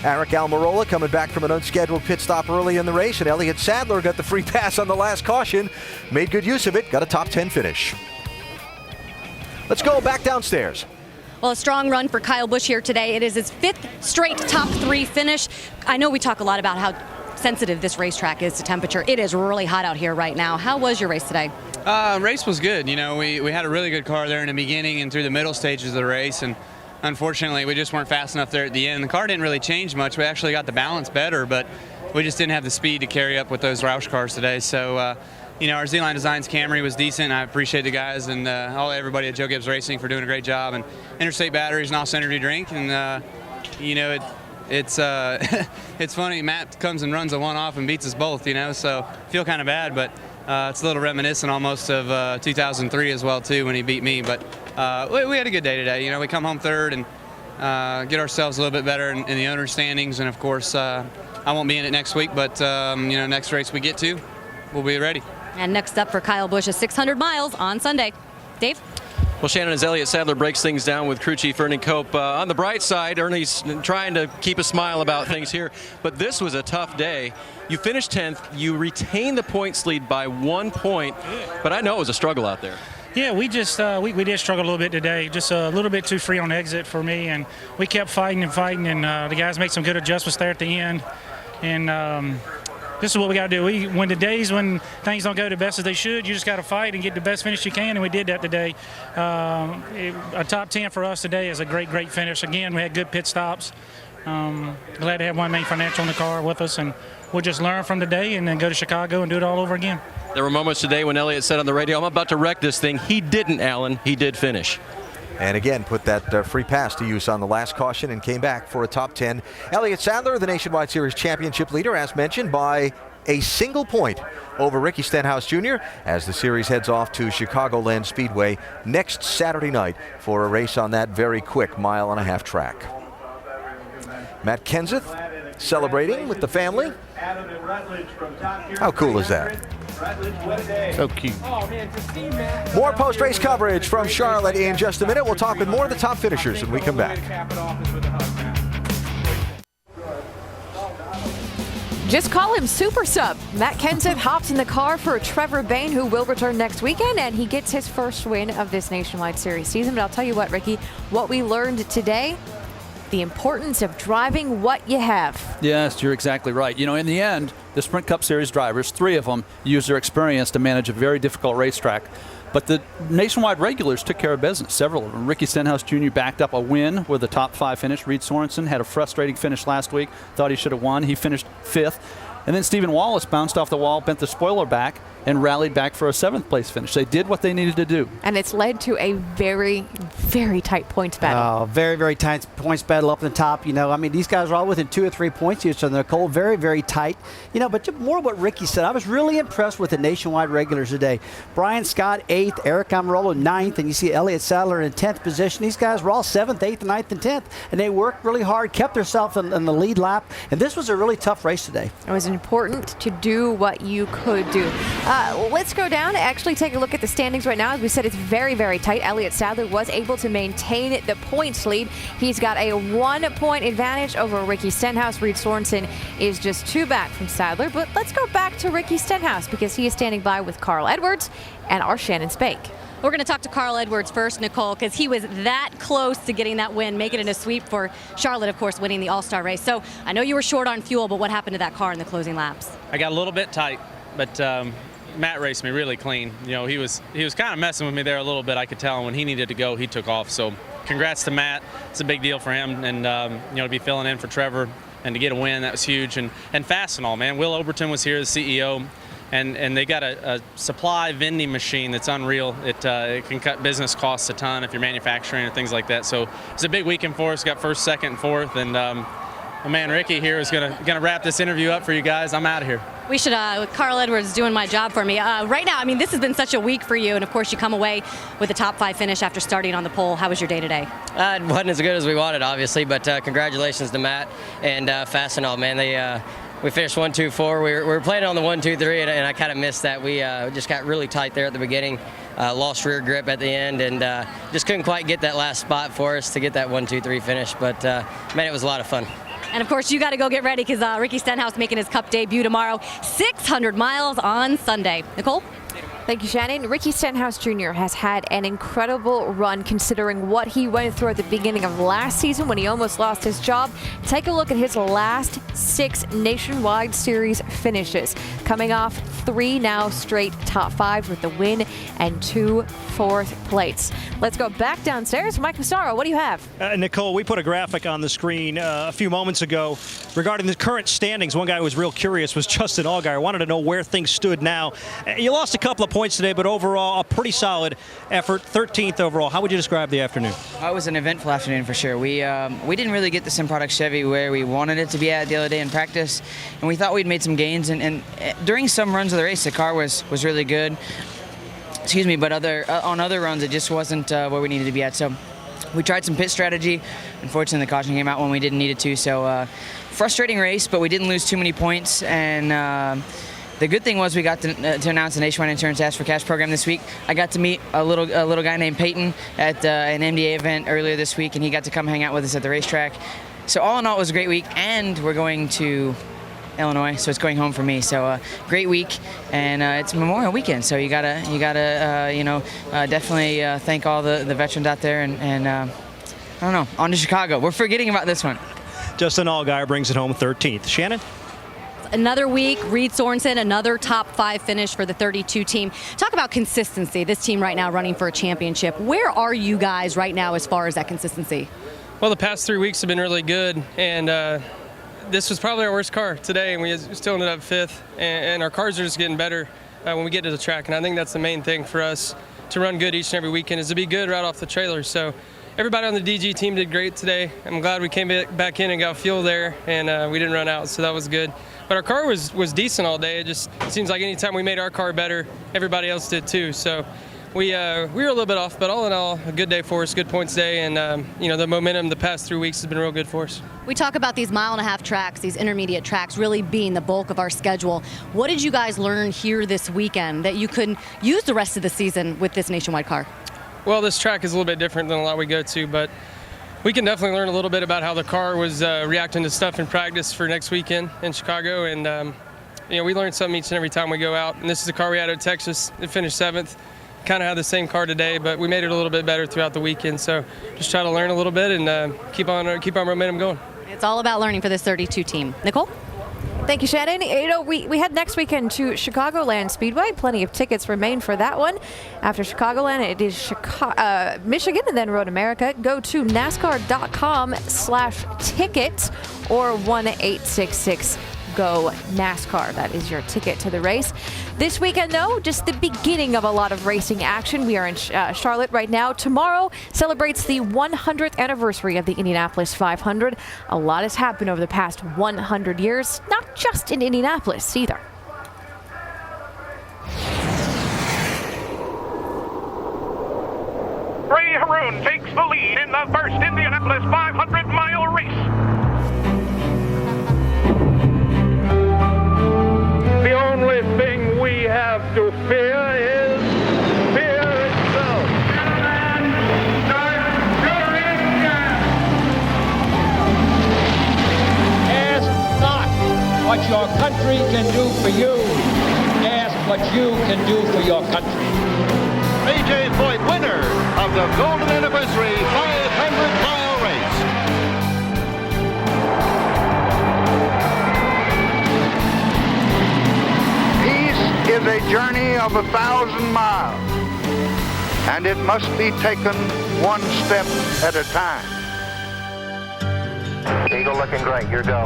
Eric Almirola coming back from an unscheduled pit stop early in the race, and Elliott Sadler got the free pass on the last caution, made good use of it, got a top 10 finish. Let's go back downstairs. Well, a strong run for Kyle Busch here today. It is his 5th straight top 3 finish. I know we talk a lot about how sensitive this racetrack is to temperature. It is really hot out here right now. How was your race today? Race was good. You know, we had a really good car there in the beginning and through the middle stages of the race, and unfortunately we just weren't fast enough there at the end. The car didn't really change much. We actually got the balance better, but we just didn't have the speed to carry up with those Roush cars today. So, you know, our Z-Line Designs Camry was decent. I appreciate the guys and everybody at Joe Gibbs Racing for doing a great job. And Interstate Batteries and Off Energy Drink. And, you know, it's it's funny. Matt comes and runs a one-off and beats us both, you know, so I feel kind of bad, but it's a little reminiscent almost of 2003 as well, too, when he beat me. But we had a good day today. You know, we come home 3rd and get ourselves a little bit better in the owner's standings. And, of course, I won't be in it next week, but, you know, next race we get to, we'll be ready. And next up for Kyle Busch is 600 miles on Sunday. Dave? Well, Shannon, as Elliott Sadler breaks things down with crew chief Ernie Cope, on the bright side, Ernie's trying to keep a smile about things here, but this was a tough day. You finished 10th, you retained the points lead by 1 point, but I know it was a struggle out there. Yeah, we just we did struggle a little bit today, just a little bit too free on exit for me, and we kept fighting, and the guys made some good adjustments there at the end, and this is what we got to do. When the days when things don't go the best as they should, you just got to fight and get the best finish you can, and we did that today. A top 10 for us today is a great, great finish. Again, we had good pit stops. Glad to have One Main Financial in the car with us, and we'll just learn from today and then go to Chicago and do it all over again. There were moments today when Elliott said on the radio, "I'm about to wreck this thing." He didn't, Alan. He did finish. And again, put that free pass to use on the last caution and came back for a top 10. Elliott Sadler, the Nationwide Series championship leader, as mentioned, by a single point over Ricky Stenhouse Jr. as the series heads off to Chicagoland Speedway next Saturday night for a race on that very quick 1.5-mile track. Matt Kenseth celebrating with the family. How cool is that? So cute. More post-race coverage from Charlotte in just a minute. We'll talk with more of the top finishers when we come back. Just call him Super Sub. Matt Kenseth hops in the car for Trevor Bayne, who will return next weekend, and he gets his first win of this Nationwide Series season. But I'll tell you what, Ricky, what we learned today, the importance of driving what you have. Yes, you're exactly right. You know, in the end, the Sprint Cup Series drivers, 3 of them, use their experience to manage a very difficult racetrack. But the nationwide regulars took care of business, several of them. Ricky Stenhouse Jr. backed up a win with a top 5 finish. Reed Sorensen had a frustrating finish last week. Thought he should have won. He finished 5th. And then Stephen Wallace bounced off the wall, bent the spoiler back, and rallied back for a 7th place finish. They did what they needed to do. And it's led to a very, very tight points battle. Oh, very, very tight points battle up in the top. You know, I mean, these guys are all within 2 or 3 points each other. Nicole, very, very tight. You know, but more what Ricky said. I was really impressed with the nationwide regulars today. Brian Scott, 8th. Eric Almirola, 9th. And you see Elliott Sadler in 10th position. These guys were all 7th, 8th, 9th, and 10th. And they worked really hard, kept themselves in the lead lap. And this was a really tough race today. It was important to do what you could do. Let's go down and actually take a look at the standings right now. As we said, it's very, very tight. Elliott Sadler was able to maintain the points lead. He's got a 1-point advantage over Ricky Stenhouse. Reed Sorensen is just 2 back from Sadler. But let's go back to Ricky Stenhouse because he is standing by with Carl Edwards and our Shannon Spake. We're going to talk to Carl Edwards first, Nicole, because he was that close to getting that win, making it a sweep for Charlotte, of course, winning the All-Star race. So I know you were short on fuel, but what happened to that car in the closing laps? I got a little bit tight, but Matt raced me really clean. You know, he was kind of messing with me there a little bit. I could tell, and when he needed to go, he took off. So congrats to Matt. It's a big deal for him, and to be filling in for Trevor and to get a win, that was huge. And Fastenal, man. Will Overton was here, the CEO, and they got a supply vending machine that's unreal. It can cut business costs a ton if you're manufacturing and things like that. So it's a big weekend for us. Got first, second, and fourth, and my man Ricky here is gonna wrap this interview up for you guys. I'm out of here. We should, Carl Edwards doing my job for me. Right now, I mean, this has been such a week for you, and of course you come away with a top 5 finish after starting on the pole. How was your day today? It wasn't as good as we wanted, obviously, but congratulations to Matt and Fastenal, man. We finished 1, 2, 4. We were planning on the 1, 2, 3, and I kind of missed that. We just got really tight there at the beginning, lost rear grip at the end, and just couldn't quite get that last spot for us to get that 1, 2, 3 finish. But man, it was a lot of fun. And of course, you got to go get ready because Ricky Stenhouse making his Cup debut tomorrow. 600 miles on Sunday. Nicole? Thank you, Shannon. Ricky Stenhouse Jr. has had an incredible run considering what he went through at the beginning of last season when he almost lost his job. Take a look at his last 6 Nationwide Series finishes, coming off 3 now straight top 5s with the win and 2 4th places. Let's go back downstairs. Mike Massaro, what do you have? Nicole, we put a graphic on the screen a few moments ago regarding the current standings. One guy who was real curious was Justin Allgaier. Wanted to know where things stood now. You lost a couple of points today, but overall a pretty solid effort. 13th overall. How would you describe the afternoon? It was an eventful afternoon for sure. We didn't really get the Sim Product Chevy where we wanted it to be at the other day in practice, and we thought we'd made some gains. And during some runs of the race, the car was really good. Excuse me, but on other runs, it just wasn't where we needed to be at. So we tried some pit strategy. Unfortunately, the caution came out when we didn't need it to. So frustrating race, but we didn't lose too many points. And the good thing was we got to announce the Nationwide Insurance Ask for Cash program this week. I got to meet a little guy named Peyton at an MDA event earlier this week, and he got to come hang out with us at the racetrack. So all in all, it was a great week, and we're going to Illinois, so it's going home for me. So great week, and it's Memorial Weekend, so you gotta definitely thank all the veterans out there, and I don't know, on to Chicago. We're forgetting about this one. Justin Allgaier brings it home 13th. Shannon? Another week, Reed Sorensen, another top 5 finish for the 32 team. Talk about consistency. This team right now running for a championship. Where are you guys right now as far as that consistency? Well, the past 3 weeks have been really good, and this was probably our worst car today, and we still ended up 5th, and our cars are just getting better when we get to the track, and I think that's the main thing for us to run good each and every weekend is to be good right off the trailer. So everybody on the DG team did great today. I'm glad we came back in and got fuel there, and we didn't run out, so that was good. But our car was decent all day. It just seems like anytime we made our car better, everybody else did too. So we were a little bit off, but all in all, a good day for us, good points day, and the momentum the past 3 weeks has been real good for us. We talk about these 1.5 mile tracks, these intermediate tracks really being the bulk of our schedule. What did you guys learn here this weekend that you could use the rest of the season with this Nationwide car? Well, this track is a little bit different than a lot we go to, but we can definitely learn a little bit about how the car was reacting to stuff in practice for next weekend in Chicago, and we learn something each and every time we go out. And this is the car we had at Texas. It finished 7th. Kind of had the same car today, but we made it a little bit better throughout the weekend. So just try to learn a little bit and keep our momentum going. It's all about learning for this 32 team. Nicole? Thank you, Shannon. We head next weekend to Chicagoland Speedway. Plenty of tickets remain for that one. After Chicagoland, it is Michigan and then Road America. Go to NASCAR.com/tickets or 1-866-GO NASCAR. That is your ticket to the race. This weekend, though, just the beginning of a lot of racing action. We are in Charlotte right now. Tomorrow celebrates the 100th anniversary of the Indianapolis 500. A lot has happened over the past 100 years, not just in Indianapolis either. Ray Haroon takes the lead in the first Indianapolis 500-mile race. The only thing we have to fear is fear itself. Gentlemen, start your engine. Ask not what your country can do for you. Ask what you can do for your country. A.J. Foyt, winner of the Golden Anniversary 500-mile race. Peace is a journey of 1,000 miles. And it must be taken one step at a time. Eagle looking great. You're go.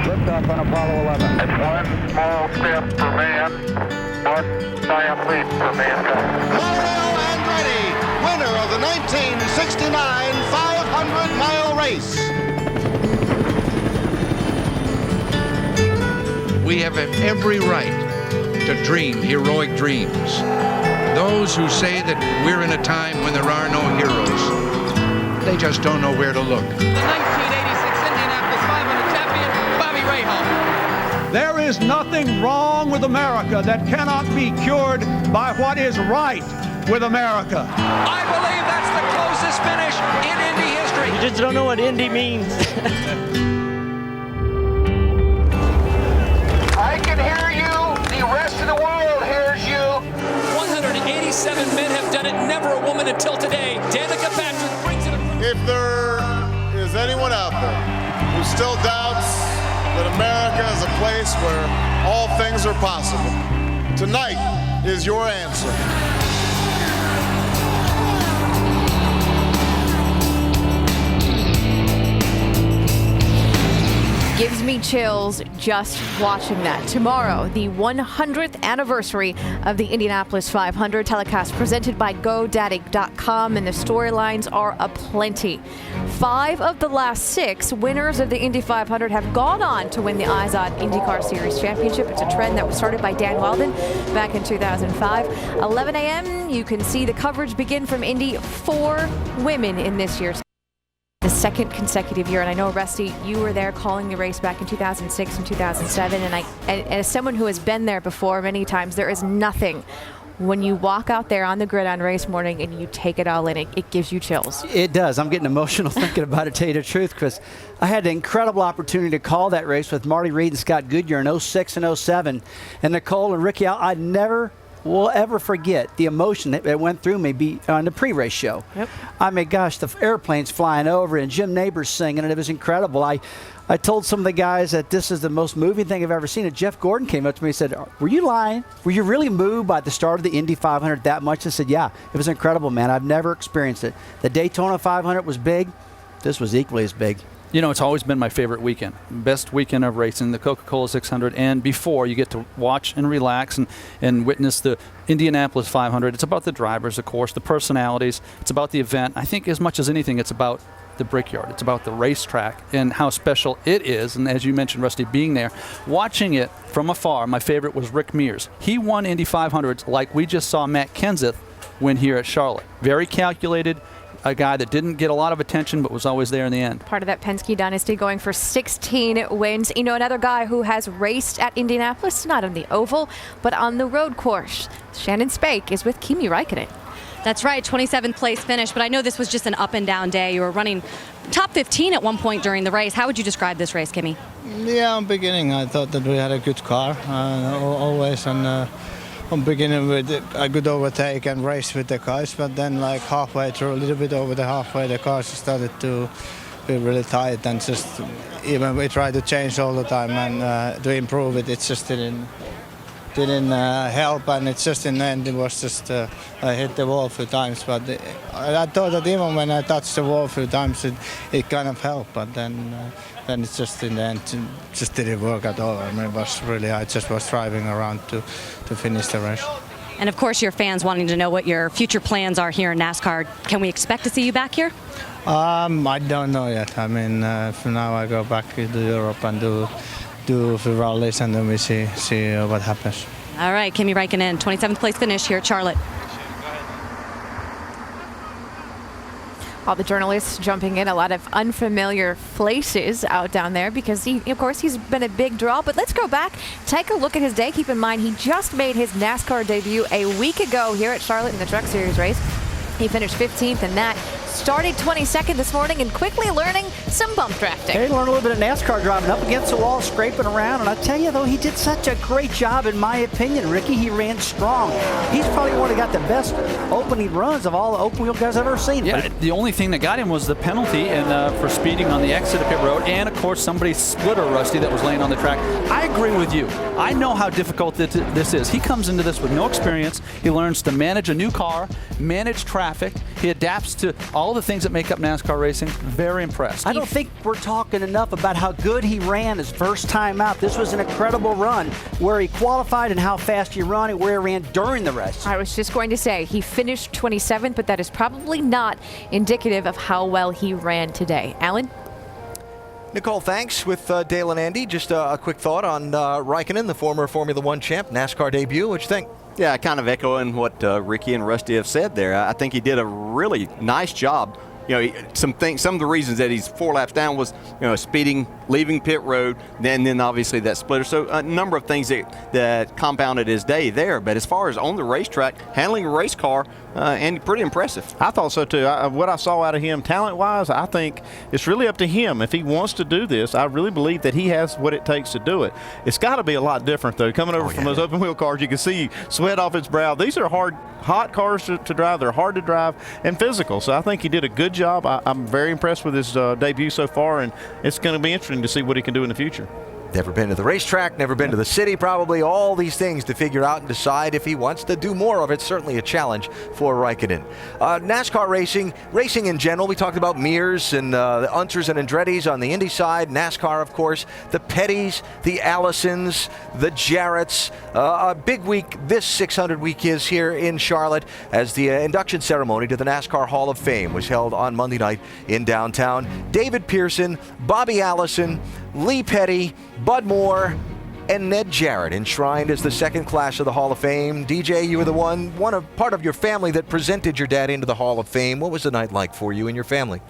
Liftoff on Apollo 11. It's one small step for man, one giant leap for mankind. Mario Andretti, winner of the 1969 500-mile race. We have every right to dream heroic dreams. Those who say that we're in a time when there are no heroes, they just don't know where to look. The 1986 Indianapolis 500 champion, Bobby Rahal. There is nothing wrong with America that cannot be cured by what is right with America. I believe that's the closest finish in Indy history. You just don't know what Indy means. I can hear you. The rest of the world hears you. 187 men have done it. Never a woman until today. Danica Patrick brings it. If there is anyone out there who still doubts that America is a place where all things are possible, tonight is your answer. Gives me chills just watching that. Tomorrow, the 100th anniversary of the Indianapolis 500 telecast presented by GoDaddy.com, and the storylines are aplenty. 5 of the last 6 winners of the Indy 500 have gone on to win the IZOD IndyCar Series Championship. It's a trend that was started by Dan Weldon back in 2005. 11 a.m., you can see the coverage begin from Indy. 4 women in this year's the second consecutive year. And I know, Rusty, you were there calling the race back in 2006 and 2007. And as someone who has been there before many times, there is nothing when you walk out there on the grid on race morning and you take it all in. It gives you chills. It does. I'm getting emotional thinking about it, to tell you the truth, because I had the incredible opportunity to call that race with Marty Reed and Scott Goodyear in 06 and 07. And Nicole and Ricky, I never will ever forget the emotion that went through me on the pre-race show. Yep. I mean, gosh, the airplanes flying over and Jim Neighbors singing, and it was incredible. I told some of the guys that this is the most moving thing I've ever seen. And Jeff Gordon came up to me and said, "Were you lying? Were you really moved by the start of the Indy 500 that much?" I said, "Yeah, it was incredible, man. I've never experienced it. The Daytona 500 was big. This was equally as big." You know, it's always been my favorite weekend. Best weekend of racing, the Coca-Cola 600. And before, you get to watch and relax and witness the Indianapolis 500. It's about the drivers, of course, the personalities. It's about the event. I think as much as anything, it's about the Brickyard. It's about the racetrack and how special it is. And as you mentioned, Rusty, being there, watching it from afar, my favorite was Rick Mears. He won Indy 500s like we just saw Matt Kenseth win here at Charlotte. Very calculated. A guy that didn't get a lot of attention but was always there in the end. Part of that Penske dynasty, going for 16 wins. You know, another guy who has raced at Indianapolis, not on the oval, but on the road course. Shannon Spake is with Kimi Raikkonen. That's right, 27th place finish, but I know this was just an up and down day. You were running top 15 at one point during the race. How would you describe this race, Kimi? Yeah, in the beginning I thought that we had a good car, always, and I'm beginning with a good overtake and race with the cars, but then like halfway through, a little bit over the halfway, the cars started to be really tight, and just even we tried to change all the time and to improve it, it just didn't help, and it's just in the end it was just I hit the wall a few times, but I thought that even when I touched the wall a few times it kind of helped, but then it's just in the end it just didn't work at all. I mean, it was really, I just was driving around to finish the race. And of course your fans wanting to know what your future plans are here in NASCAR. Can we expect to see you back here? I don't know yet. I mean, for now I go back to Europe and do a few rallies, and then we see what happens. All right, Kimi Raikkonen, 27th place finish here at Charlotte. All the journalists jumping in, a lot of unfamiliar faces out down there because, of course, he's been a big draw. But let's go back, take a look at his day. Keep in mind, he just made his NASCAR debut a week ago here at Charlotte in the Truck Series race. He finished 15th in that, started 22nd this morning, and quickly learning some bump drafting. He learned a little bit of NASCAR driving up against the wall, scraping around. And I tell you, though, he did such a great job, in my opinion, Ricky. He ran strong. He's probably one that got the best opening runs of all the open wheel guys I've ever seen. Yeah, the only thing that got him was the penalty and for speeding on the exit of pit road, and of course somebody's splitter, Rusty, that was laying on the track. I agree with you. I know how difficult this is. He comes into this with no experience. He learns to manage a new car, manage traffic. He adapts to all the things that make up NASCAR racing. Very impressed. I don't think we're talking enough about how good he ran his first time out. This was an incredible run where he qualified and how fast he ran and where he ran during the race. I was just going to say he finished 27th, but that is probably not indicative of how well he ran today. Alan? Nicole, thanks. With Dale and Andy, just a quick thought on Raikkonen, the former Formula One champ, NASCAR debut. What'd you think? Yeah, kind of echoing what Ricky and Rusty have said there. I think he did a really nice job. You know, some of the reasons that he's 4 laps down was, speeding, leaving pit road, then obviously that splitter. So a number of things that compounded his day there. But as far as on the racetrack, handling a race car, and pretty impressive. I thought so too. What I saw out of him talent-wise, I think it's really up to him. If he wants to do this, I really believe that he has what it takes to do it. It's got to be a lot different though. Coming over from those open-wheel cars, you can see sweat off his brow. These are hot cars to drive. They're hard to drive and physical. So I think he did a good job. I'm very impressed with his debut so far, and it's going to be interesting to see what he can do in the future. Never been to the racetrack, never been to the city, probably all these things to figure out and decide if he wants to do more of it. Certainly a challenge for Raikkonen. NASCAR racing in general, we talked about Mears and the Unters and Andretti's on the Indy side. NASCAR, of course, the Pettys, the Allisons, the Jarretts. A big week this 600 week is here in Charlotte as the induction ceremony to the NASCAR Hall of Fame was held on Monday night in downtown. David Pearson, Bobby Allison, Lee Petty, Bud Moore, and Ned Jarrett enshrined as the second class of the Hall of Fame. DJ, you were part of your family that presented your dad into the Hall of Fame. What was the night like for you and your family?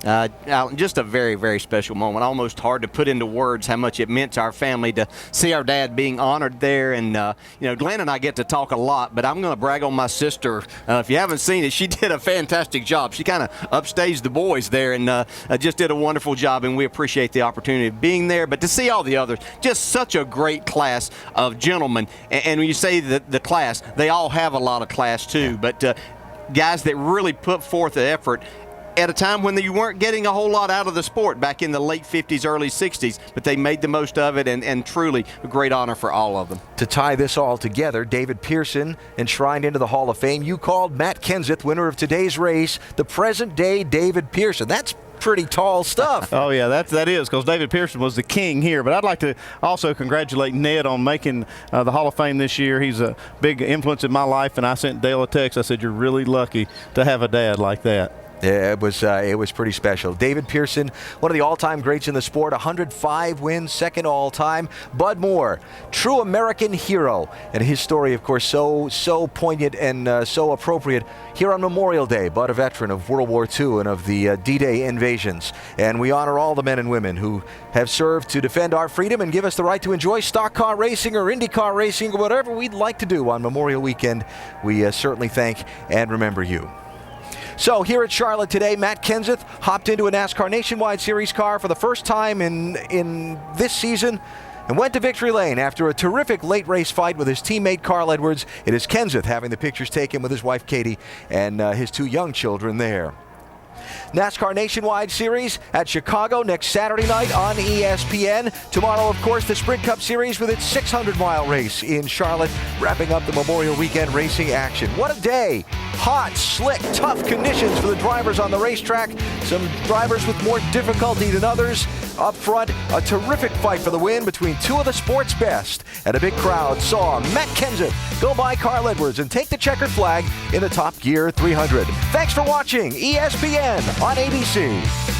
Just a very, very special moment. Almost hard to put into words how much it meant to our family to see our dad being honored there. And, Glenn and I get to talk a lot, but I'm going to brag on my sister. If you haven't seen it, she did a fantastic job. She kind of upstaged the boys there and just did a wonderful job, and we appreciate the opportunity of being there. But to see all the others, just such a great class of gentlemen. And when you say the class, they all have a lot of class too, but guys that really put forth the effort at a time when you weren't getting a whole lot out of the sport back in the late 50s, early 60s, but they made the most of it, and truly a great honor for all of them. To tie this all together, David Pearson enshrined into the Hall of Fame. You called Matt Kenseth, winner of today's race, the present-day David Pearson. That's pretty tall stuff. Oh yeah, that is, because David Pearson was the king here. But I'd like to also congratulate Ned on making the Hall of Fame this year. He's a big influence in my life, and I sent Dale a text. I said, you're really lucky to have a dad like that. Yeah, it was pretty special. David Pearson, one of the all-time greats in the sport, 105 wins, second all-time. Bud Moore, true American hero, and his story, of course, so poignant and so appropriate here on Memorial Day. Bud, a veteran of World War II and of the D-Day invasions, and we honor all the men and women who have served to defend our freedom and give us the right to enjoy stock car racing or IndyCar racing or whatever we'd like to do on Memorial Weekend. We certainly thank and remember you. So here at Charlotte today, Matt Kenseth hopped into a NASCAR Nationwide Series car for the first time in this season and went to victory lane after a terrific late race fight with his teammate Carl Edwards. It is Kenseth having the pictures taken with his wife Katie and his 2 young children there. NASCAR Nationwide Series at Chicago next Saturday night on ESPN. Tomorrow, of course, the Sprint Cup Series with its 600-mile race in Charlotte, wrapping up the Memorial Weekend racing action. What a day! Hot, slick, tough conditions for the drivers on the racetrack. Some drivers with more difficulty than others. Up front, a terrific fight for the win between 2 of the sport's best. And a big crowd saw Matt Kenseth go by Carl Edwards and take the checkered flag in the Top Gear 300. Thanks for watching ESPN on ABC.